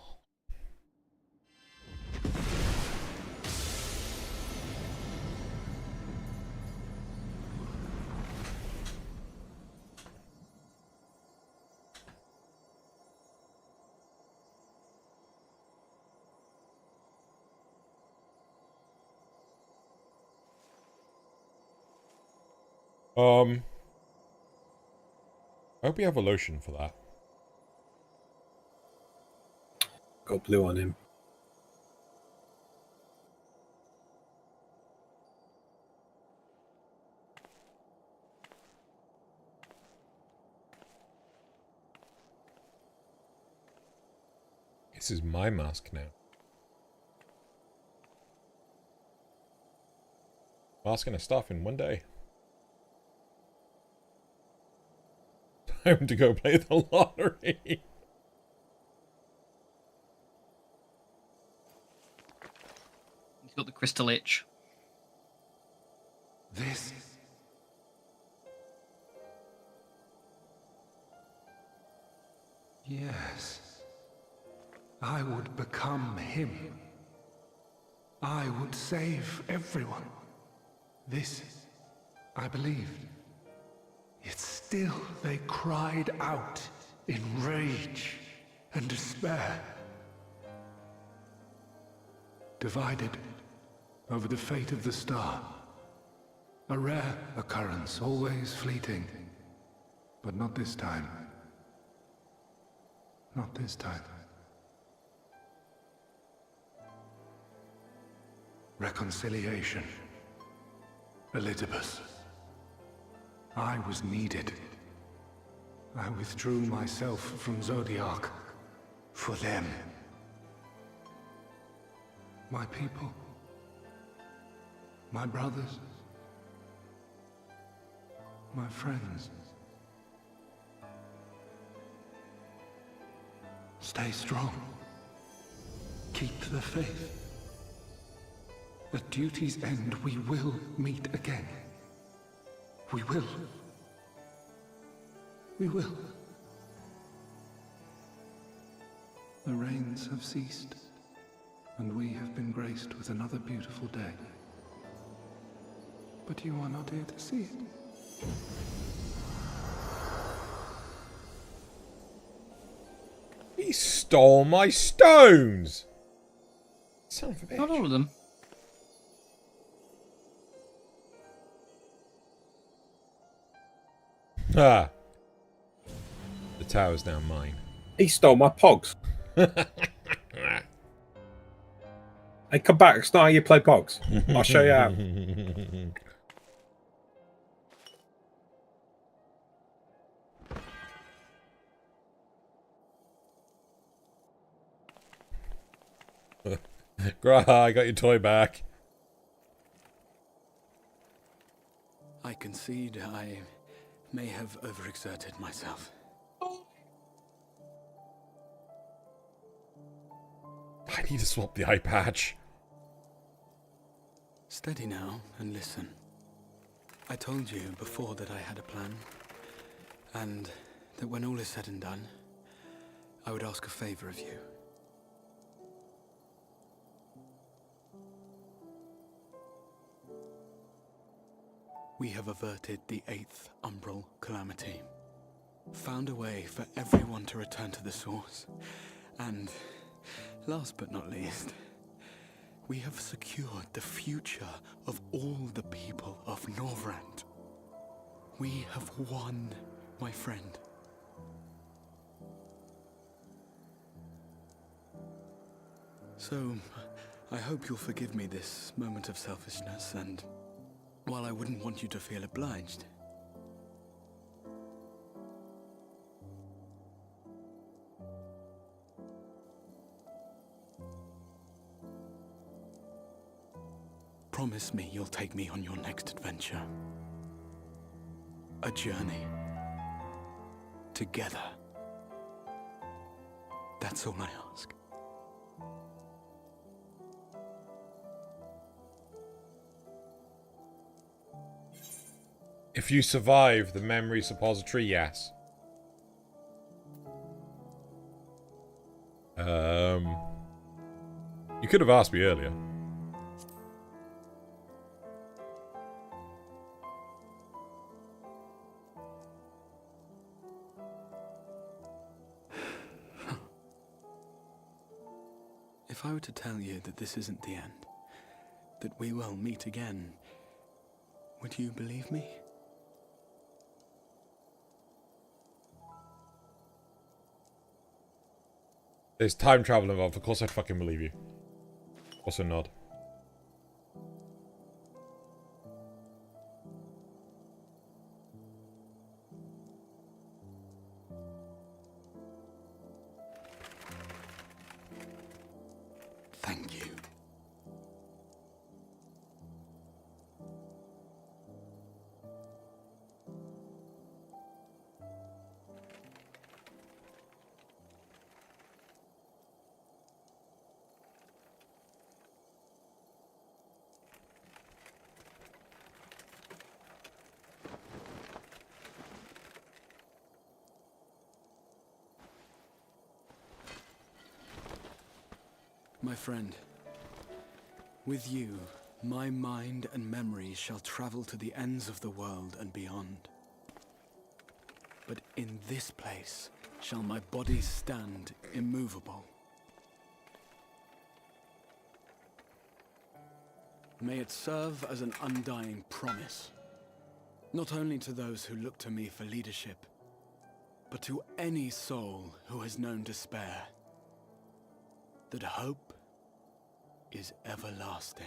I hope you have a lotion for that. Got blue on him. This is my mask now. Mask and a stuff in one day. Time to go play the lottery. He's got the crystal itch. This... Yes. I would become him. I would save everyone. This, I believed. Yet still they cried out in rage and despair. Divided over the fate of the star. A rare occurrence, always fleeting. But not this time. Not this time. Reconciliation. Elidibus. I was needed. I withdrew myself from Zodiac. For them. My people. My brothers. My friends. Stay strong. Keep the faith. At duty's end, we will meet again. We will. We will. The rains have ceased, and we have been graced with another beautiful day. But you are not here to see it. He stole my stones! Son of a bitch. Not all of them. Ah. The tower's now mine. He stole my pogs. Hey, come back. It's not how you play pogs. I'll show you how. I got your toy back. I concede I may have overexerted myself. I need to swap the eye patch. Steady now and listen. I told you before that I had a plan, and that when all is said and done, I would ask a favor of you. We have averted the 8th Umbral Calamity, found a way for everyone to return to the source, and, last but not least, we have secured the future of all the people of Norvrand. We have won, my friend. So, I hope you'll forgive me this moment of selfishness, and while I wouldn't want you to feel obliged, promise me you'll take me on your next adventure. A journey. Together. That's all I ask. If you survive the memory suppository, yes. You could have asked me earlier. If I were to tell you that this isn't the end, that we will meet again, would you believe me? There's time travel involved. Of course I'd fucking believe you. Also nod. Thank you. My friend, with you, my mind and memories shall travel to the ends of the world and beyond. But in this place shall my body stand immovable. May it serve as an undying promise, not only to those who look to me for leadership, but to any soul who has known despair, that hope is everlasting.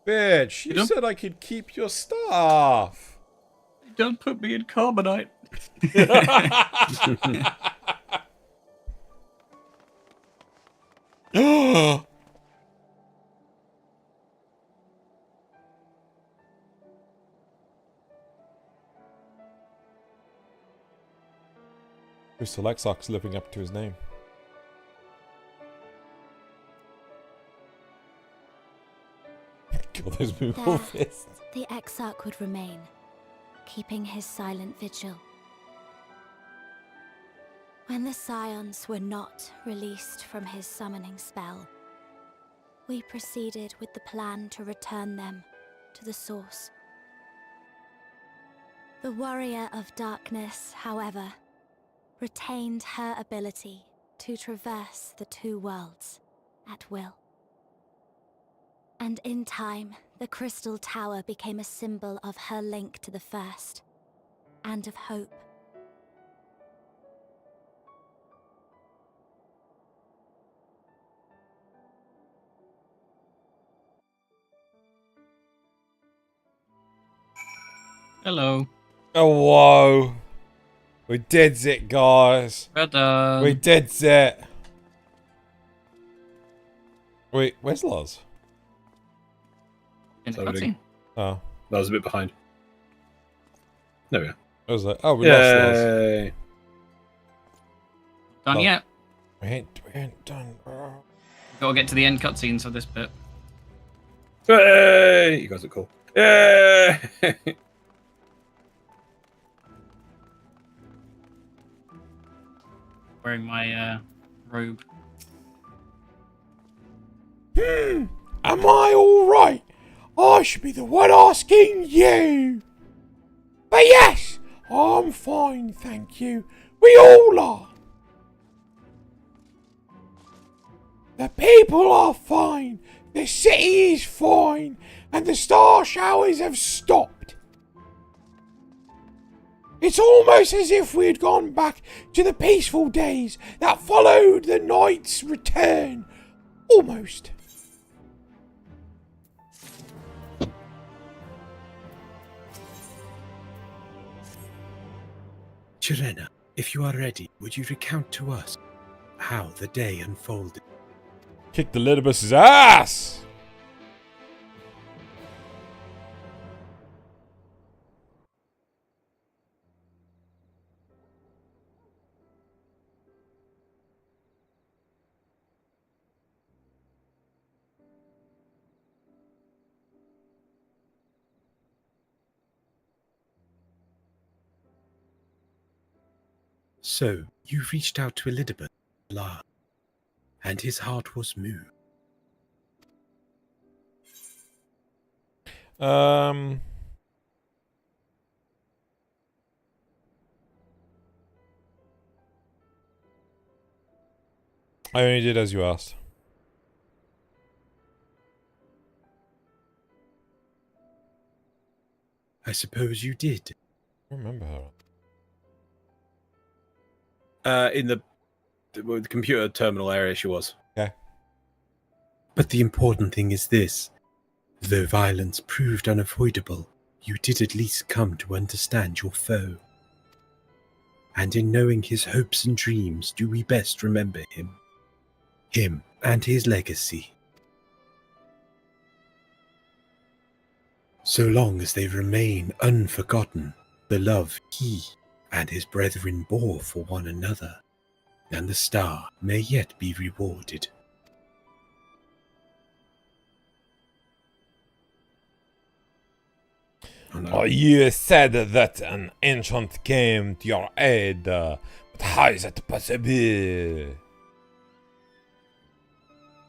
bitch! You said I could keep your stuff. Don't put me in carbonite. Crystal Exarch's living up to his name. Kill those movable fists. The Exarch would remain, keeping his silent vigil. When the Scions were not released from his summoning spell, we proceeded with the plan to return them to the source. The Warrior of Darkness, however, retained her ability to traverse the two worlds at will. And in time, the Crystal Tower became a symbol of her link to the First, and of hope. Hello. Oh, whoa. We did it, guys. Well done. We did it. Wait, where's Loz? In the cutscene. Oh. That was a bit behind. There we go. I was like, oh, we lost Loz. Done Oh. yet. We ain't done, bro. Gotta get to the end cutscenes of this bit. Hey! You guys are cool. Yay! Wearing my robe. Am I alright? I should be the one asking you. But yes, I'm fine, thank you. We all are. The people are fine, the city is fine, and the star showers have stopped. It's almost as if we had gone back to the peaceful days that followed the knight's return. Almost. Chirena, if you are ready, would you recount to us how the day unfolded? Kick the Elidibus' ass! So, you reached out to Elidibus, and his heart was moved. I only did as you asked. I suppose you did. I remember her. In the computer terminal area she was. Okay. But the important thing is this. Though violence proved unavoidable, you did at least come to understand your foe. And in knowing his hopes and dreams, do we best remember him. Him and his legacy. So long as they remain unforgotten, the love he and his brethren bore for one another, and the star may yet be rewarded. You said that an ancient came to your aid, but how is that possible?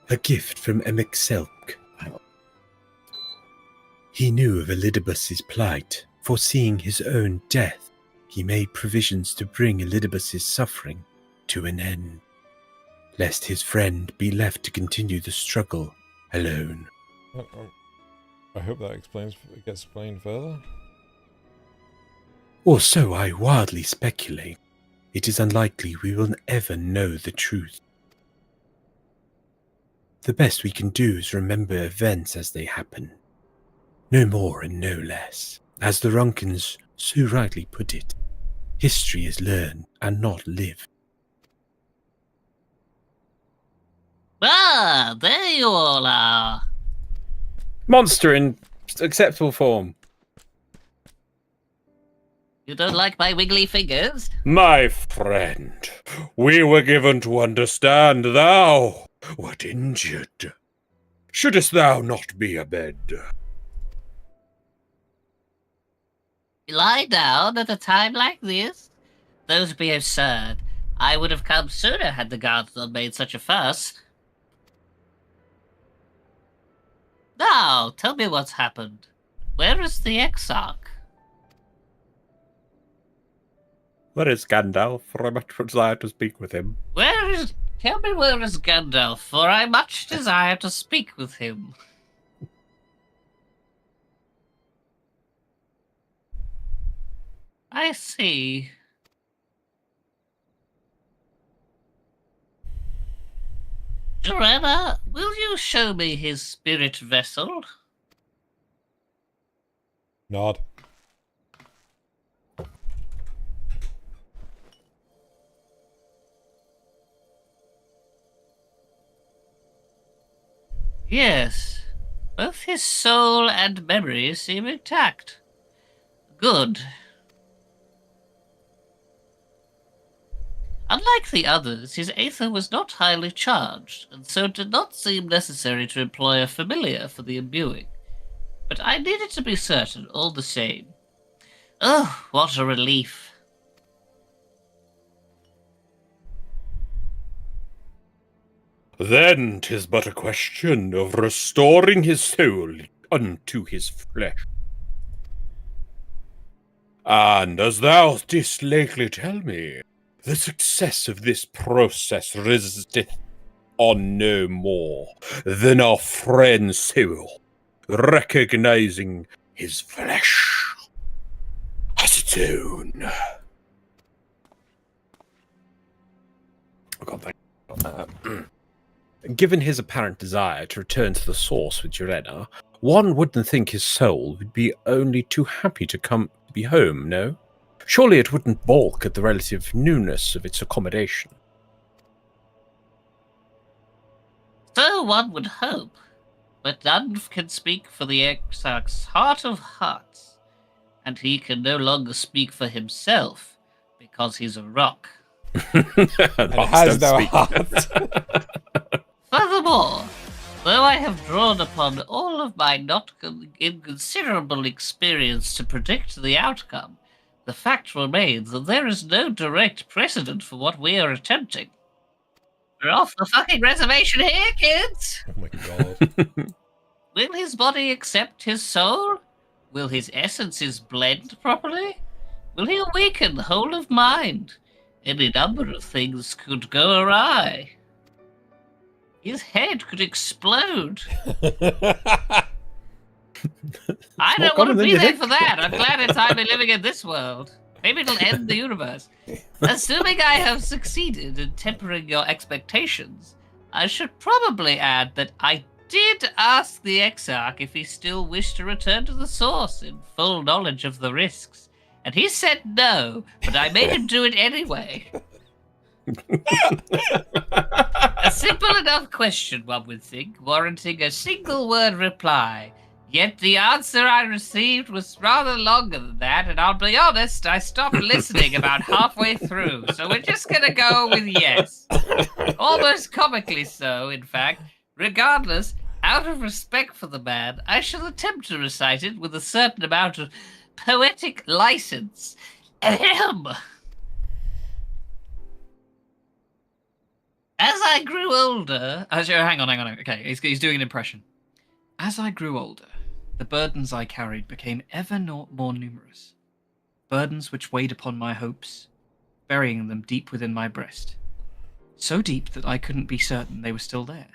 A gift from Emexelk. He knew of Elidibus's plight. Foreseeing his own death, he made provisions to bring Elidibus's suffering to an end, lest his friend be left to continue the struggle alone. I hope that gets explained further. Or so I wildly speculate. It is unlikely we will ever know the truth. The best we can do is remember events as they happen, No more and no less. As the Runkins so rightly put it, history is learned and not lived. Ah, there you all are. Monster in acceptable form. You don't like my wiggly fingers? My friend, we were given to understand thou wert injured. Shouldst thou not be abed? Lie down at a time like this? Those be absurd. I would have come sooner had the guards not made such a fuss. Now, tell me what's happened. Where is the Exarch? Where is Gandalf? For I much desire to speak with him. Tell me where is Gandalf, for I much desire to speak with him. I see. Joanna, will you show me his spirit vessel? Nod. Yes. Both his soul and memory seem intact. Good. Unlike the others, his aether was not highly charged, and so it did not seem necessary to employ a familiar for the imbuing. But I needed to be certain all the same. Oh, what a relief. Then 'tis but a question of restoring his soul unto his flesh. And as thou didst lately tell me, the success of this process resisteth on no more than our friend's soul, recognizing his flesh as its own. Oh God, given his apparent desire to return to the source with Joanna, one wouldn't think his soul would be only too happy to be home, no? Surely it wouldn't balk at the relative newness of its accommodation. So one would hope, but none can speak for the Exarch's heart of hearts, and he can no longer speak for himself, because he's a rock. And has no heart. Furthermore, though I have drawn upon all of my not inconsiderable experience to predict the outcome, the fact remains that there is no direct precedent for what we are attempting. We're off the fucking reservation here, kids! Oh my god. Will his body accept his soul? Will his essences blend properly? Will he awaken whole of mind? Any number of things could go awry. His head could explode. I don't want to be there for that. I'm glad it's I'm living in this world. Maybe it'll end the universe. Assuming I have succeeded in tempering your expectations, I should probably add that I did ask the Exarch if he still wished to return to the source in full knowledge of the risks. And he said no, but I made him do it anyway. A simple enough question, one would think, warranting a single word reply. Yet the answer I received was rather longer than that, and I'll be honest, I stopped listening about halfway through, so we're just gonna go with yes. Almost comically so, in fact. Regardless, out of respect for the man, I shall attempt to recite it with a certain amount of poetic license. Ahem. As I grew older... hang on. Okay, he's doing an impression. As I grew older, the burdens I carried became ever more numerous. Burdens which weighed upon my hopes, burying them deep within my breast. So deep that I couldn't be certain they were still there.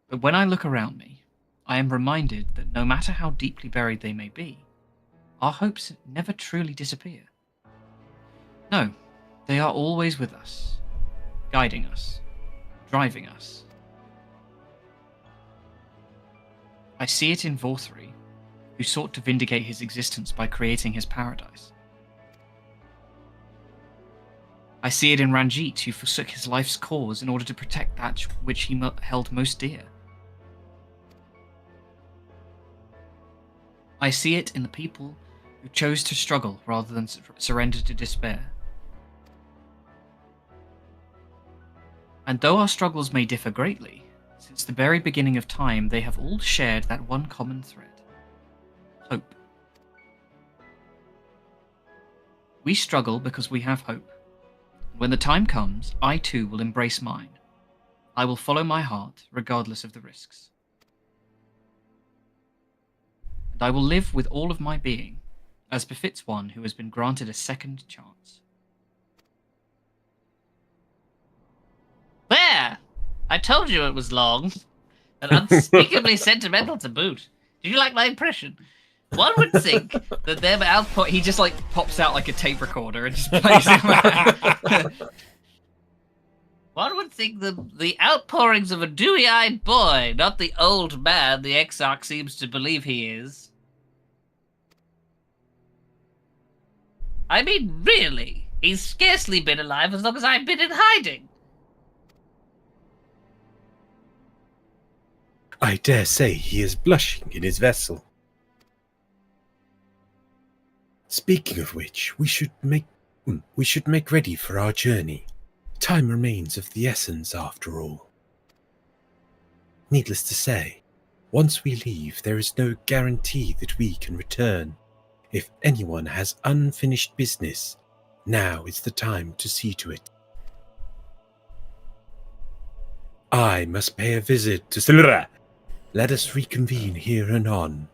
But when I look around me, I am reminded that no matter how deeply buried they may be, our hopes never truly disappear. No, they are always with us, guiding us, driving us. I see it in Vorthri, who sought to vindicate his existence by creating his paradise. I see it in Ranjit, who forsook his life's cause in order to protect that which he held most dear. I see it in the people who chose to struggle rather than surrender to despair. And though our struggles may differ greatly, since the very beginning of time they have all shared that one common thread: hope. We struggle because we have hope. When the time comes, I too will embrace mine. I will follow my heart, regardless of the risks. And I will live with all of my being, as befits one who has been granted a second chance. There! I told you it was long. And unspeakably sentimental to boot. Did you like my impression? One would think that their output... He just, like, pops out like a tape recorder and just plays it. One would think the outpourings of a dewy-eyed boy, not the old man the Exarch seems to believe he is. I mean, really, he's scarcely been alive as long as I've been in hiding. I dare say he is blushing in his vessel. Speaking of which, we should make ready for our journey. Time remains of the essence after all. Needless to say, once we leave, there is no guarantee that we can return. If anyone has unfinished business, now is the time to see to it. I must pay a visit to Silra. Let us reconvene here anon.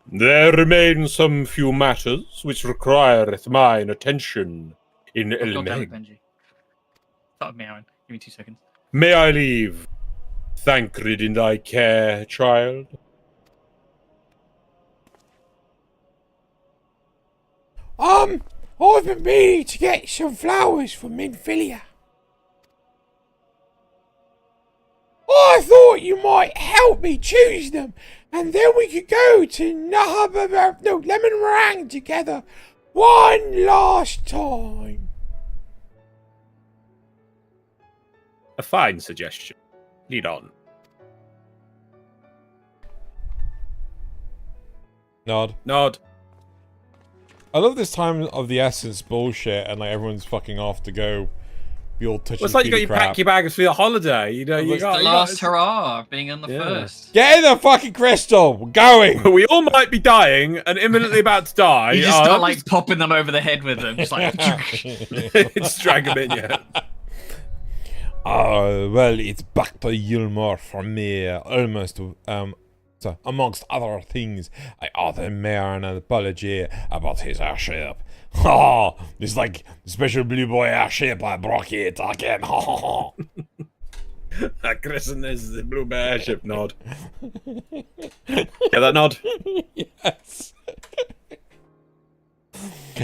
There remain some few matters which requireth mine attention in God damn it, Elmeg. Benji. Start meowing. Give me 2 seconds. May I leave, Thancred, in thy care, child? I've been meaning to get some flowers from Minfilia. I thought you might help me choose them, and then we could go to Lemon Meringue together one last time. A fine suggestion. Lead on. Nod. I love this time of the essence bullshit, and like everyone's fucking off to go. Be all touchy. Well, it's like you got your pack your bags for your holiday. You know, It's the last hurrah of being on the first. Get in the fucking crystal. We're going. We all might be dying and imminently about to die. You just start like popping them over the head with them, just like it's Dragominion. Well, it's back to Yulmore for me. Almost. So, amongst other things, I owe the mayor an apology about his airship. Ha! It's like special blue boy airship. I broke it again. Ha! Christen is the blue bear airship. Nod. Get that nod? Yes.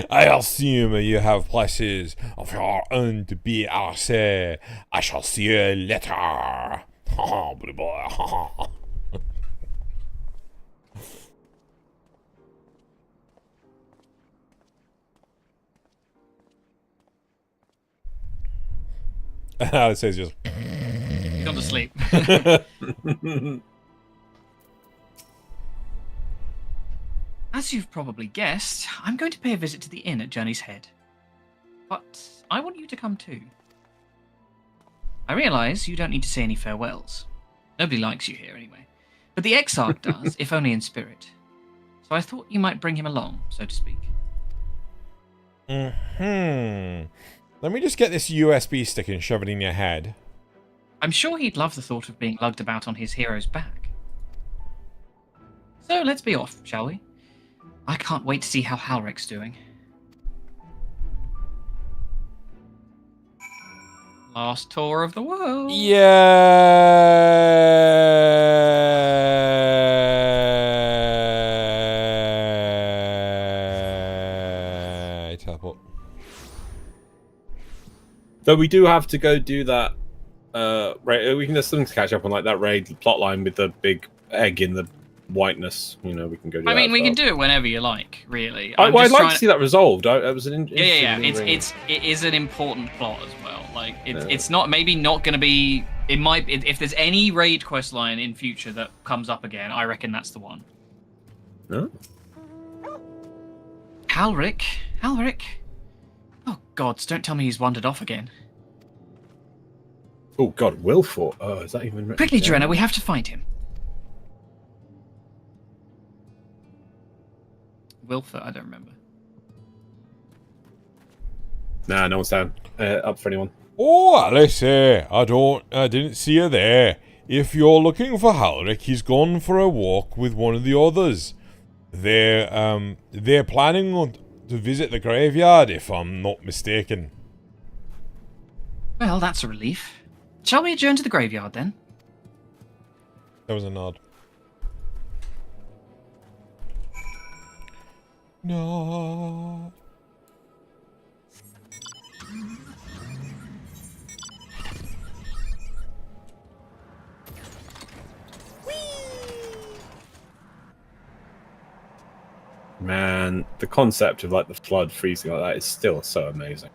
I assume you have places of your own to be RC. I shall see you later. Ha! Blue boy. Ha! It says just gone to sleep. As you've probably guessed, I'm going to pay a visit to the inn at Journey's Head. But I want you to come too. I realise you don't need to say any farewells. Nobody likes you here anyway. But the Exarch does, if only in spirit. So I thought you might bring him along, so to speak. Let me just get this USB stick and shove it in your head. I'm sure he'd love the thought of being lugged about on his hero's back. So let's be off, shall we? I can't wait to see how Halrek's doing. Last tour of the world. Yeah. Teleport. Though we do have to go do that. We can just something to catch up on, like that raid plotline with the big egg in the whiteness. You know, we can go do that. I mean, as we well. can do it whenever you like, really. I'd like to see that resolved. It was an Yeah. interesting. It is an important plot as well. Like, it's not maybe not going to be. It might. If there's any raid quest line in future that comes up again, I reckon that's the one. No. Halric. Oh gods, don't tell me he's wandered off again. Oh God, Wilford. Oh, is that even? Quickly, Joanna, we have to find him. Wilford, I don't remember. Nah, no one's down. Up for anyone. Oh, Alice, I didn't see her there. If you're looking for Halric, he's gone for a walk with one of the others. They're planning to visit the graveyard, if I'm not mistaken. Well, that's a relief. Shall we adjourn to the graveyard then? There was a nod. No. Man, the concept of like the flood freezing like that is still so amazing.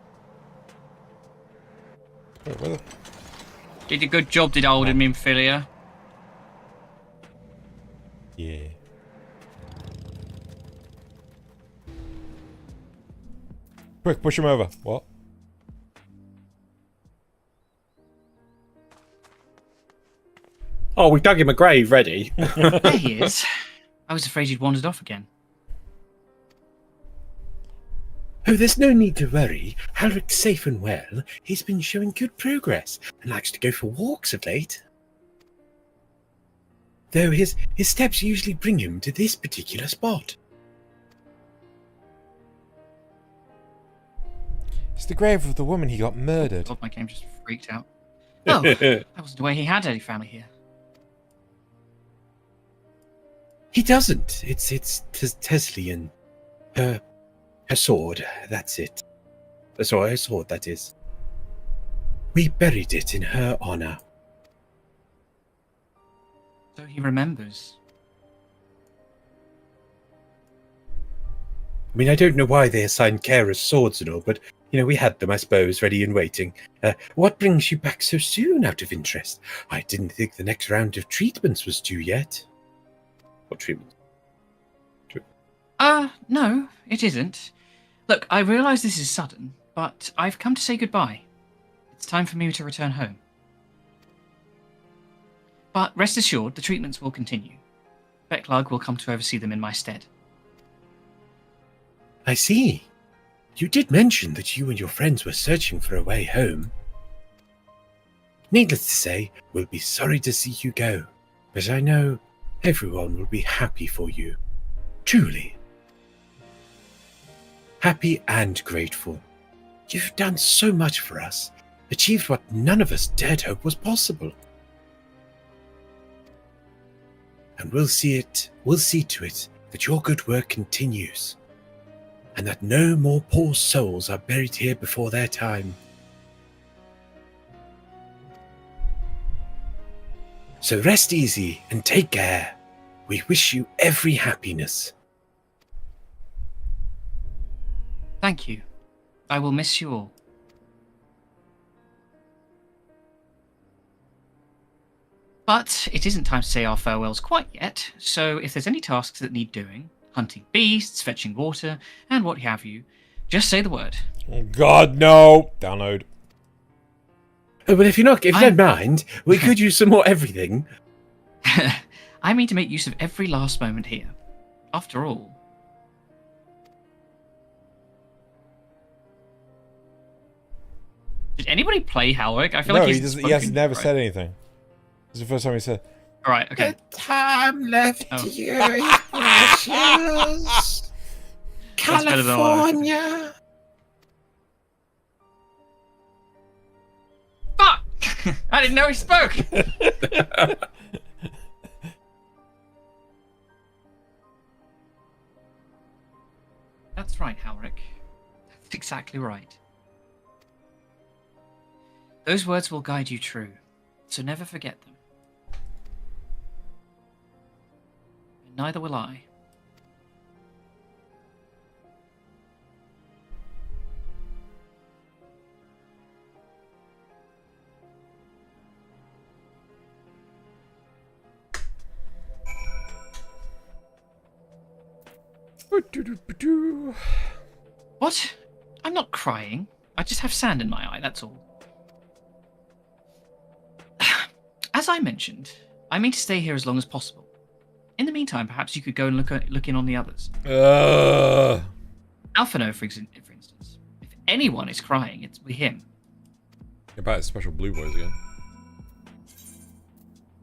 Did a good job, did old Minfilia? Yeah. Quick, push him over. What? Oh, we dug him a grave ready. There he is. I was afraid he'd wandered off again. Oh, there's no need to worry. Halric's safe and well. He's been showing good progress and likes to go for walks of late. Though his steps usually bring him to this particular spot. It's the grave of the woman he got murdered. God, my game just freaked out. Oh, that wasn't the way he had any family here. He doesn't. It's Teslian. Her sword, that's it. Sorry, her sword, that is. We buried it in her honor. So he remembers. I mean, I don't know why they assigned carers swords and all, but, you know, we had them, I suppose, ready and waiting. What brings you back so soon, out of interest? I didn't think the next round of treatments was due yet. What treatment? No, it isn't. Look, I realise this is sudden, but I've come to say goodbye. It's time for me to return home. But rest assured, the treatments will continue. Becklug will come to oversee them in my stead. I see. You did mention that you and your friends were searching for a way home. Needless to say, we'll be sorry to see you go, but I know everyone will be happy for you. Truly. Happy and grateful. You've done so much for us, achieved what none of us dared hope was possible. And we'll see to it that your good work continues, and that no more poor souls are buried here before their time. So rest easy and take care. We wish you every happiness. Thank you. I will miss you all. But it isn't time to say our farewells quite yet, so if there's any tasks that need doing, hunting beasts, fetching water, and what have you, just say the word. Oh God, no! Download. Oh, but if you don't mind, we could use some more everything. I mean to make use of every last moment here. After all. Did anybody play Halwick? I feel like he has never said anything. This is the first time he said. All right, okay. The time left to you is precious. California. Fuck! I didn't know he spoke. That's right, Halric. That's exactly right. Those words will guide you true, so never forget them. And neither will I. What? I'm not crying. I just have sand in my eye, that's all. As I mentioned, I mean to stay here as long as possible. In the meantime, perhaps you could go and look in on the others. Alphino, for instance. If anyone is crying, it's with him. About special blue boys again.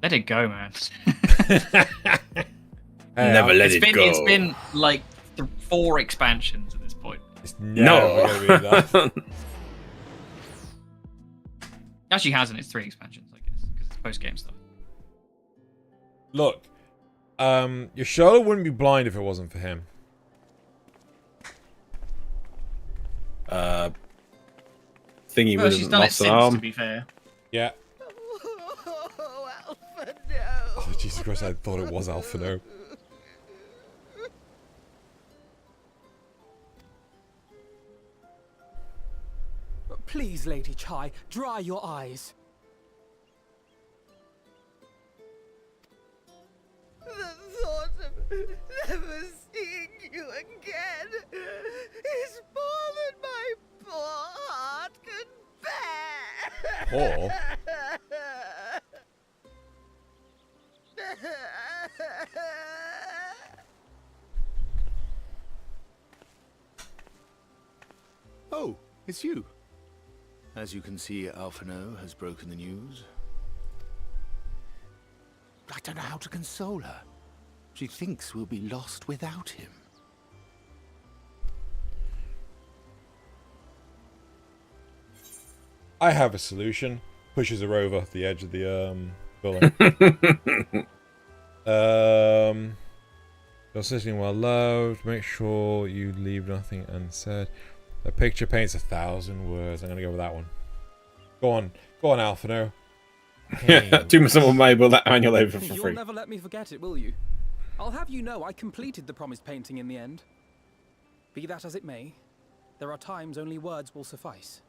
Let it go, man. Never let it go. It's been like 4 expansions at this point. It's never gonna be that. Actually hasn't, it's 3 expansions, I guess, because it's post-game stuff. Look, your shoulder wouldn't be blind if it wasn't for him. Thingy Well, she's done it since, to be fair. Yeah. Oh, Alpha, no. Oh, Jesus Christ, I thought it was Alphino. Please, Lady Chai, dry your eyes. The thought of never seeing you again is more than my poor heart can bear. Poor? Oh, it's you. As you can see, Alphino has broken the news. I don't know how to console her. She thinks we'll be lost without him. I have a solution. Pushes her over the edge of the building. You're sitting well loved. Make sure you leave nothing unsaid. The picture paints 1,000 words. I'm gonna go with that one. Go on, Alphino. Do someone Mabel that manual labor for You'll free. never let me forget it, will you? I'll have you know I completed the promised painting in the end. Be that as it may, there are times only words will suffice.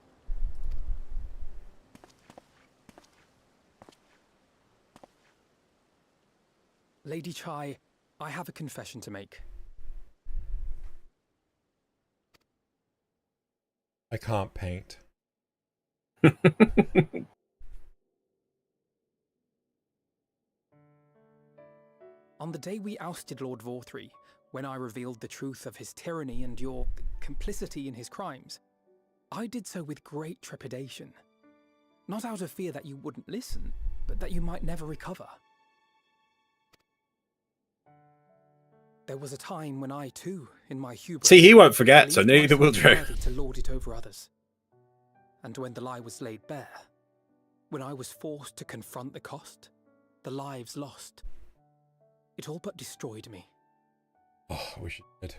Lady Chai, I have a confession to make. I can't paint. On the day we ousted Lord Vorthree, when I revealed the truth of his tyranny and your complicity in his crimes, I did so with great trepidation. Not out of fear that you wouldn't listen, but that you might never recover. There was a time when I too, in my hubris, See, he won't forget, so believed neither will myself Drew. worthy to lord it over others. And when the lie was laid bare, when I was forced to confront the cost, the lives lost, it all but destroyed me. Oh, I wish it did.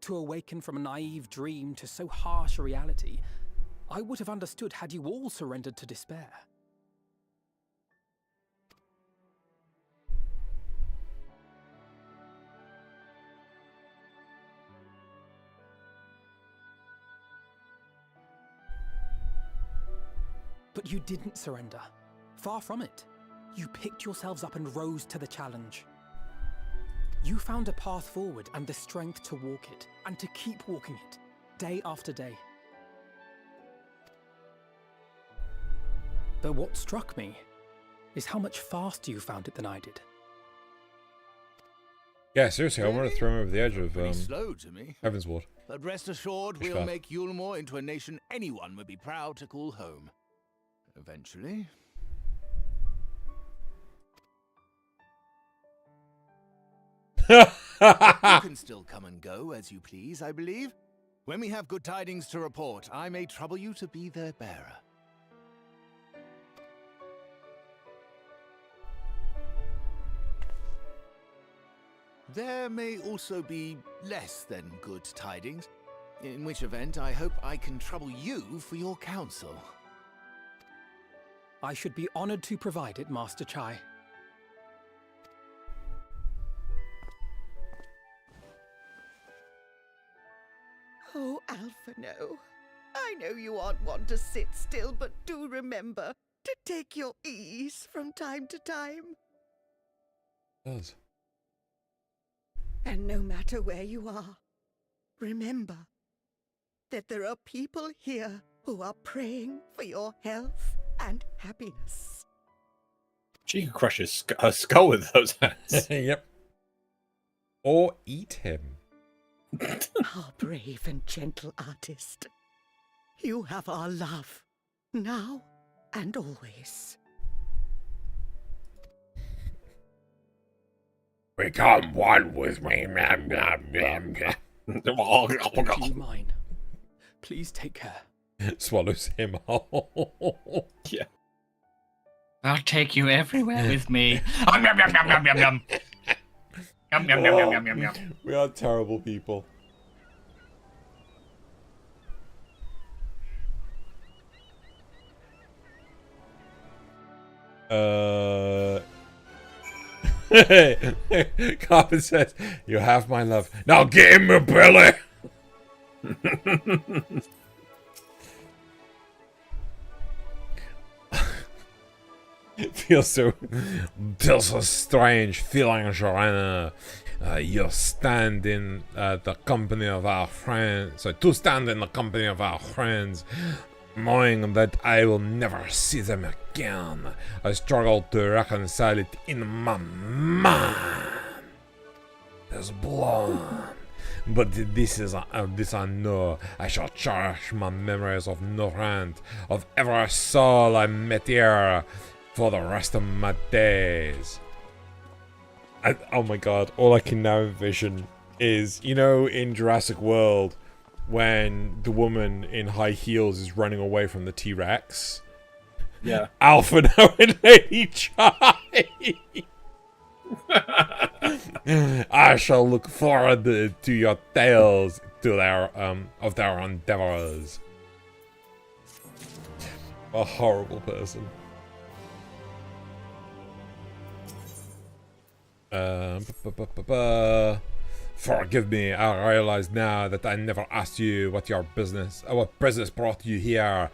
To awaken from a naive dream to so harsh a reality, I would have understood had you all surrendered to despair. But you didn't surrender. Far from it. You picked yourselves up and rose to the challenge. You found a path forward and the strength to walk it, and to keep walking it, day after day. But what struck me is how much faster you found it than I did. Yeah, seriously, I want to throw him over the edge of Pretty slow to me. Heavensward. But rest assured, Push we'll back. make Yulmore into a nation anyone would be proud to call home. Eventually. You can still come and go as you please, I believe. When we have good tidings to report, I may trouble you to be their bearer. There may also be less than good tidings. In which event, I hope I can trouble you for your counsel. I should be honored to provide it, Master Chai. Oh, Alphino. I know you aren't one to sit still, but do remember to take your ease from time to time. Does. And no matter where you are, remember that there are people here who are praying for your health and happiness. She could crush her skull with those hands. Yep. Or eat him. Our brave and gentle artist. You have our love, now and always. Become one with me. You mine. Please take care. Swallows him whole. Yeah. I'll take you everywhere with me. Yum, yum, yum, yum, yum, yum, yum. Yum, yum, yum, yum, yum, yum, yum. We are terrible people. Carpet says, "You have my love. Now give him a belly." It feels so strange feeling, Joanna. You stand in the company of our friends. So to stand in the company of our friends, knowing that I will never see them again. I struggle to reconcile it in my mind. There's blood. But this I know. I shall cherish my memories of no friend, of every soul I met here, for the rest of my days. Oh my god, all I can now envision is, you know, in Jurassic World, when the woman in high heels is running away from the T-Rex. Yeah. Alphino and Lady Chai. I shall look forward to your tales, to their of their endeavors. A horrible person. Forgive me, I realize now that I never asked you what business brought you here.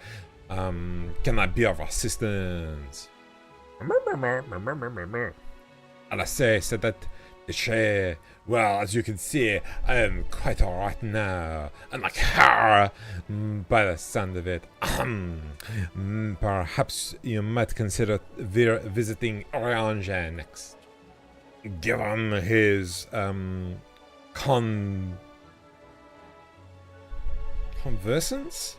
Can I be of assistance? And I said that the share, well, as you can see, I am quite alright now. Unlike her, by the sound of it. Perhaps you might consider visiting Orange next. Given his conversance?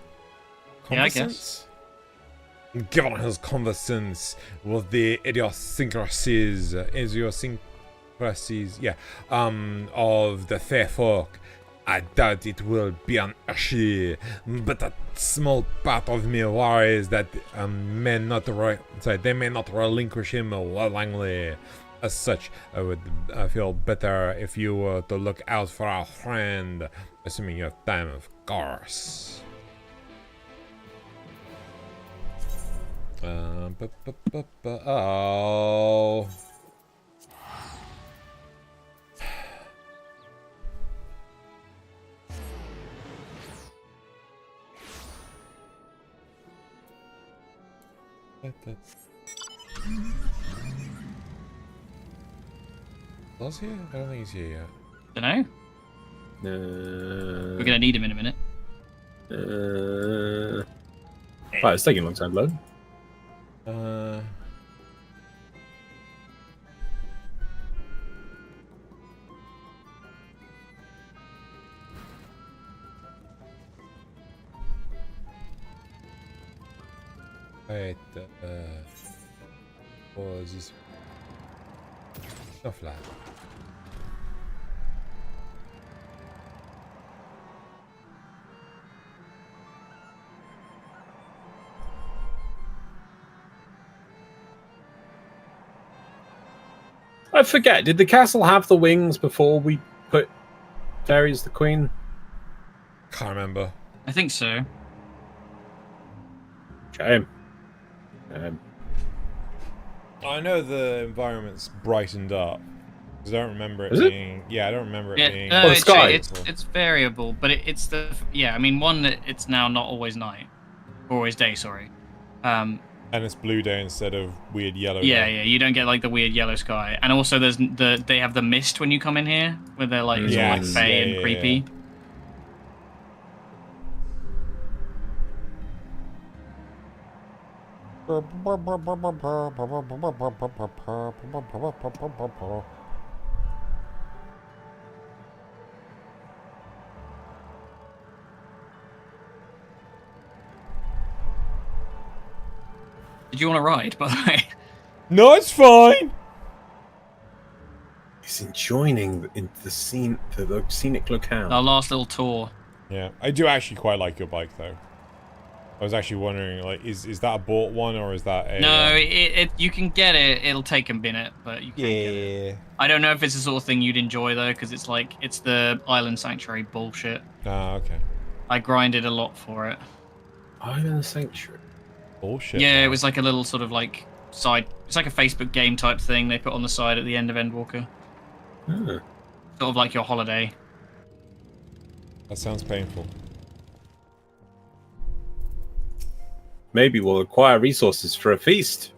Yeah, I guess. Given his conversance with the idiosyncrasies, yeah, of the fair folk, I doubt it will be an issue, but a small part of me worries that they may not relinquish him willingly. As such, I would feel better if you were to look out for our friend, assuming you have time, of course. Oh. Was he? I don't think he's here yet. Dunno. We're gonna need him in a minute. Right, it's taking a long time to load. Wait, was this stuff like? I forget, did the castle have the wings before we put Fairy as the queen? Can't remember. I think so. Shame. I know the environment's brightened up. I don't remember it Is it? being. Yeah, I don't remember it Yeah, being. no, sky. it's variable, but it's the I mean, one that it's now not always night, or always day. Sorry. And it's blue day instead of weird yellow. Yeah, day. yeah. You don't get like the weird yellow sky, and also they have the mist when you come in here, where they're like it's all like Yes, fey yeah, and yeah, creepy. Did you want to ride, by the way? No, it's fine. He's enjoying the scene, the scenic locale. Our last little tour. Yeah, I do actually quite like your bike though. I was actually wondering, like, is that a bought one or is that a? No, you can get it. It'll take a minute, but you can get it. I don't know if it's the sort of thing you'd enjoy though, because it's like it's the Island Sanctuary bullshit. Ah, okay. I grinded a lot for it. Island Sanctuary. Bullshit. Yeah, man. it was like a little sort of like side. It's like a Facebook game type thing they put on the side at the end of Endwalker. Sort of like your holiday. That sounds painful. Maybe we'll acquire resources for a feast.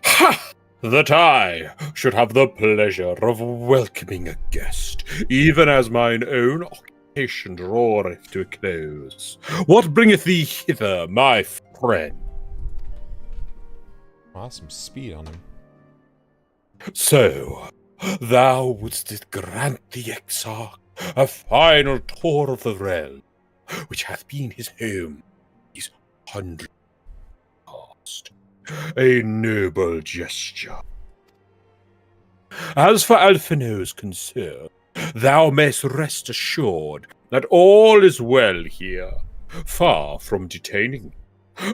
Ha! That I should have the pleasure of welcoming a guest, even as mine own occupation draweth to a close. What bringeth thee hither, my friend? Wow, that's some speed on him. So, thou wouldst grant the Exarch a final tour of the realm, which hath been his home these 100 past. A noble gesture. As for Alphino's concern, thou mayst rest assured that all is well here, far from detaining.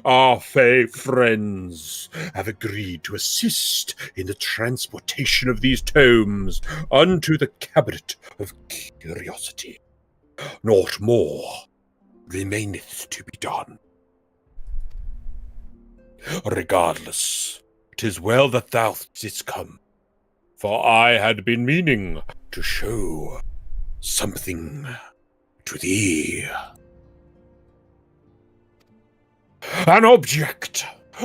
Our Fey friends have agreed to assist in the transportation of these tomes unto the Cabinet of Curiosity. Naught more remaineth to be done. Regardless, 'tis well that thou didst come, for I had been meaning to show something to thee. An object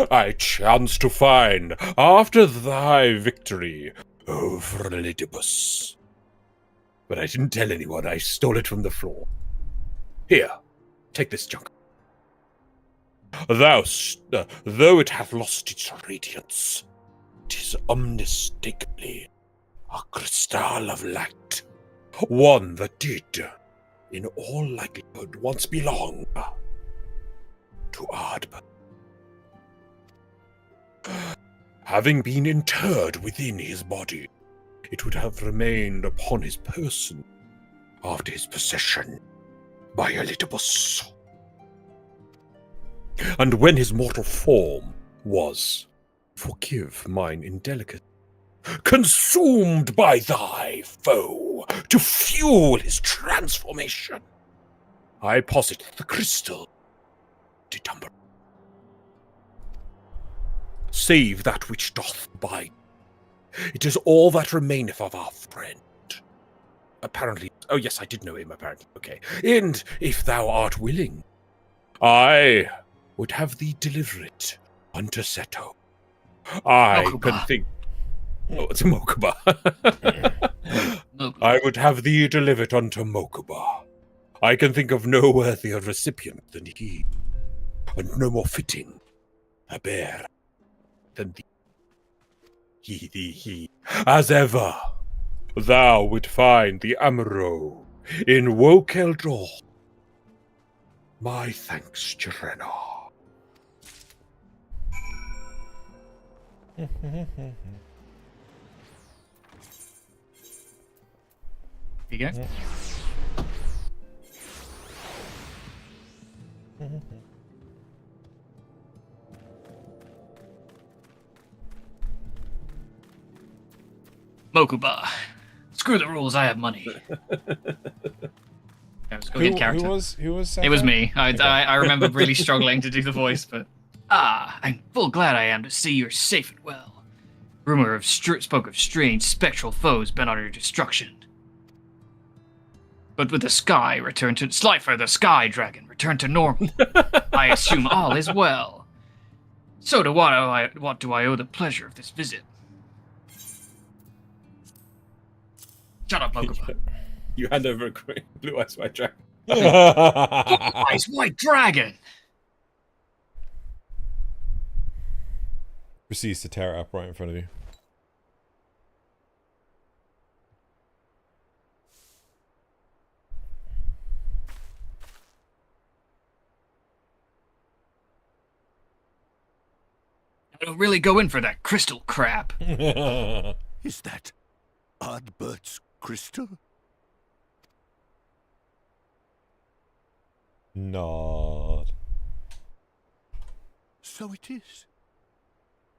I chanced to find after thy victory over Elidibus. But I didn't tell anyone. I stole it from the floor. Here, take this junk. Though it hath lost its radiance, 'tis unmistakably a crystal of light. One that did, in all likelihood, once belong to Ardbert. Having been interred within his body, it would have remained upon his person after his possession by Elidibus. And when his mortal form was, forgive mine indelicacy, consumed by thy foe to fuel his transformation, I posit the crystal did tumble. Save that which doth bide. It is all that remaineth of our friend. Apparently, oh yes, I did know him, apparently, okay. And if thou art willing, I would have thee deliver it unto Seto. I can think... Oh, it's a Mokuba. I would have thee deliver it unto Mokuba. I can think of no worthier recipient than he, and no more fitting a bear than thee. He. As ever, thou would find the Amaro in Wokeldor. My thanks, Jirena. You go. Mokuba. Screw the rules, I have money. Let's go get character. Who was It was Seto? me. Okay. I remember really struggling to do the voice, but... I'm full glad I am to see you're safe and well. Rumor of spoke of strange spectral foes bent on your destruction. But with the sky returned to... Slifer, the sky dragon, returned to normal. I assume all is well. So to what do I owe the pleasure of this visit? Shut up, Mokuba. You hand over a green blue eyes white dragon. Blue eyes white dragon! Proceeds to tear it up right in front of you. I don't really go in for that crystal crap. Is that Ardbert's crystal? Nod. So it is.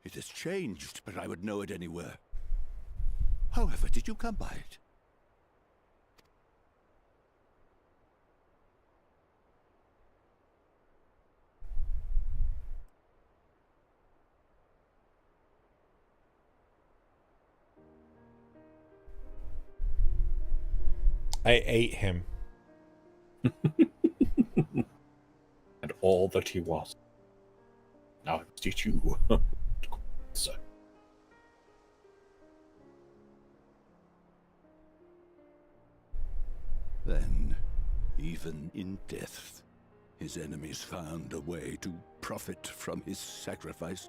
It has changed, but I would know it anywhere. However, did you come by it? I ate him. And all that he was. Now I must eat you. So. Then, even in death, his enemies found a way to profit from his sacrifice.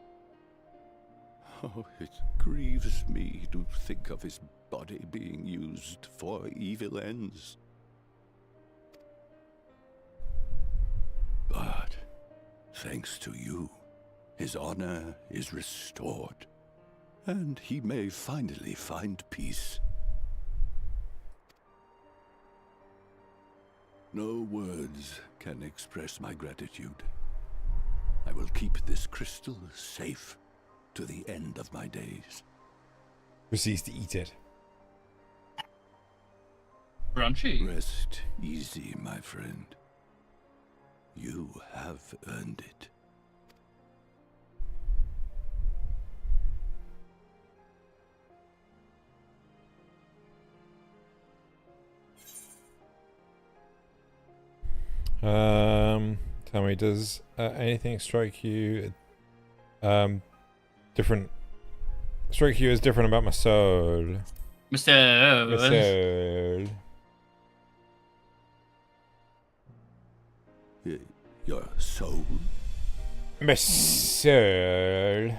Oh, it grieves me to think of his body being used for evil ends. But, thanks to you, his honor is restored, and he may finally find peace. No words can express my gratitude. I will keep this crystal safe to the end of my days. Proceeds to eat it. Crunchy. Rest easy, my friend. You have earned it. Tell me, does anything strike you different? Strike you as different about my soul? My soul. Your soul? My soul.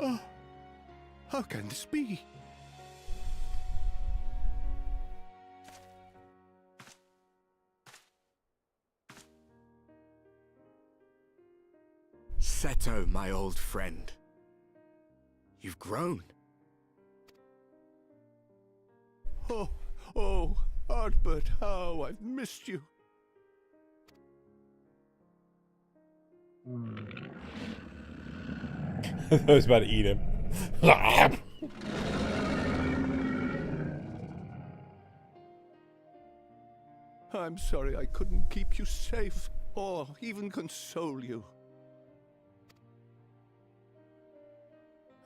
Oh, how can this be? Seto, my old friend. You've grown. Oh, Ardbert, how I've missed you. I was about to eat him. I'm sorry I couldn't keep you safe, or even console you.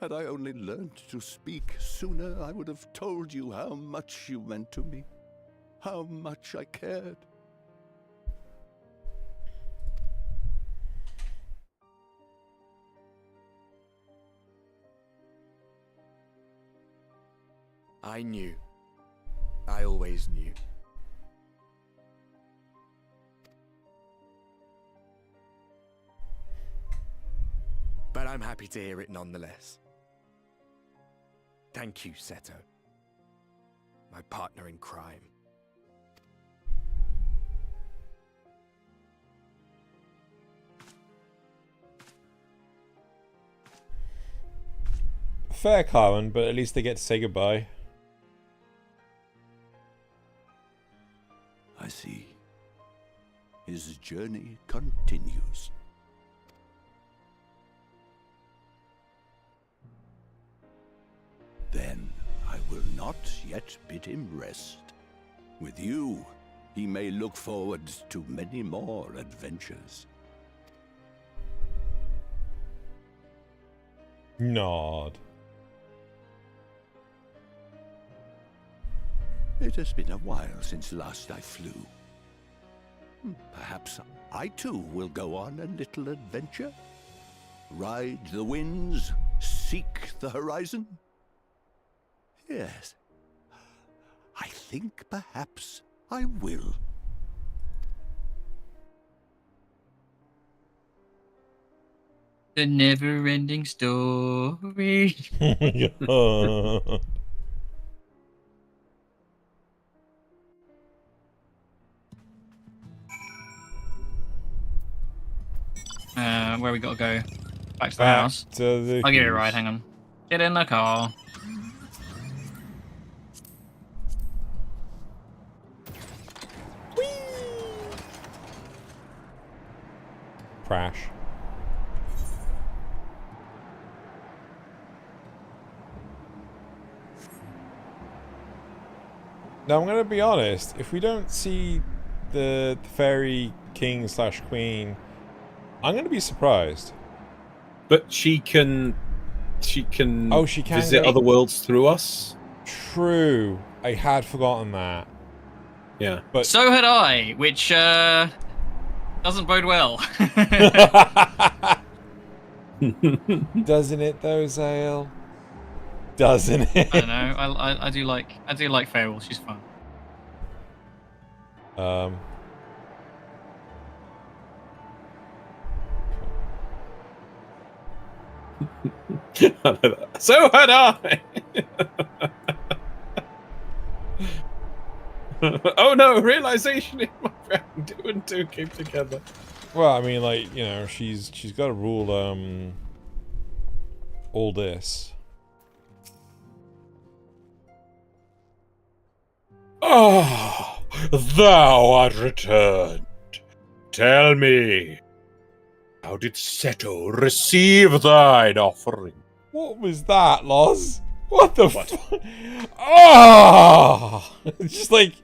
Had I only learned to speak sooner, I would have told you how much you meant to me, how much I cared. I knew. I always knew. But I'm happy to hear it nonetheless. Thank you, Seto. My partner in crime. fair, Carmen, but at least they get to say goodbye. I see. His journey continues. Then I will not yet bid him rest. With you, he may look forward to many more adventures. Nod. It has been a while since last I flew. Perhaps I too will go on a little adventure? Ride the winds, seek the horizon? Yes, I think perhaps I will. The never-ending story. Where we gotta go? Back to the house. I'll give you a ride. Hang on. Get in the car. Crash. Now I'm gonna be honest. If we don't see the fairy king / queen, I'm gonna be surprised. But she can. Oh, she can visit go- other worlds through us. True. I had forgotten that. Yeah. But So had I, which doesn't bode well. Doesn't it though, Zale? Doesn't it? I don't know. I do like Farewell. She's fun. So had I. Oh no! Realization in my friend. 2 and 2 came together. Well, I mean, like, you know, she's got to rule all this. Ah, thou art returned. Tell me, how did Seto receive thine offering? What was that, Loz? What the fuck? Oh! It's just like,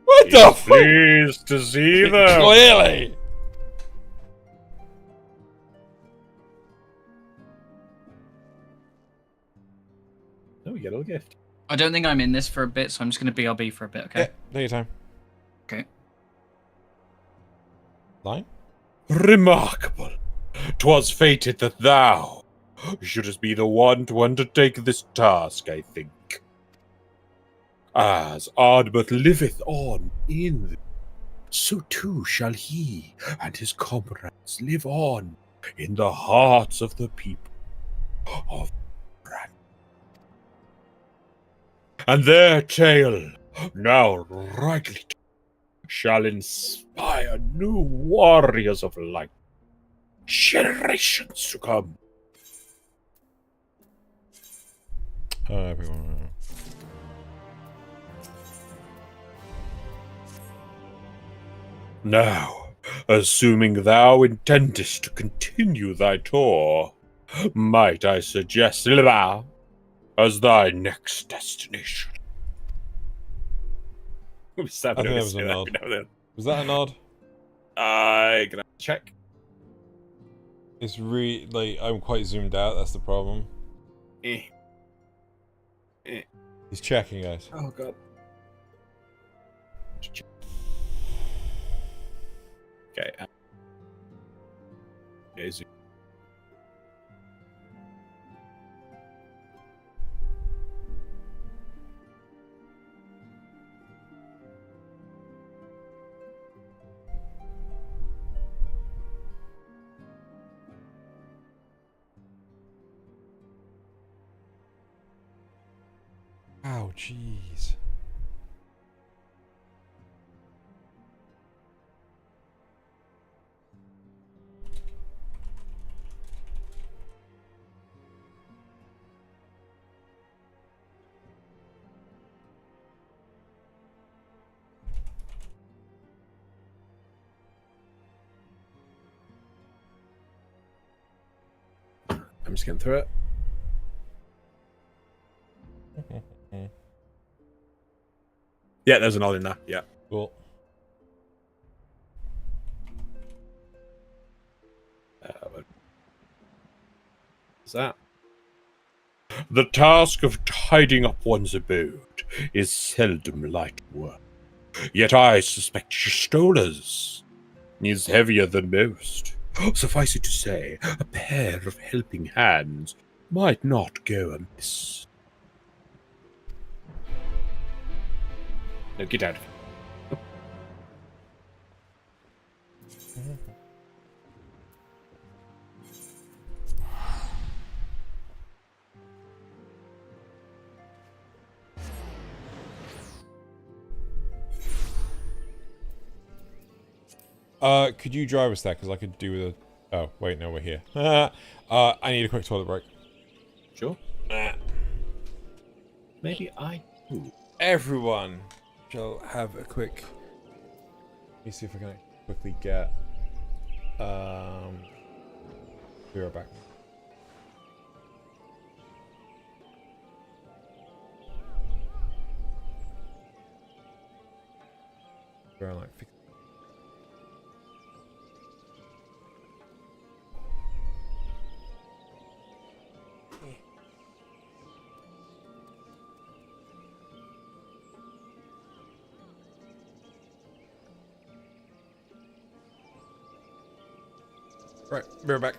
what the fuck? Pleased to see them. Clearly. Oh, we get a little gift. I don't think I'm in this for a bit, so I'm just going to BRB for a bit, okay? Yeah, take your time. Okay. Line? Remarkable. 'Twas fated that thou shouldst be the one to undertake this task, I think. As Ardbert liveth on in thee, so too shall he and his comrades live on in the hearts of the people of Bran. And their tale, now rightly told, shall inspire new warriors of light, generations to come. Everyone. Now, assuming thou intendest to continue thy tour, might I suggest Libau as thy next destination? I think that was a nod. Was that a nod? I can check. It's like, I'm quite zoomed out, that's the problem. He's checking, guys. Oh god. Okay. Is Ow, jeez. just getting through it. Yeah, there's an odd in there. Yeah. Cool. What's that? The task of tidying up one's abode is seldom light work. Yet I suspect Stolas is heavier than most. Suffice it to say, a pair of helping hands might not go amiss. No, get out. Could you drive us there? Because I could do with a... Oh, wait, no, we're here. I need a quick toilet break. Sure. Maybe I do. Everyone shall have a quick... Let me see if I can quickly get... Be right back. We're on like... Right, be right back.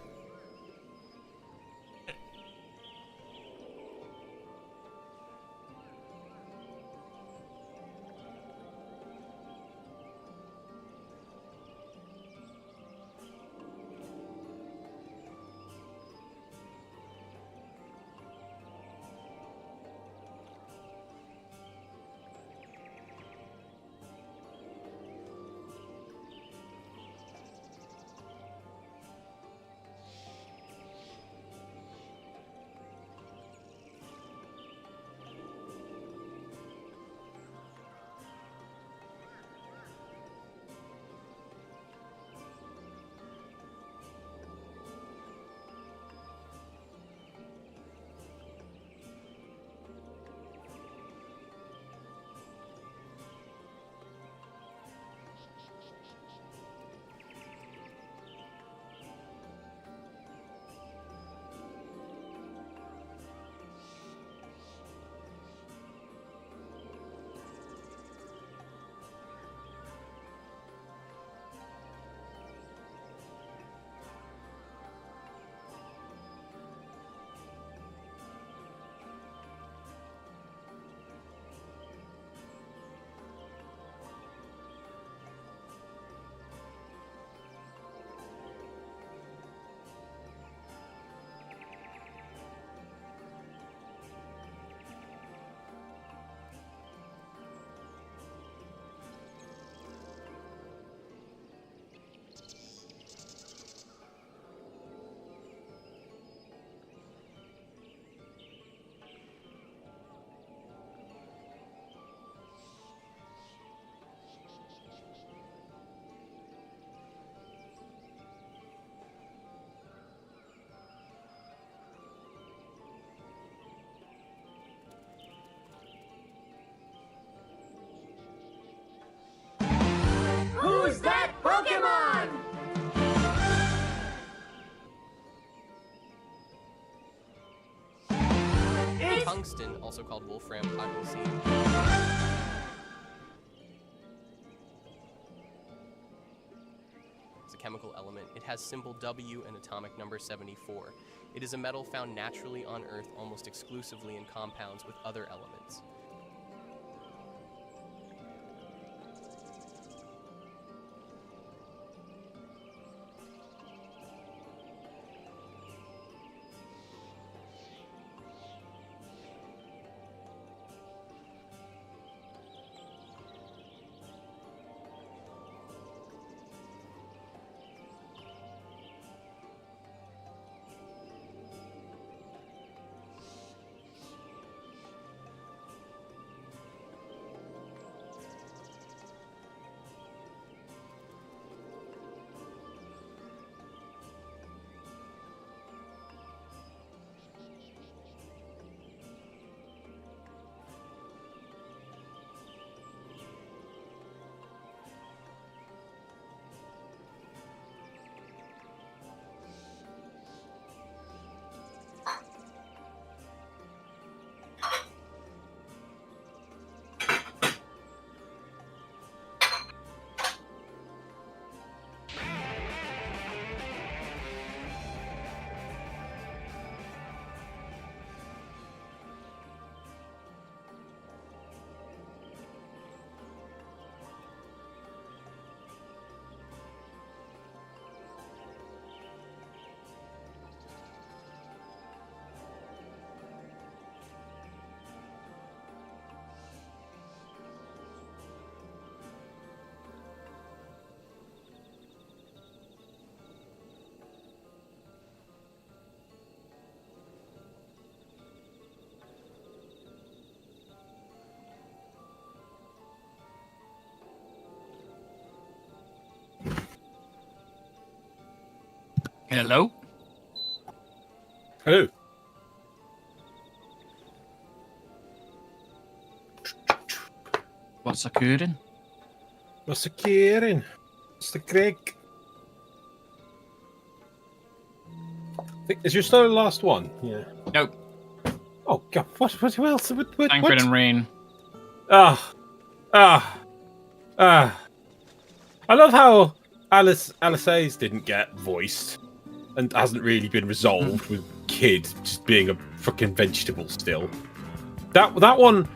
Who's that Pokemon? Tungsten, also called Wolfram Cottonseed. It's a chemical element. It has symbol W and atomic number 74. It is a metal found naturally on Earth almost exclusively in compounds with other elements. Hello? Hello. What's occurring? What's occurring? What's the crack? Is your story the last one? Yeah. Nope. Oh god, what else? What? Tancred and Rain. Ah. I love how Alice's didn't get voiced and hasn't really been resolved with Kid just being a fucking vegetable still. That one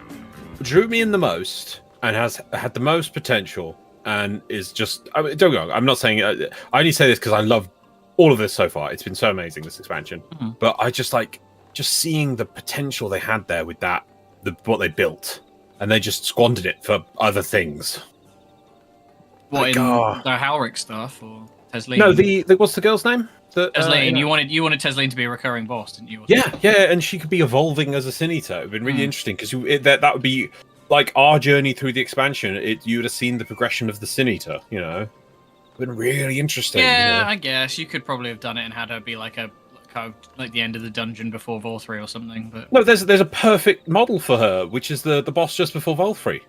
drew me in the most and has had the most potential and is just. I mean, don't go wrong. I'm not saying. I only say this because I love all of this so far. It's been so amazing, this expansion. But I just like seeing the potential they had there with that, what they built, and they just squandered it for other things. What, Like, in the Halric stuff or Tesleen? No, the what's the girl's name? Tesleen. You wanted Tesleen to be a recurring boss, didn't you? Yeah, and she could be evolving as a Sinita. It'd been really interesting because that would be like our journey through the expansion. You would have seen the progression of the Sinita. You know, it'd been really interesting. Yeah, you know? I guess you could probably have done it and had her be like like the end of the dungeon before Vol 3 or something. But No, there's a perfect model for her, which is the boss just before Vol 3.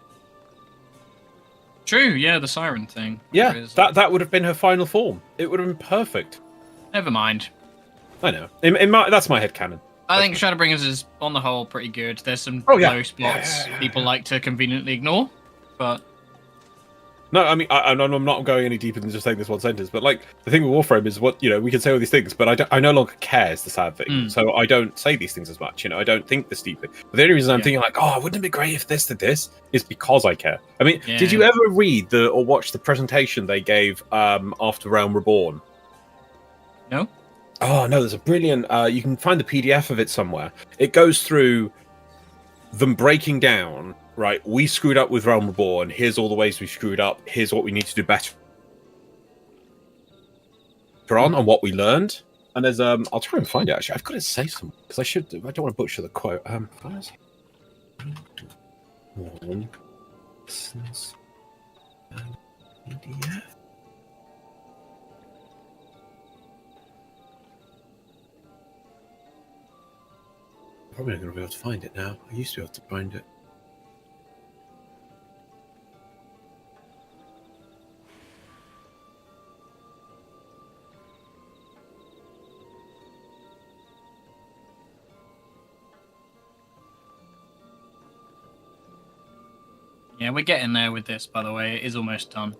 True, yeah, the siren thing. Yeah, that would have been her final form. It would have been perfect. Never mind. I know. That's my headcanon. I think Shadowbringers is, on the whole, pretty good. There's some Oh, yeah. low spots people like to conveniently ignore, but... No, I mean, I'm not going any deeper than just saying this one sentence, but like, the thing with Warframe is we can say all these things, but I no longer care is the sad thing. So I don't say these things as much, I don't think this deeply. But the only reason I'm thinking like, oh, wouldn't it be great if this did this, is because I care. I mean, did you ever read or watch the presentation they gave after Realm Reborn? No. Oh, no, there's a brilliant, you can find the PDF of it somewhere. It goes through them breaking down, right, we screwed up with Realm Reborn, here's all the ways we screwed up, here's what we need to do better on and what we learned. And there's I'll try and find it actually. I've got to say something because I don't want to butcher the quote. Lessons and PDF. Probably not going to be able to find it now. I used to be able to find it. Yeah, we're getting there with this, by the way. It is almost done.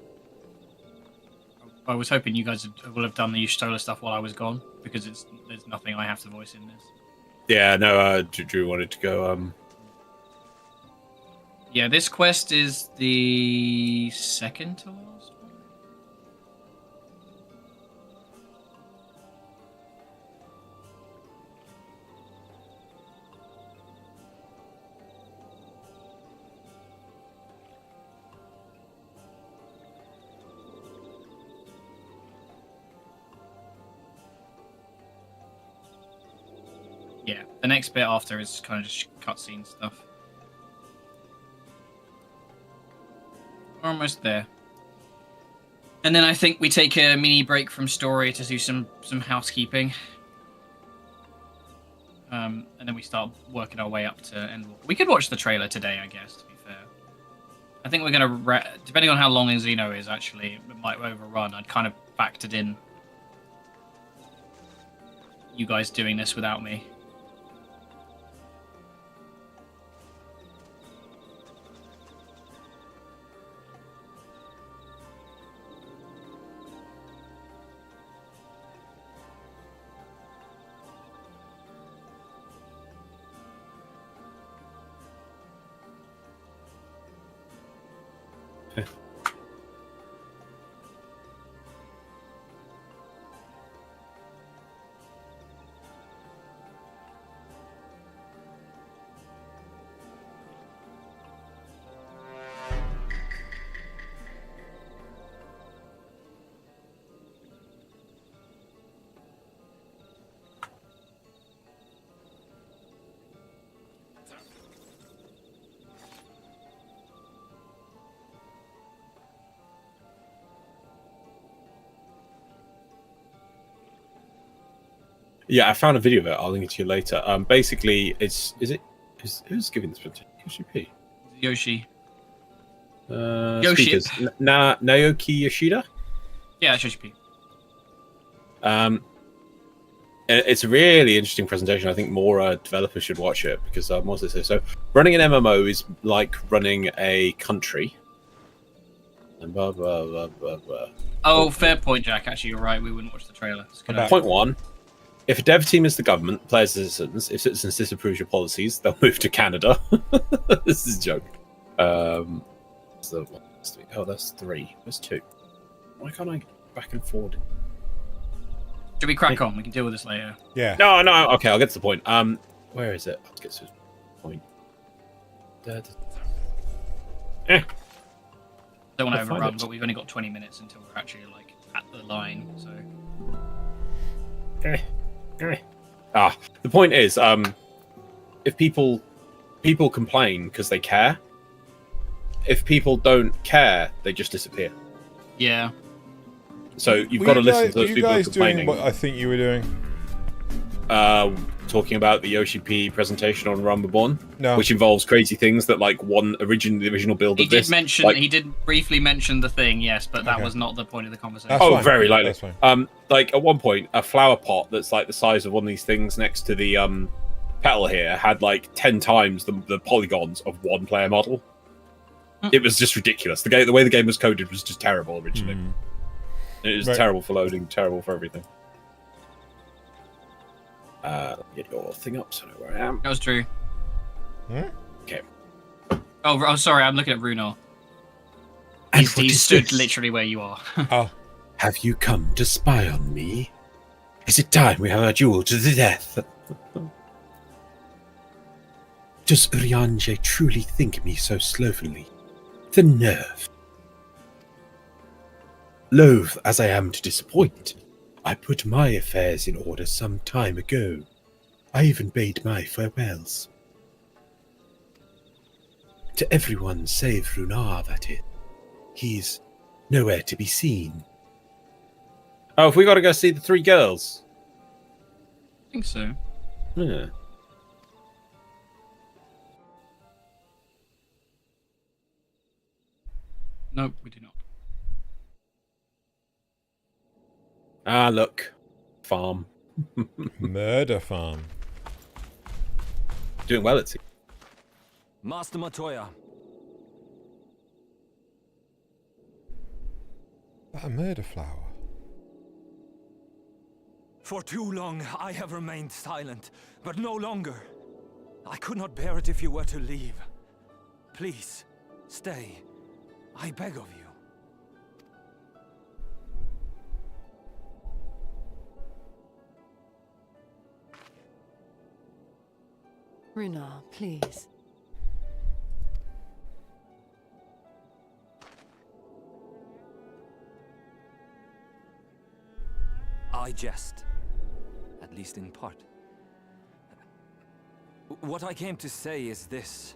I was hoping you guys will have done the Y'shtola stuff while I was gone, because there's nothing I have to voice in this. Yeah, no, Drew wanted to go, Yeah, this quest is the second to last one. Yeah, the next bit after is kind of just cutscene stuff. We're almost there. And then I think we take a mini break from story to do some housekeeping. And then we start working our way up to Endwalker. We could watch the trailer today, I guess, to be fair. I think we're going to... Depending on how long Xeno is, actually, it might overrun. I'd kind of factored in you guys doing this without me. Yeah, I found a video of it. I'll link it to you later. Basically, who's giving this presentation? Yoshi P. Yoshi. Speakers. Naoki Yoshida. Yeah, Yoshi P. It's a really interesting presentation. I think more developers should watch it because what's it say? So, running an MMO is like running a country. And blah blah blah blah blah. Oh, fair point, Jack. Actually, you're right. We wouldn't watch the trailer. Point one. If a dev team is the government, players are citizens. If citizens disapprove your policies, they'll move to Canada. This is a joke. That's 3. There's 2. Why can't I go back and forward? Should we crack on? We can deal with this later. Yeah. No. Okay, I'll get to the point. Where is it? Let's get to the point. Don't want to I'll find overrun, it. but we've only got 20 minutes until we're actually like at the line. So. The point is, if people complain because they care. If people don't care, they just disappear. Yeah. So you've got to listen to those people Were you guys complaining. doing what I think you were doing? Talking about the Yoshi P presentation on Rumble No. which involves crazy things that the original build He of did this. mention. He did briefly mention the thing, yes, but that Okay. was not the point of the conversation. That's fine. Very lightly. That's fine. Like at one point, a flower pot that's like the size of one of these things next to the petal here had like 10 times the polygons of one player model. It was just ridiculous. The way the game was coded was just terrible originally. It was Right. terrible for loading, terrible for everything. Get your thing up so I know where I am. That was true. Okay. Oh, sorry. I'm looking at Runar. And He what is stood this? literally where you are. Have you come to spy on me? Is it time we have a duel to the death? Does Urianger truly think me so slovenly? The nerve. Loath as I am to disappoint, I put my affairs in order some time ago. I even bade my farewells. To everyone save Runar, that is. He's nowhere to be seen. Oh, have we got to go see the 3 girls? I think so. Yeah. Nope, we do not. Look. Farm. Murder farm. Doing well, it seems. Master Matoya. That a murder flower. For too long I have remained silent, but no longer. I could not bear it if you were to leave. Please, stay. I beg of you. Runar, please. I jest. At least in part. What I came to say is this.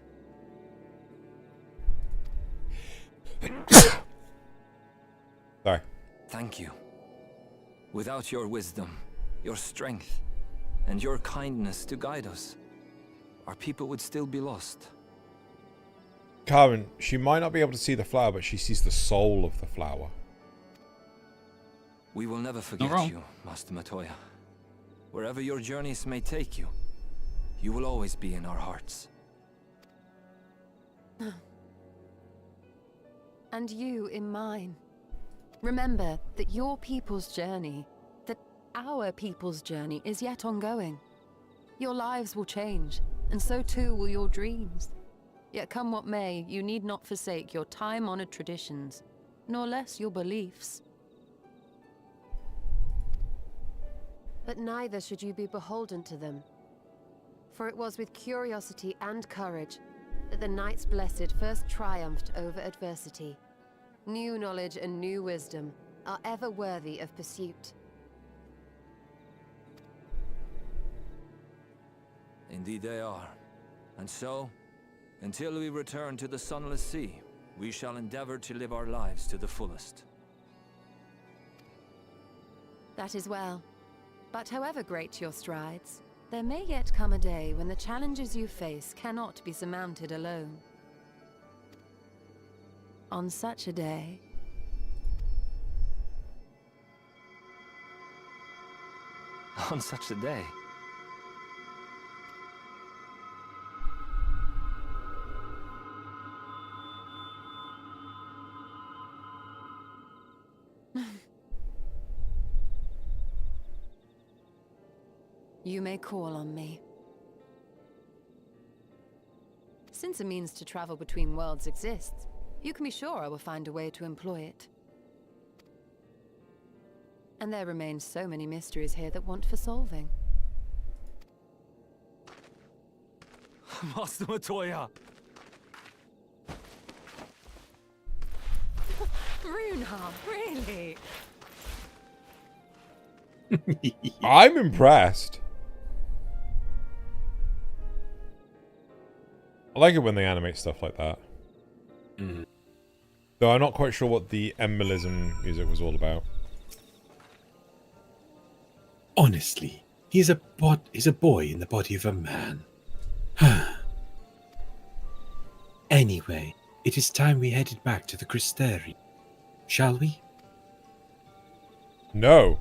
Sorry. Thank you. Without your wisdom, your strength, and your kindness to guide us, our people would still be lost. Carmen, she might not be able to see the flower, but she sees the soul of the flower. We will never forget wrong. you, Master Matoya. Wherever your journeys may take you, you will always be in our hearts. And you in mine. Remember that your people's journey, that our people's journey is yet ongoing. Your lives will change, and so too will your dreams. Yet come what may, you need not forsake your time-honored traditions, nor less your beliefs. But neither should you be beholden to them. For it was with curiosity and courage that the Knights Blessed first triumphed over adversity. New knowledge and new wisdom are ever worthy of pursuit. Indeed they are. And so, until we return to the Sunless Sea, we shall endeavor to live our lives to the fullest. That is well. But however great your strides, there may yet come a day when the challenges you face cannot be surmounted alone. On such a day... On such a day. You may call on me. Since a means to travel between worlds exists, you can be sure I will find a way to employ it. And there remain so many mysteries here that want for solving. Master Matoya! Runeham, really? I'm impressed. I like it when they animate stuff like that. Though I'm not quite sure what the embolism music was all about. Honestly, he's a boy in the body of a man. Anyway, it is time we headed back to the Crysteri. Shall we? No.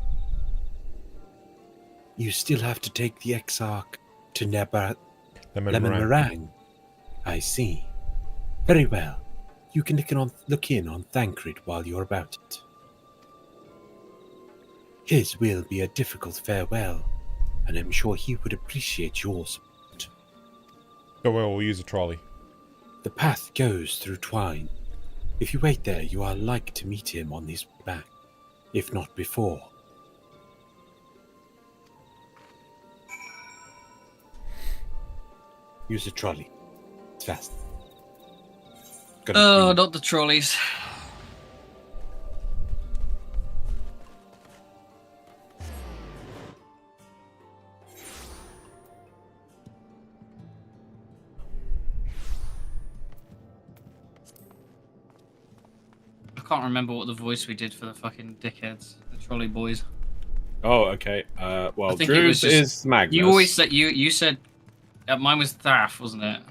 You still have to take the Exarch to Lemon Meringue. I see. Very well. You can look in on Thancred while you're about it. His will be a difficult farewell, and I'm sure he would appreciate your support. Don't worry, we'll use a trolley. The path goes through Twine. If you wait there, you are like to meet him on his way back, if not before. Use a trolley. It's fast. Oh, not the trolleys. I can't remember what the voice we did for the fucking dickheads, the trolley boys. Oh, okay. Well, I think Drew's it was just, is Magnus. You always said you said mine was Thaf, wasn't it?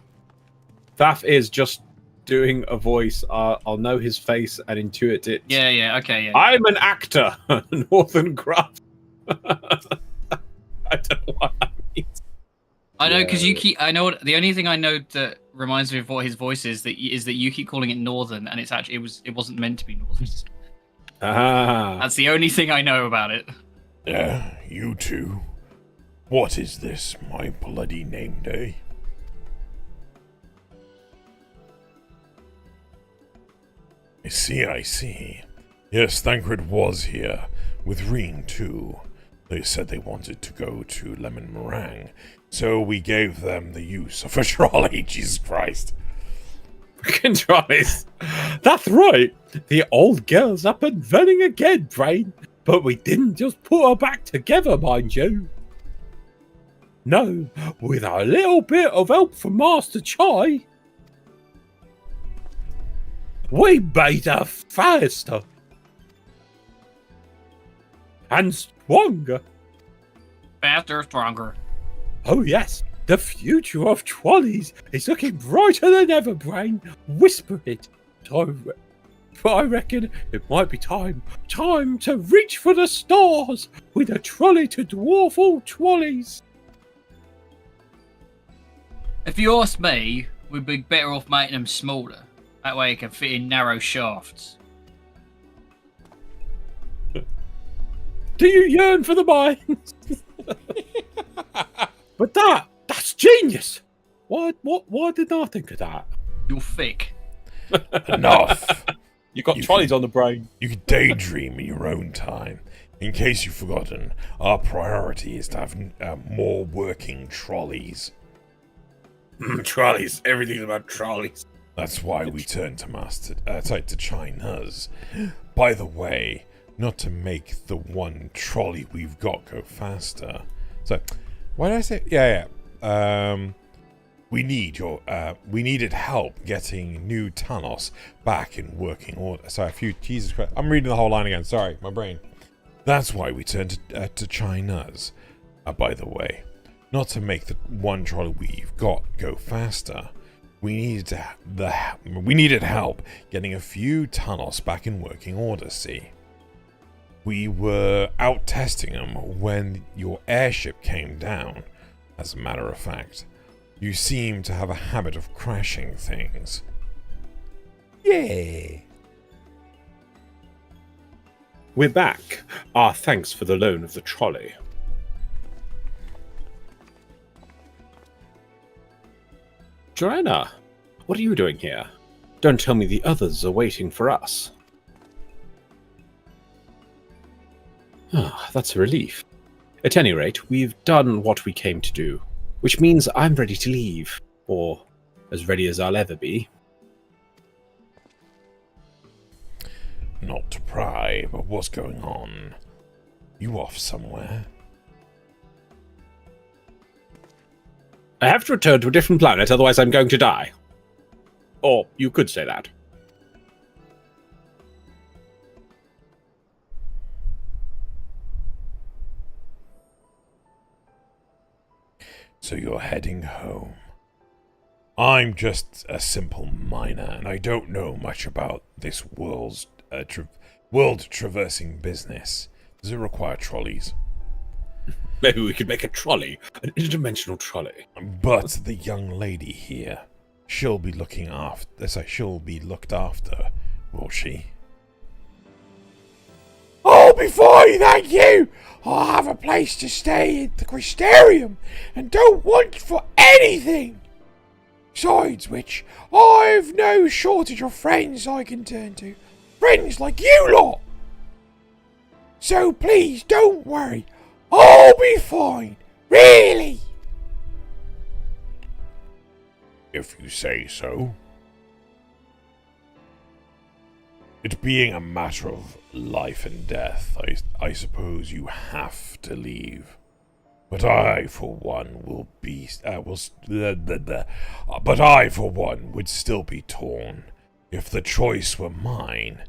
Thaf is just doing a voice. I'll know his face and intuit it. Yeah, okay, yeah. I'm an actor, Northern Gruff. I don't know what that means. I know because you keep. I know what, the only thing I know that reminds me of what his voice is that you keep calling it Northern, and it's actually it wasn't meant to be Northern. Ah. That's the only thing I know about it. You two. What is this, my bloody name day? I see. Yes, Thancred was here, with Reen too. They said they wanted to go to Lemon Meringue, so we gave them the use of a trolley, Jesus Christ. Fucking trolleys. That's right. The old girl's up and running again, Brain. But we didn't just put her back together, mind you. No, with a little bit of help from Master Chai, we made her faster and stronger. Faster, stronger. Oh yes, the future of trolleys is looking brighter than ever, Brain. Whisper it. But I reckon it might be time to reach for the stars with a trolley to dwarf all trolleys. If you ask me, we'd be better off making them smaller. That way it can fit in narrow shafts. Do you yearn for the mines? But that's genius. Why did I think of that? You're thick. Enough. You got trolleys on the brain. You can daydream in your own time. In case you've forgotten, our priority is to have more working trolleys. Trolleys. Everything's about trolleys. That's why we turned to China's. By the way, not to make the one trolley we've got go faster. So, why did I say? Yeah. We needed help getting New Talos back in working order. Sorry, Jesus Christ. I'm reading the whole line again. Sorry, my brain. That's why we turned to China's. By the way, not to make the one trolley we've got go faster, we needed help getting a few tunnels back in working order, see? We were out testing them when your airship came down, as a matter of fact. You seem to have a habit of crashing things. Yeah. We're back. Our thanks for the loan of the trolley. Joanna, what are you doing here? Don't tell me the others are waiting for us. Ah, that's a relief. At any rate, we've done what we came to do, which means I'm ready to leave, or as ready as I'll ever be. Not to pry, but what's going on? You off somewhere? I have to return to a different planet, otherwise I'm going to die. Or you could say that. So you're heading home. I'm just a simple miner, and I don't know much about this world traversing business. Does it require trolleys? Maybe we could make a trolley, an interdimensional trolley. But the young lady here, she'll be looked after, will she? I'll be fine, thank you! I'll have a place to stay at the Crystarium and don't want for anything! Besides which, I've no shortage of friends I can turn to. Friends like you lot! So please don't worry, I'll be fine, really! If you say so. It being a matter of life and death, I suppose you have to leave. But I, for one, would still be torn. If the choice were mine,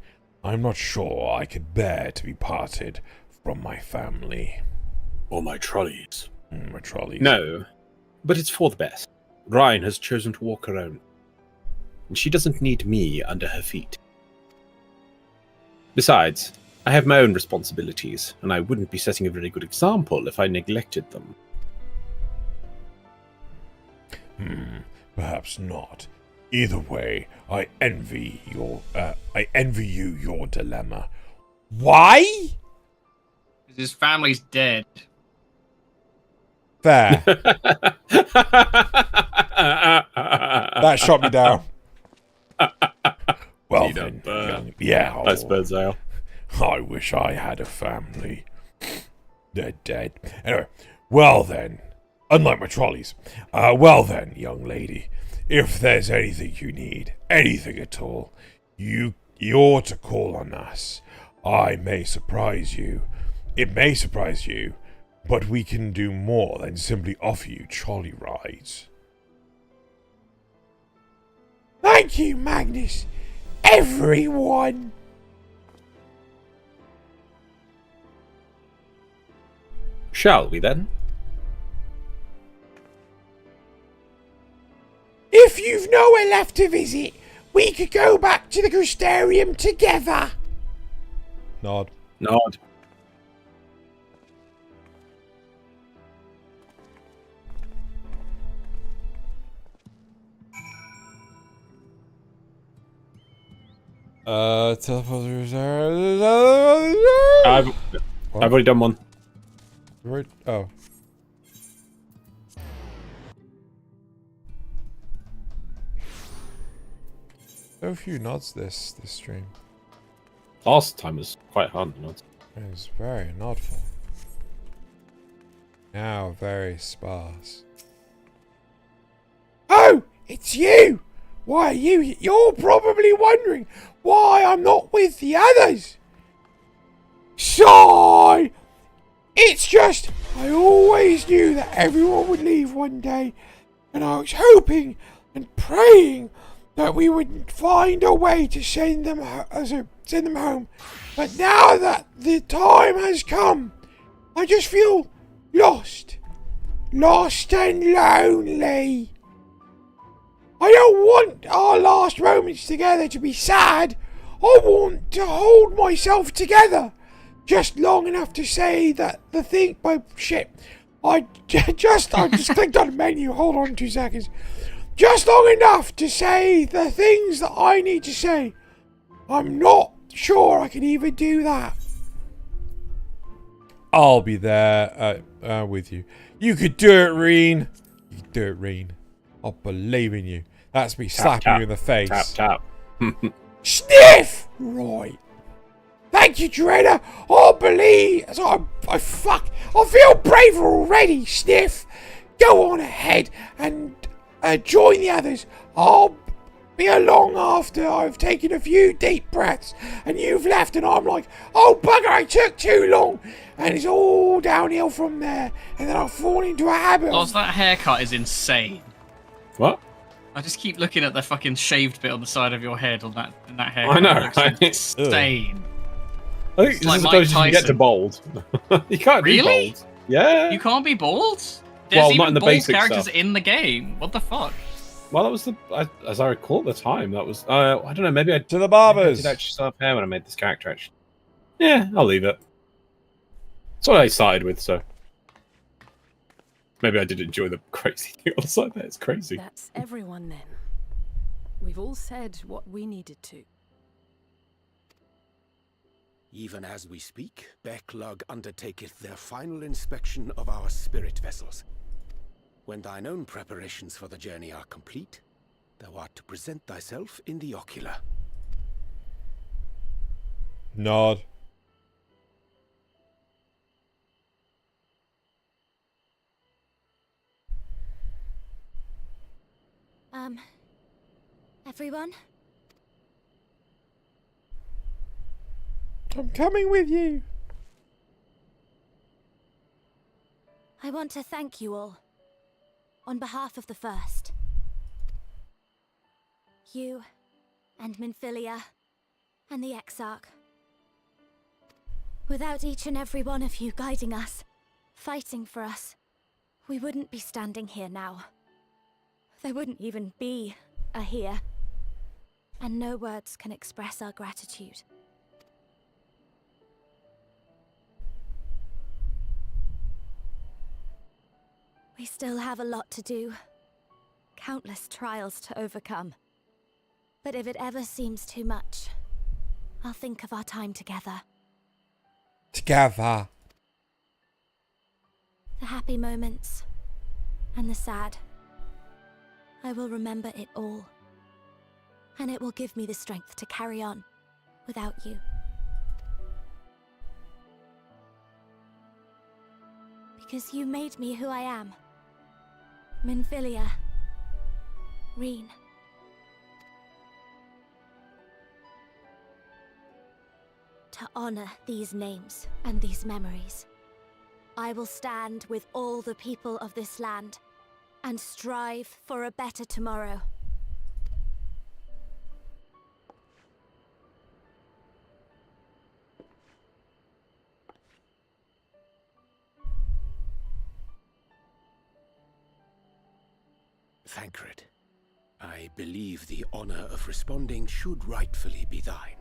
I'm not sure I could bear to be parted from my family. Or my trolleys. My trolleys. No, but it's for the best. Ryan has chosen to walk her own. And she doesn't need me under her feet. Besides, I have my own responsibilities, and I wouldn't be setting a very good example if I neglected them. Perhaps not. Either way, I envy you your dilemma. Why? His family's dead. Fair. That shot me down. Well then, yeah. I suppose so. I wish I had a family. They're dead. Anyway, well then, unlike my trolleys, well then, young lady, if there's anything you need, anything at all, you're to call on us. I may surprise you. It may surprise you, but we can do more than simply offer you trolley rides. Thank you, Magnus. Everyone. Shall we then? If you've nowhere left to visit, we could go back to the Crystarium together. Nod. Nod. I've already done one. Right. Oh. So few nods this stream. Last time was quite hard to nod. It was very nodful. Now very sparse. Oh, it's you! Why, you're probably wondering why I'm not with the others. Sigh! It's just, I always knew that everyone would leave one day, and I was hoping and praying that we would find a way to send them home. But now that the time has come, I just feel lost. Lost and lonely. I don't want our last moments together to be sad. I want to hold myself together. Just long enough to say that the thing... Oh, shit. I just clicked on the menu. Hold on 2 seconds. Just long enough to say the things that I need to say. I'm not sure I can even do that. I'll be there with you. You could do it, Reen. You could do it, Reen. I believe in you. That's me slapping you in the face. Tap. Sniff! Right. Thank you, Dreader. I believe... I feel braver already, Sniff. Go on ahead and join the others. I'll be along after I've taken a few deep breaths and you've left and I'm like, oh bugger, I took too long. And it's all downhill from there. And then I'll fall into a habit. Loz, that haircut is insane. What? I just keep looking at the fucking shaved bit on the side of your head on that haircut. I know, It looks right? insane. I think It's like this is Mike close you can get Tyson. to bald. You can't Really? be bald. Yeah. You can't be bald? There's Well, even not in the bald basic characters stuff. in the game. What the fuck? Well, that was as I recall at the time, that was, I don't know, maybe I... To the barbers! I did actually still have hair when I made this character, actually. Yeah, I'll leave it. That's what I started with, so... Maybe I did enjoy the crazy thing on the side there, it's crazy. That's everyone then. We've all said what we needed to. Even as we speak, Becklug undertaketh their final inspection of our spirit vessels. When thine own preparations for the journey are complete, thou art to present thyself in the ocular. Nod. Everyone? I'm coming with you. I want to thank you all. On behalf of the First. You, and Minfilia, and the Exarch. Without each and every one of you guiding us, fighting for us, we wouldn't be standing here now. There wouldn't even be a here. And no words can express our gratitude. We still have a lot to do. Countless trials to overcome. But if it ever seems too much, I'll think of our time together. Together. The happy moments. And the sad. I will remember it all. And it will give me the strength to carry on without you. Because you made me who I am. Minfilia. Reen. To honor these names and these memories, I will stand with all the people of this land and strive for a better tomorrow. Thancred, I believe the honor of responding should rightfully be thine.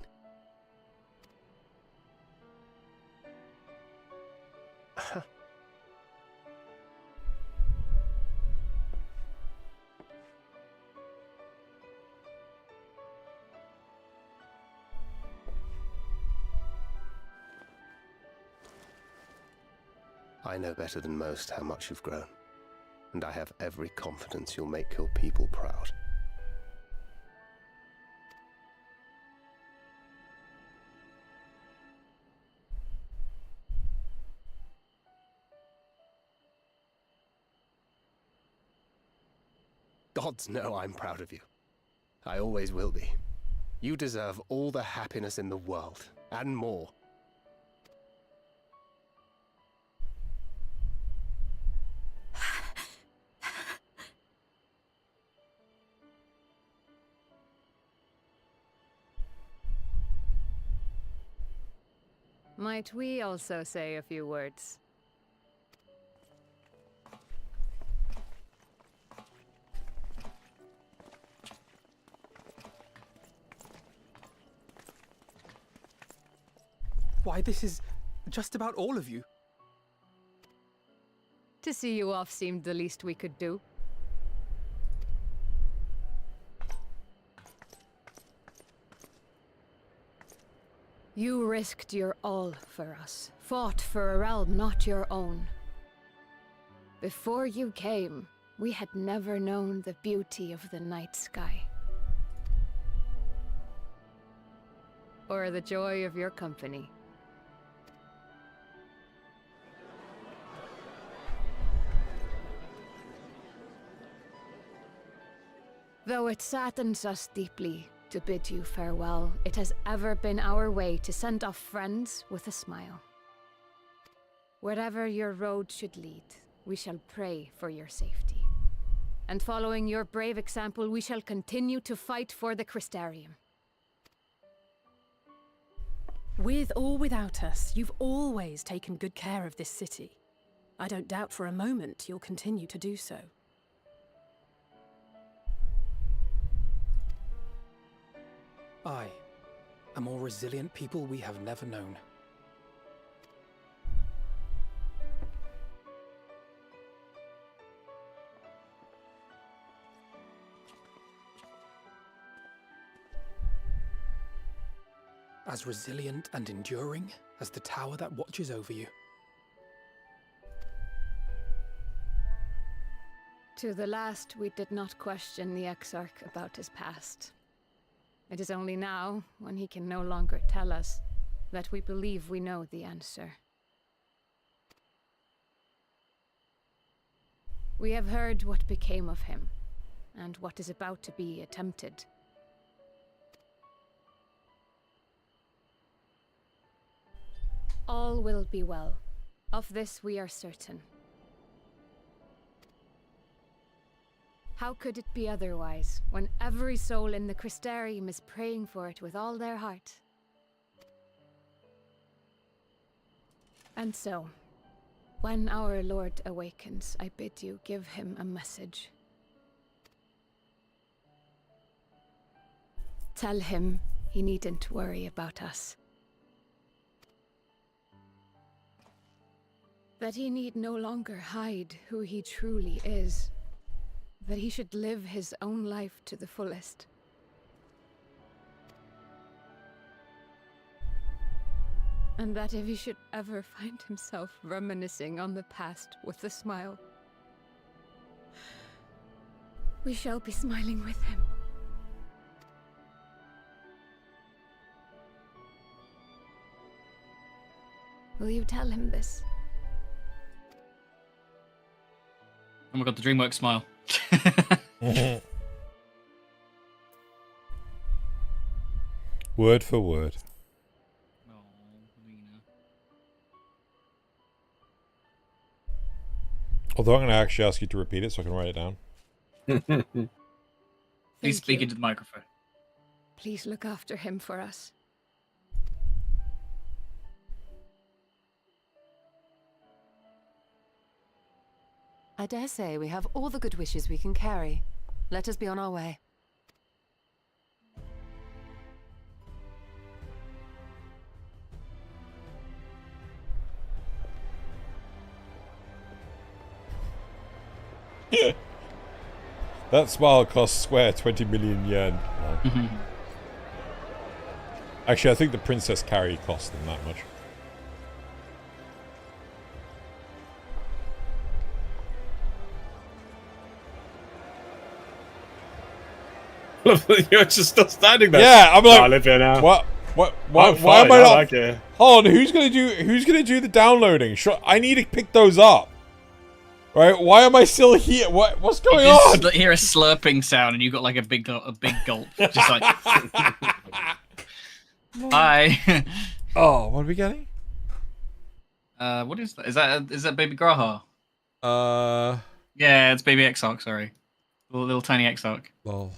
I know better than most how much you've grown, and I have every confidence you'll make your people proud. Gods know I'm proud of you. I always will be. You deserve all the happiness in the world, and more. Might we also say a few words? Why, this is just about all of you. To see you off seemed the least we could do. You risked your all for us, fought for a realm not your own. Before you came, we had never known the beauty of the night sky. Or the joy of your company. Though it saddens us deeply to bid you farewell, it has ever been our way to send off friends with a smile. Wherever your road should lead, we shall pray for your safety. And following your brave example, we shall continue to fight for the Crystarium. With or without us, you've always taken good care of this city. I don't doubt for a moment you'll continue to do so. I, a more resilient people we have never known. As resilient and enduring as the tower that watches over you. To the last, we did not question the Exarch about his past. It is only now, when he can no longer tell us, that we believe we know the answer. We have heard what became of him, and what is about to be attempted. All will be well. Of this we are certain. How could it be otherwise, when every soul in the Crystarium is praying for it with all their heart? And so, when our Lord awakens, I bid you give him a message. Tell him he needn't worry about us. That he need no longer hide who he truly is. That he should live his own life to the fullest. And that if he should ever find himself reminiscing on the past with a smile, we shall be smiling with him. Will you tell him this? Oh my god, the DreamWorks smile. Word for word. Although I'm going to actually ask you to repeat it so I can write it down. Please speak into the microphone. Please look after him for us. I dare say we have all the good wishes we can carry. Let us be on our way. That smile costs Square 20 million yen. Oh. Actually, I think the Princess Carrie cost them that much. You're just still standing there. Yeah, I'm like, I live here now. What? Why fine, am I not? like it. Hold on, who's gonna do the downloading? Sure, I need to pick those up. Right? Why am I still here? What's going on? You hear a slurping sound, and you got like a big gulp, just like. Hi. Oh, what are we getting? What is that? Is that Baby Graha? Yeah, it's Baby Exarch. Sorry, little tiny Exarch. Lol.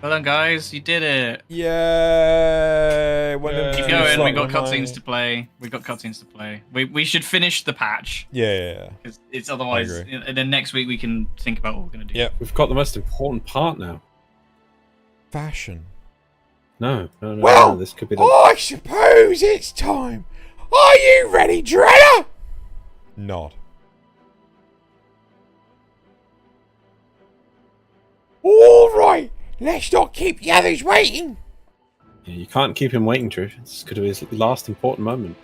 Well done, guys. You did it. Yay! Keep going. We got cutscenes to play. We got cutscenes to play. We should finish the patch. Yeah. It's otherwise. And then next week we can think about what we're gonna do. Yeah. We've got the most important part now. Fashion. No. Well, This could be the. I suppose it's time. Are you ready, Dreader? Nod. All right. Let's not keep the others waiting. Yeah, you can't keep him waiting, Drew. This could be his last important moment.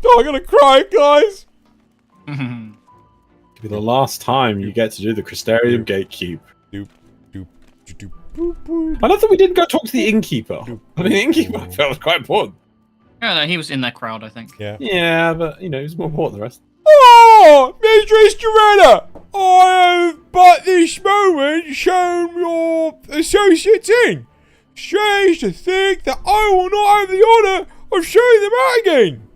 Oh, I'm gonna cry, guys. Could be the last time you get to do the Crystarium Gatekeep. I love that we didn't go talk to the innkeeper. I mean, the innkeeper I felt was quite important. No, he was in that crowd, I think. Yeah. Yeah, but he was more important than the rest. Oh, Mistress Doretta, I have but this moment shown your associates in. Strange to think that I will not have the honour of showing them out again.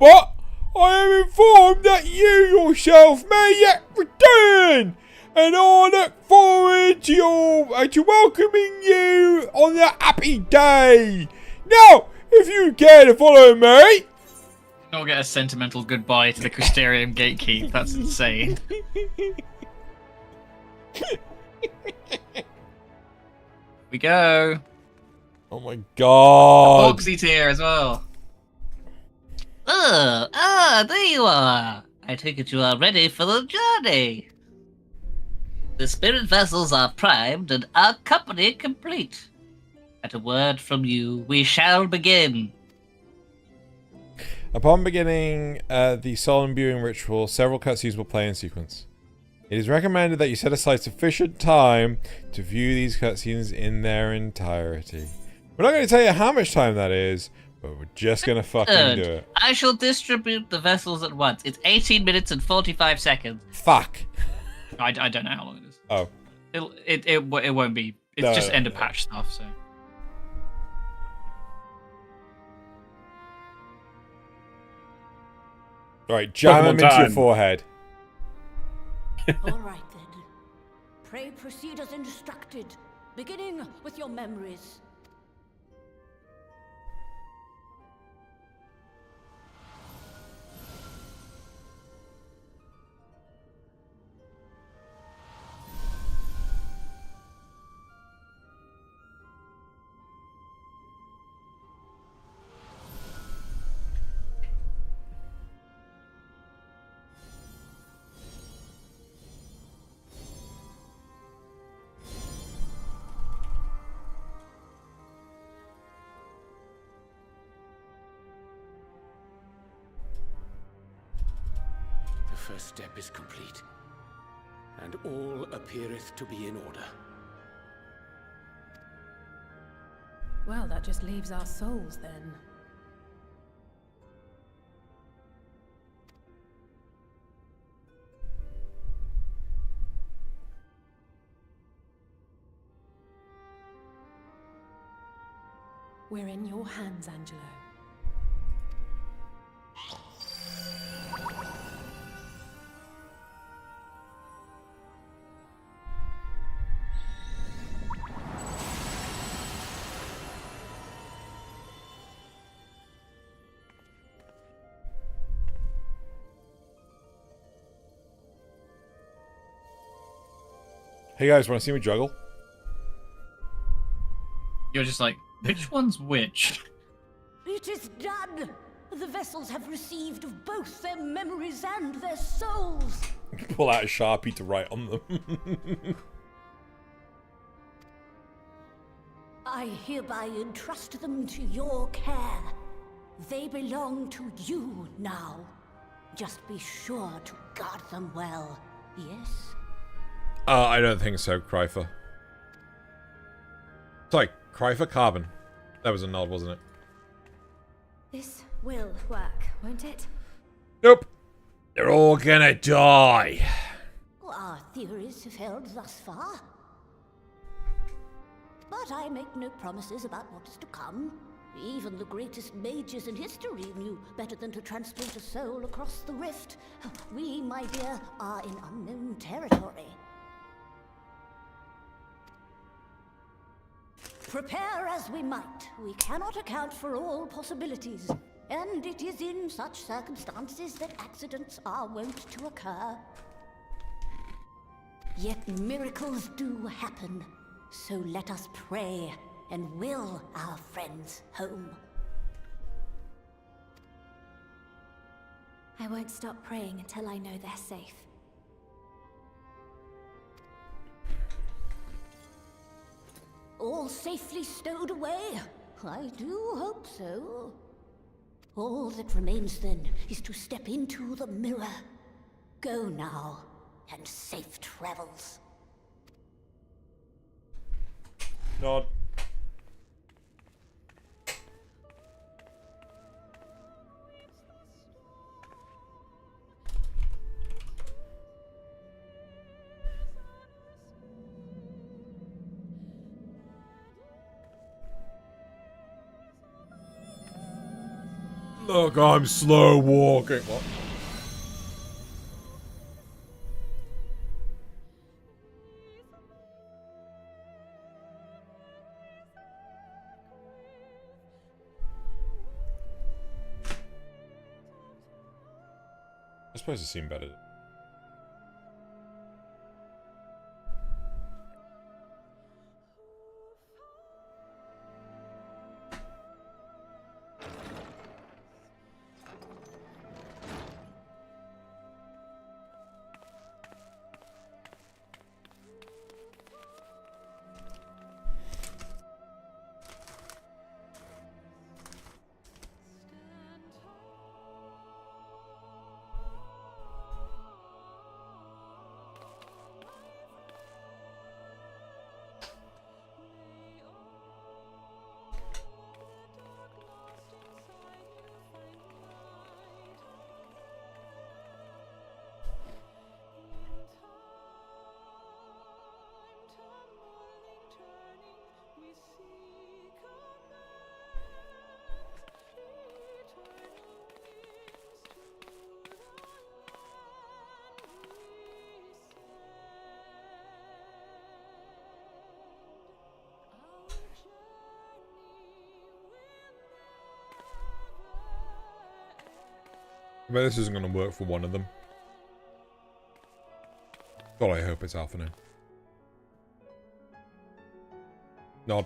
But I am informed that you yourself may yet return, and I look forward to welcoming you on that happy day. Now, if you care to follow me. Don't get a sentimental goodbye to the Crystarium Gatekeep. That's insane. We go. Oh my god. Foxy's here as well. There you are. I take it you are ready for the journey. The spirit vessels are primed and our company complete. At a word from you, we shall begin. Upon beginning the soul imbuing ritual, several cutscenes will play in sequence. It is recommended that you set aside sufficient time to view these cutscenes in their entirety. We're not going to tell you how much time that is, but we're just going to fucking do it. I shall distribute the vessels at once. It's 18 minutes and 45 seconds. Fuck. I don't know how long it is. Oh. It won't be. It's just end of patch stuff, so. Alright, jam them into your forehead. All right, then. Pray proceed as instructed, beginning with your memories. The first step is complete, and all appeareth to be in order. Well, that just leaves our souls then. We're in your hands, Angelo. Hey guys, want to see me juggle? You're just like, which one's which? It is done! The vessels have received of both their memories and their souls. Pull out a Sharpie to write on them. I hereby entrust them to your care. They belong to you now. Just be sure to guard them well, yes? I don't think so, Krypher. Sorry, Krypher Carbon. That was a nod, wasn't it? This will work, won't it? Nope. They're all gonna die. Our theories have held thus far. But I make no promises about what is to come. Even the greatest mages in history knew better than to transport a soul across the rift. We, my dear, are in unknown territory. Prepare as we might, we cannot account for all possibilities. And it is in such circumstances that accidents are wont to occur. Yet miracles do happen. So let us pray and will our friends home. I won't stop praying until I know they're safe. All safely stowed away? I do hope so. All that remains then is to step into the mirror. Go now, and safe travels. Nod. Look, I'm slow walking. What? I suppose it seemed better. But this isn't going to work for one of them. God, I hope it's afternoon. Nod.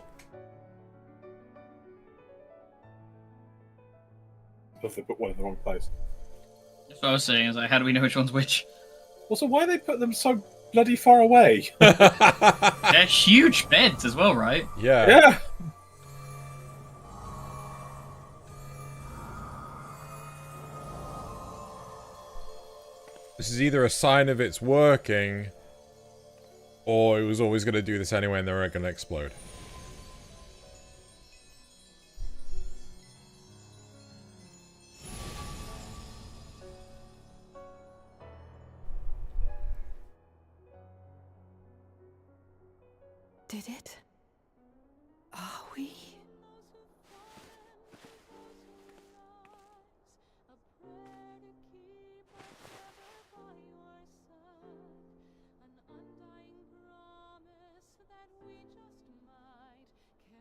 If they put one in the wrong place. That's what I was saying, is like, how do we know which one's which? Also, why they put them so bloody far away? They're huge beds as well, right? Yeah. Yeah. This is either a sign of it's working, or it was always going to do this anyway and they were going to explode. Did it? Are we?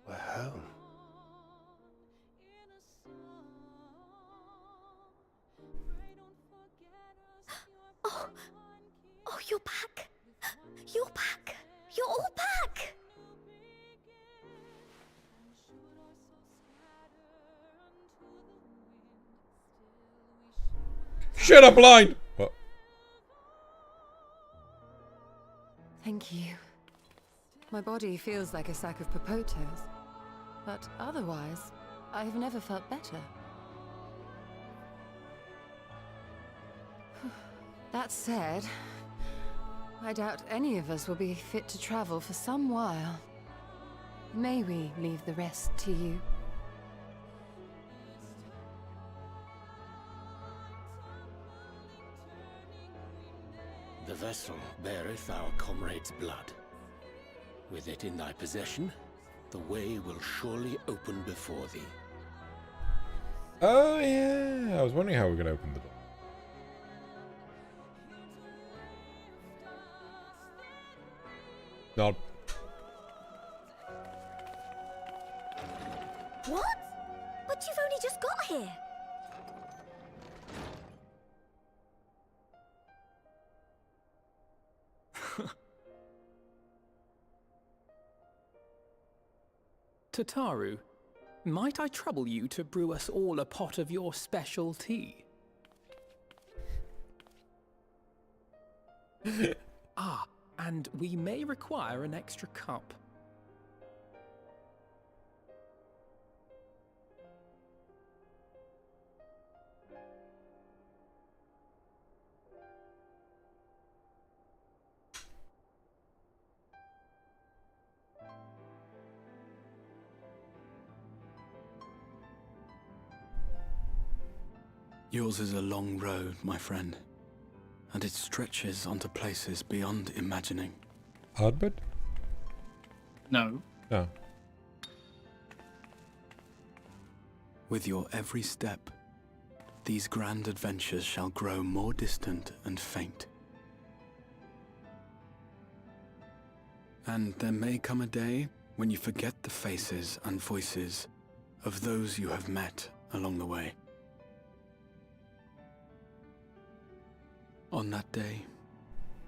We're home. Oh, you're back. You're back. You're all back. Shut up, blind! What? Thank you. My body feels like a sack of potatoes, but otherwise, I've never felt better. That said, I doubt any of us will be fit to travel for some while. May we leave the rest to you? The vessel beareth our comrade's blood. With it in thy possession, the way will surely open before thee. Oh yeah, I was wondering how we're gonna open the door. Not. What? But you've only just got here. Tataru, might I trouble you to brew us all a pot of your special tea? Ah, and we may require an extra cup. Yours is a long road, my friend, and it stretches onto places beyond imagining. Hardbid? No. No. With your every step, these grand adventures shall grow more distant and faint. And there may come a day when you forget the faces and voices of those you have met along the way. On that day,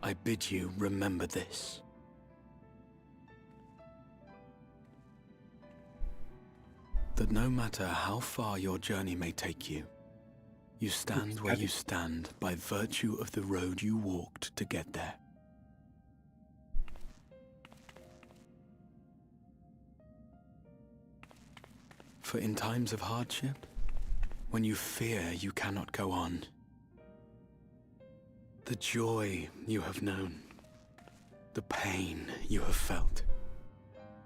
I bid you remember this. That no matter how far your journey may take you, you stand where you stand by virtue of the road you walked to get there. For in times of hardship, when you fear you cannot go on, the joy you have known, the pain you have felt,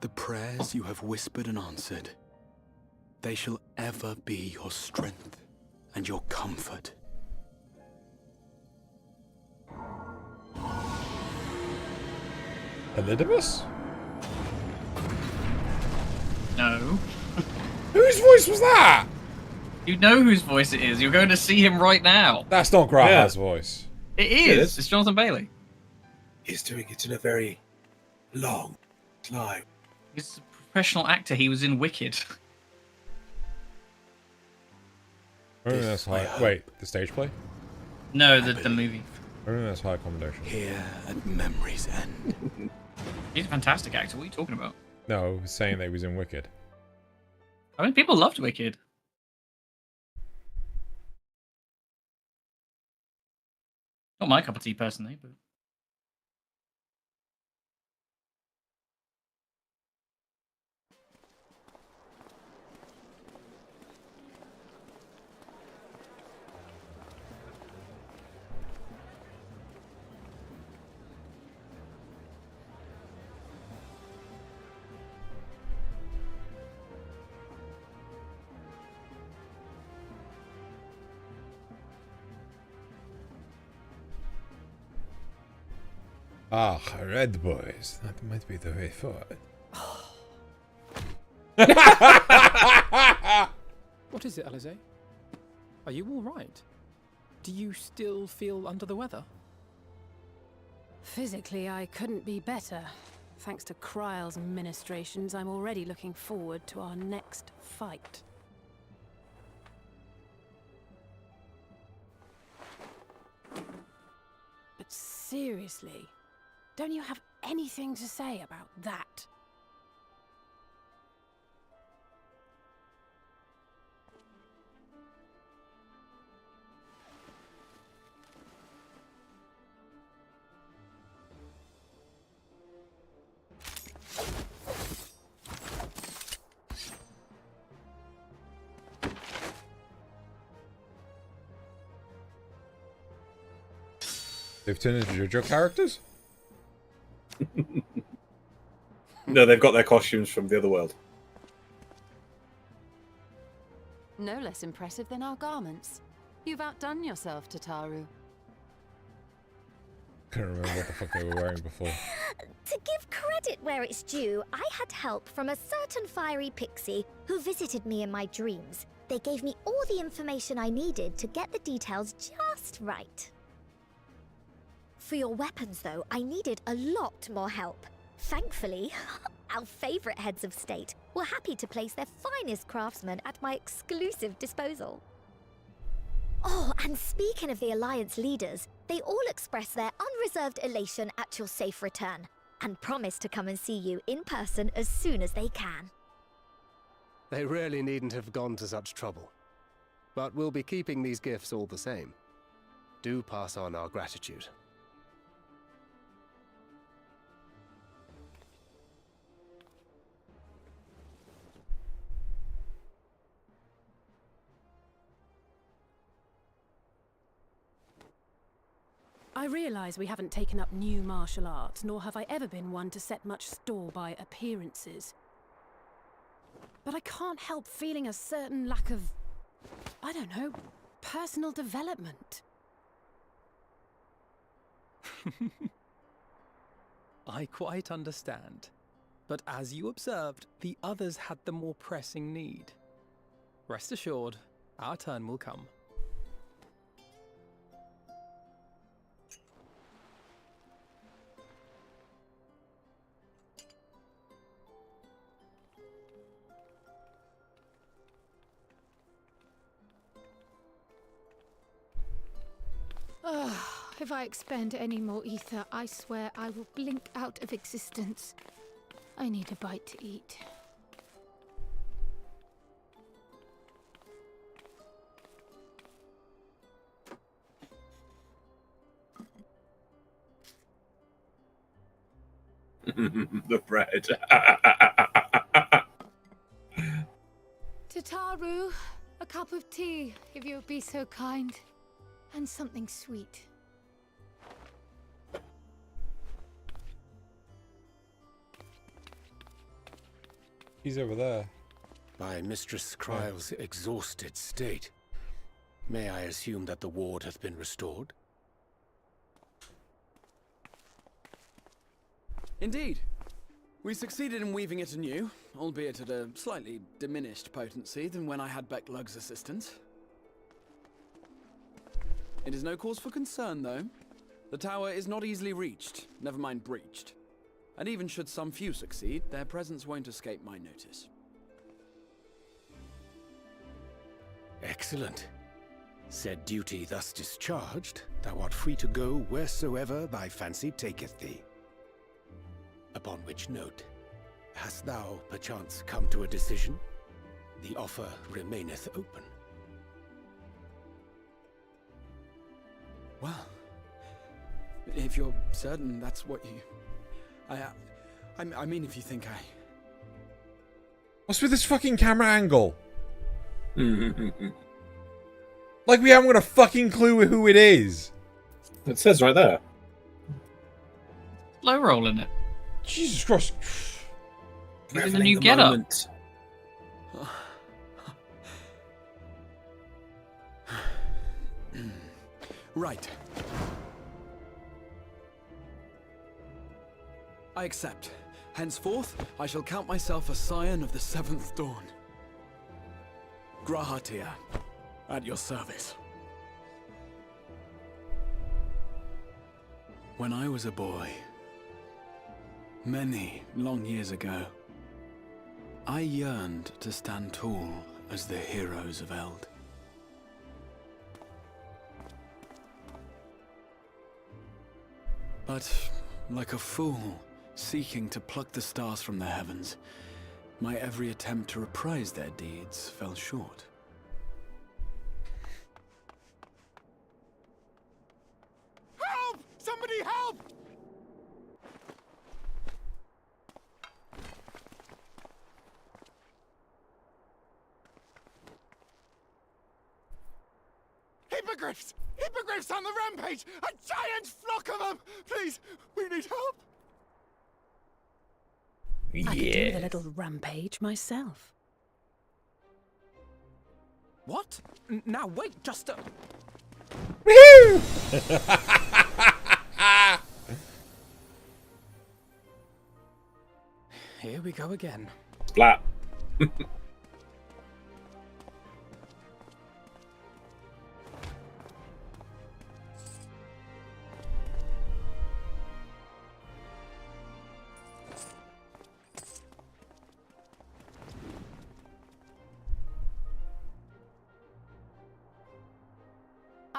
the prayers you have whispered and answered, they shall ever be your strength and your comfort. Elidibus? No. Whose voice was that? You know whose voice it is. You're going to see him right now. That's not Graha's voice. It is. It's Jonathan Bailey. He's doing it in a very long climb. He's a professional actor. He was in Wicked. That's high. Wait, the stage play? No, the movie. That's high accommodation. Here at memory's end. He's a fantastic actor. What are you talking about? No, I was saying that he was in Wicked. I mean, people loved Wicked. Not my cup of tea, personally, but... Ah, red boys. That might be the way forward. What is it, Alize? Are you all right? Do you still feel under the weather? Physically, I couldn't be better. Thanks to Kryle's ministrations, I'm already looking forward to our next fight. But seriously, don't you have anything to say about that? They've turned into JoJo characters? No, they've got their costumes from the other world. No less impressive than our garments. You've outdone yourself, Tataru. Can't remember what the fuck they were wearing before. To give credit where it's due, I had help from a certain fiery pixie who visited me in my dreams. They gave me all the information I needed to get the details just right. For your weapons, though, I needed a lot more help. Thankfully, our favourite heads of state were happy to place their finest craftsmen at my exclusive disposal. Oh, and speaking of the Alliance leaders, they all expressed their unreserved elation at your safe return, and promise to come and see you in person as soon as they can. They really needn't have gone to such trouble. But we'll be keeping these gifts all the same. Do pass on our gratitude. I realise we haven't taken up new martial arts, nor have I ever been one to set much store by appearances. But I can't help feeling a certain lack of, I don't know, personal development. I quite understand. But as you observed, the others had the more pressing need. Rest assured, our turn will come. If I expend any more ether, I swear I will blink out of existence. I need a bite to eat. The bread. Tataru, a cup of tea, if you would be so kind. And something sweet. He's over there. By Mistress Kryle's exhausted state, may I assume that the ward hath been restored? Indeed. We succeeded in weaving it anew, albeit at a slightly diminished potency than when I had Becklug's assistance. It is no cause for concern, though. The tower is not easily reached, never mind breached. And even should some few succeed, their presence won't escape my notice. Excellent. Said duty thus discharged, thou art free to go wheresoever thy fancy taketh thee. Upon which note, hast thou perchance come to a decision? The offer remaineth open. Well, if you're certain that's what you... I mean, if you think I... What's with this fucking camera angle? Like we haven't got a fucking clue who it is. It says right there. Low roll in it. Jesus Christ. Even the new get up. Right. I accept. Henceforth, I shall count myself a scion of the Seventh Dawn. Grahatia, at your service. When I was a boy, many long years ago, I yearned to stand tall as the heroes of Eld. But, like a fool, seeking to pluck the stars from the heavens, my every attempt to reprise their deeds fell short. Help! Somebody help! Hippogriffs! Hippogriffs on the rampage! A giant flock of them! Please, we need help! I could do with a little rampage myself. What? Now wait, just a... Woohoo! Here we go again. Splat.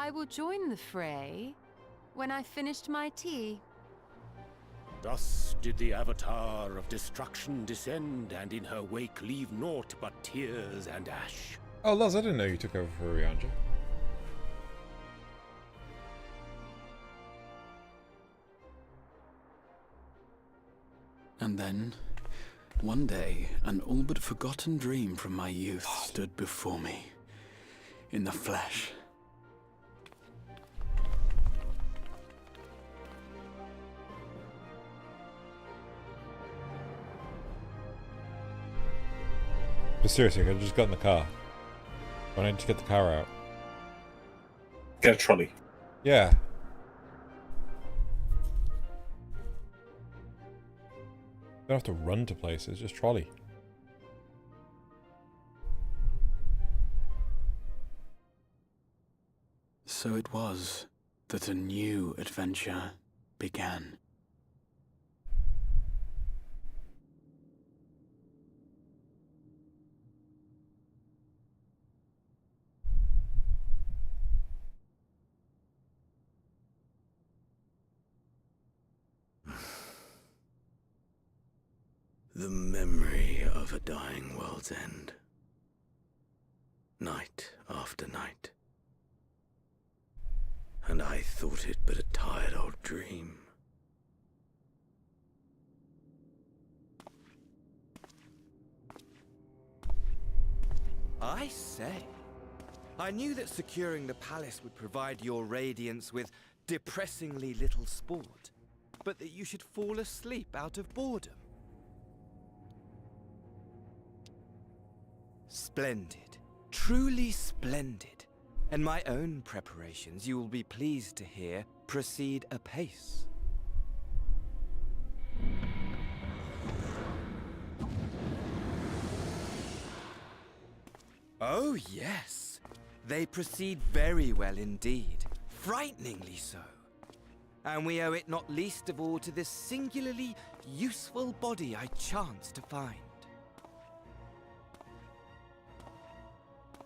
I will join the fray when I've finished my tea. Thus did the Avatar of Destruction descend, and in her wake leave naught but tears and ash. Oh, Loz, I didn't know you took over for Rianja. And then, one day, an all but forgotten dream from my youth stood before me, in the flesh. But seriously, I just got in the car. I need to get the car out. Get a trolley. Yeah. Don't have to run to places, just trolley. So it was that a new adventure began. The memory of a dying world's end. Night after night. And I thought it but a tired old dream. I say, I knew that securing the palace would provide your radiance with depressingly little sport, but that you should fall asleep out of boredom. Splendid. Truly splendid. And my own preparations, you will be pleased to hear, proceed apace. Oh, yes. They proceed very well indeed. Frighteningly so. And we owe it not least of all to this singularly useful body I chanced to find.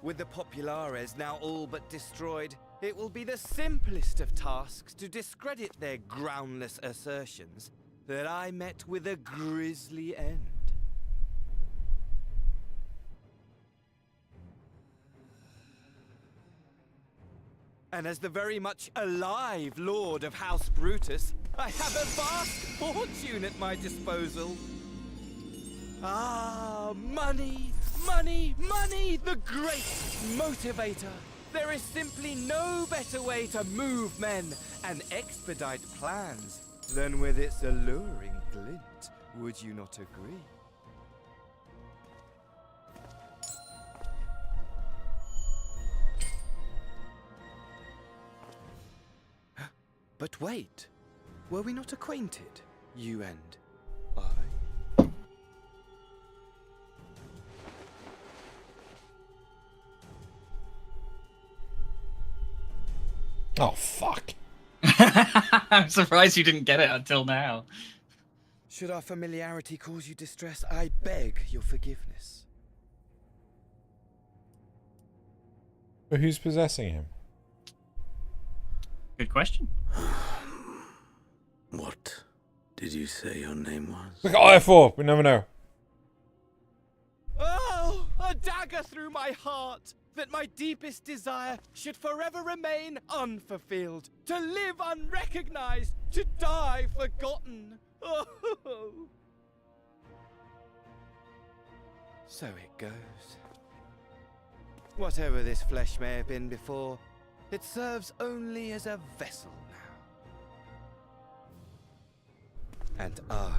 With the Populares now all but destroyed, it will be the simplest of tasks to discredit their groundless assertions that I met with a grisly end. And as the very much alive Lord of House Brutus, I have a vast fortune at my disposal. Ah, money! Money, money, the great motivator. There is simply no better way to move men and expedite plans than with its alluring glint. Would you not agree? But wait, were we not acquainted, you and I? Oh, fuck. I'm surprised you didn't get it until now. Should our familiarity cause you distress, I beg your forgiveness. But who's possessing him? Good question. What did you say your name was? Look at I4, we never know. Oh, a dagger through my heart! That my deepest desire should forever remain unfulfilled, to live unrecognized, to die forgotten. Oh. So it goes. Whatever this flesh may have been before, it serves only as a vessel now. And I,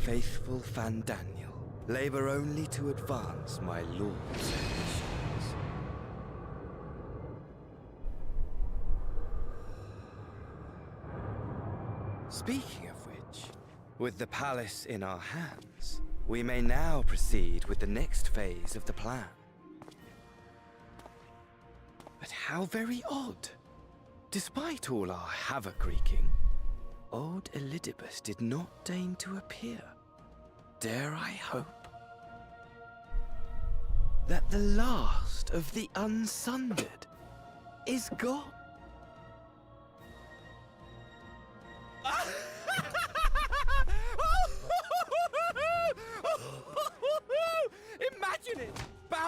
faithful Fandaniel, labor only to advance my lord's ambitions. Speaking of which, with the palace in our hands, we may now proceed with the next phase of the plan. But how very odd. Despite all our havoc wreaking, old Elidibus did not deign to appear. Dare I hope that the last of the unsundered is gone?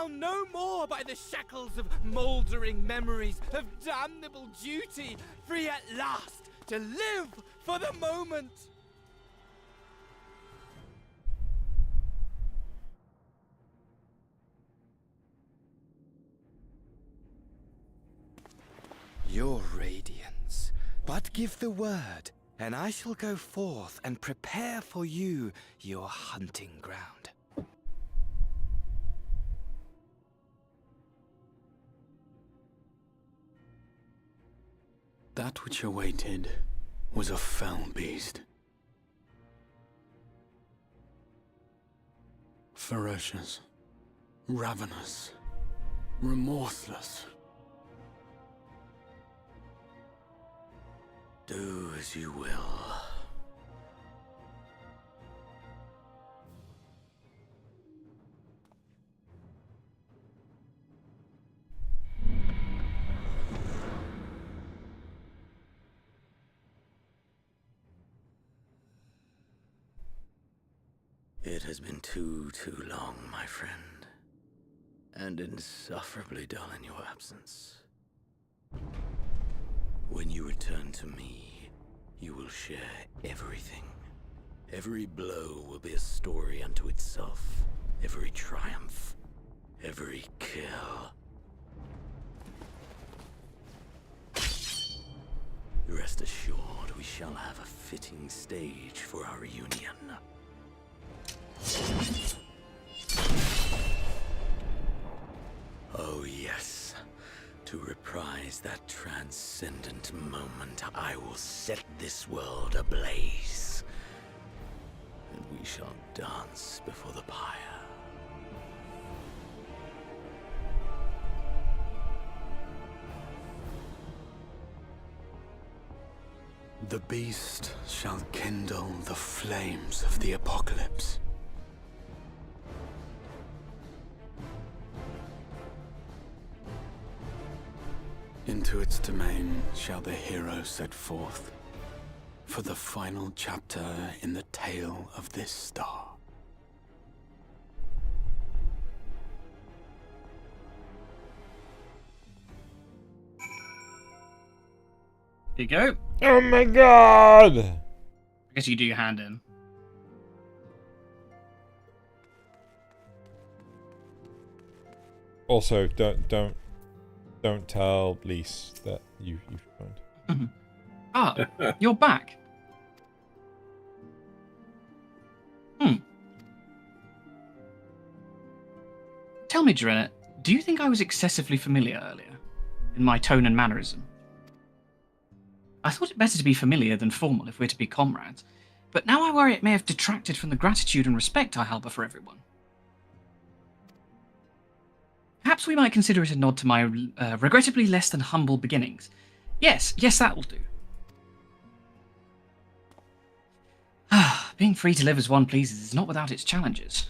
bound no more by the shackles of mouldering memories of damnable duty, free at last to live for the moment. Your radiance, but give the word, and I shall go forth and prepare for you your hunting ground. That which awaited was a fell beast. Ferocious, ravenous, remorseless. Do as you will. It has been too long, my friend, and insufferably dull in your absence. When you return to me, you will share everything. Every blow will be a story unto itself. Every triumph, every kill. Rest assured, we shall have a fitting stage for our reunion. Oh yes, to reprise that transcendent moment, I will set this world ablaze. And we shall dance before the pyre. The beast shall kindle the flames of the apocalypse. Into its domain shall the hero set forth for the final chapter in the tale of this star. Here you go. Oh my god! I guess you do your hand in. Also, don't tell Lise that you've joined. Ah, you're back. Tell me, Drennet, do you think I was excessively familiar earlier? In my tone and mannerism? I thought it better to be familiar than formal if we're to be comrades, but now I worry it may have detracted from the gratitude and respect I harbour for everyone. Perhaps we might consider it a nod to my regrettably less than humble beginnings. Yes, that will do. Being free to live as one pleases is not without its challenges.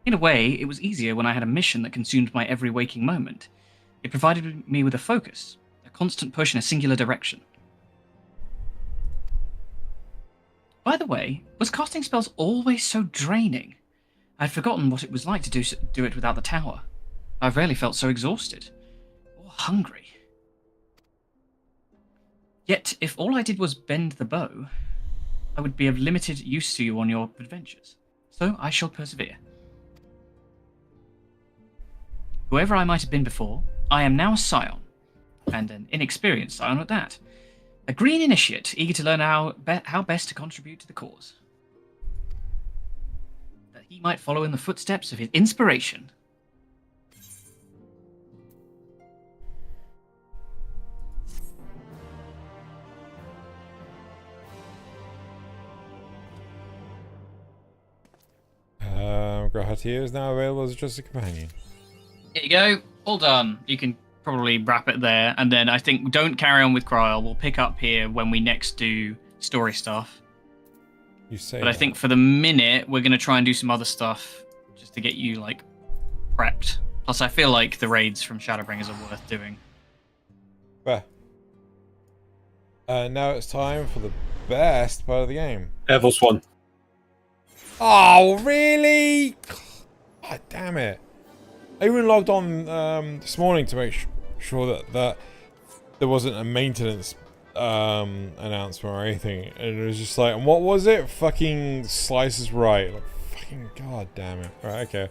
In a way, it was easier when I had a mission that consumed my every waking moment. It provided me with a focus, a constant push in a singular direction. By the way, was casting spells always so draining? I'd forgotten what it was like to do it without the tower. I've rarely felt so exhausted. Or hungry. Yet, if all I did was bend the bow, I would be of limited use to you on your adventures. So I shall persevere. Whoever I might have been before, I am now a scion, and an inexperienced scion at that. A green initiate, eager to learn how best to contribute to the cause. That he might follow in the footsteps of his inspiration. Grahatier is now available as a trusted companion. Here you go. All done. You can probably wrap it there, and then I think don't carry on with Kryl. We'll pick up here when we next do story stuff. You say. But I think for the minute we're gonna try and do some other stuff just to get you like prepped. Plus, I feel like the raids from Shadowbringers are worth doing. Fair. Now it's time for the best part of the game. Evils 1. Oh, really? God damn it. I even logged on this morning to make sure that there wasn't a maintenance announcement or anything, and it was just like, and what was it? Fucking Slice is right. Like, fucking god damn it. Right, okay.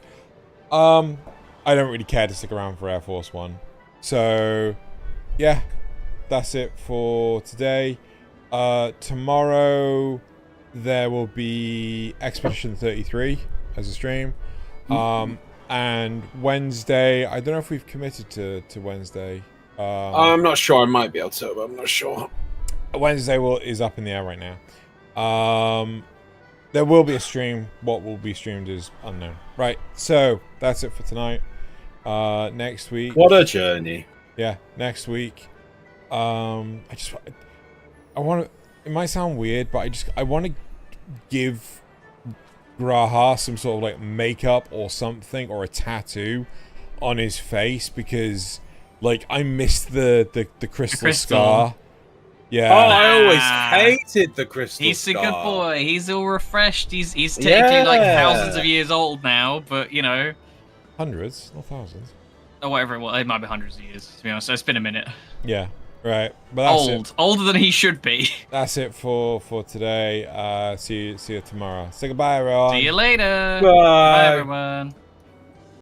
I don't really care to stick around for Air Force One, so yeah, that's it for today. Tomorrow there will be Expedition 33 as a stream. And Wednesday, I don't know if we've committed to Wednesday. I'm not sure. I might be able to, but I'm not sure. Wednesday is up in the air right now. There will be a stream. What will be streamed is unknown. Right, so that's it for tonight. Next week. What a journey. Yeah, next week. I want to. It might sound weird, but I want to give Graha some sort of like makeup or something, or a tattoo on his face, because like I missed the crystal scar. Yeah. Oh, I always hated the crystal He's scar. a good boy. He's all refreshed. He's technically like thousands of years old now, but you know, hundreds, not thousands. Or whatever it was. It might be hundreds of years, to be honest. It's been a minute. Yeah. Right. But that's old. Older than he should be. That's it for today. See you tomorrow. Say goodbye, everyone. See you later. Bye. Bye, everyone.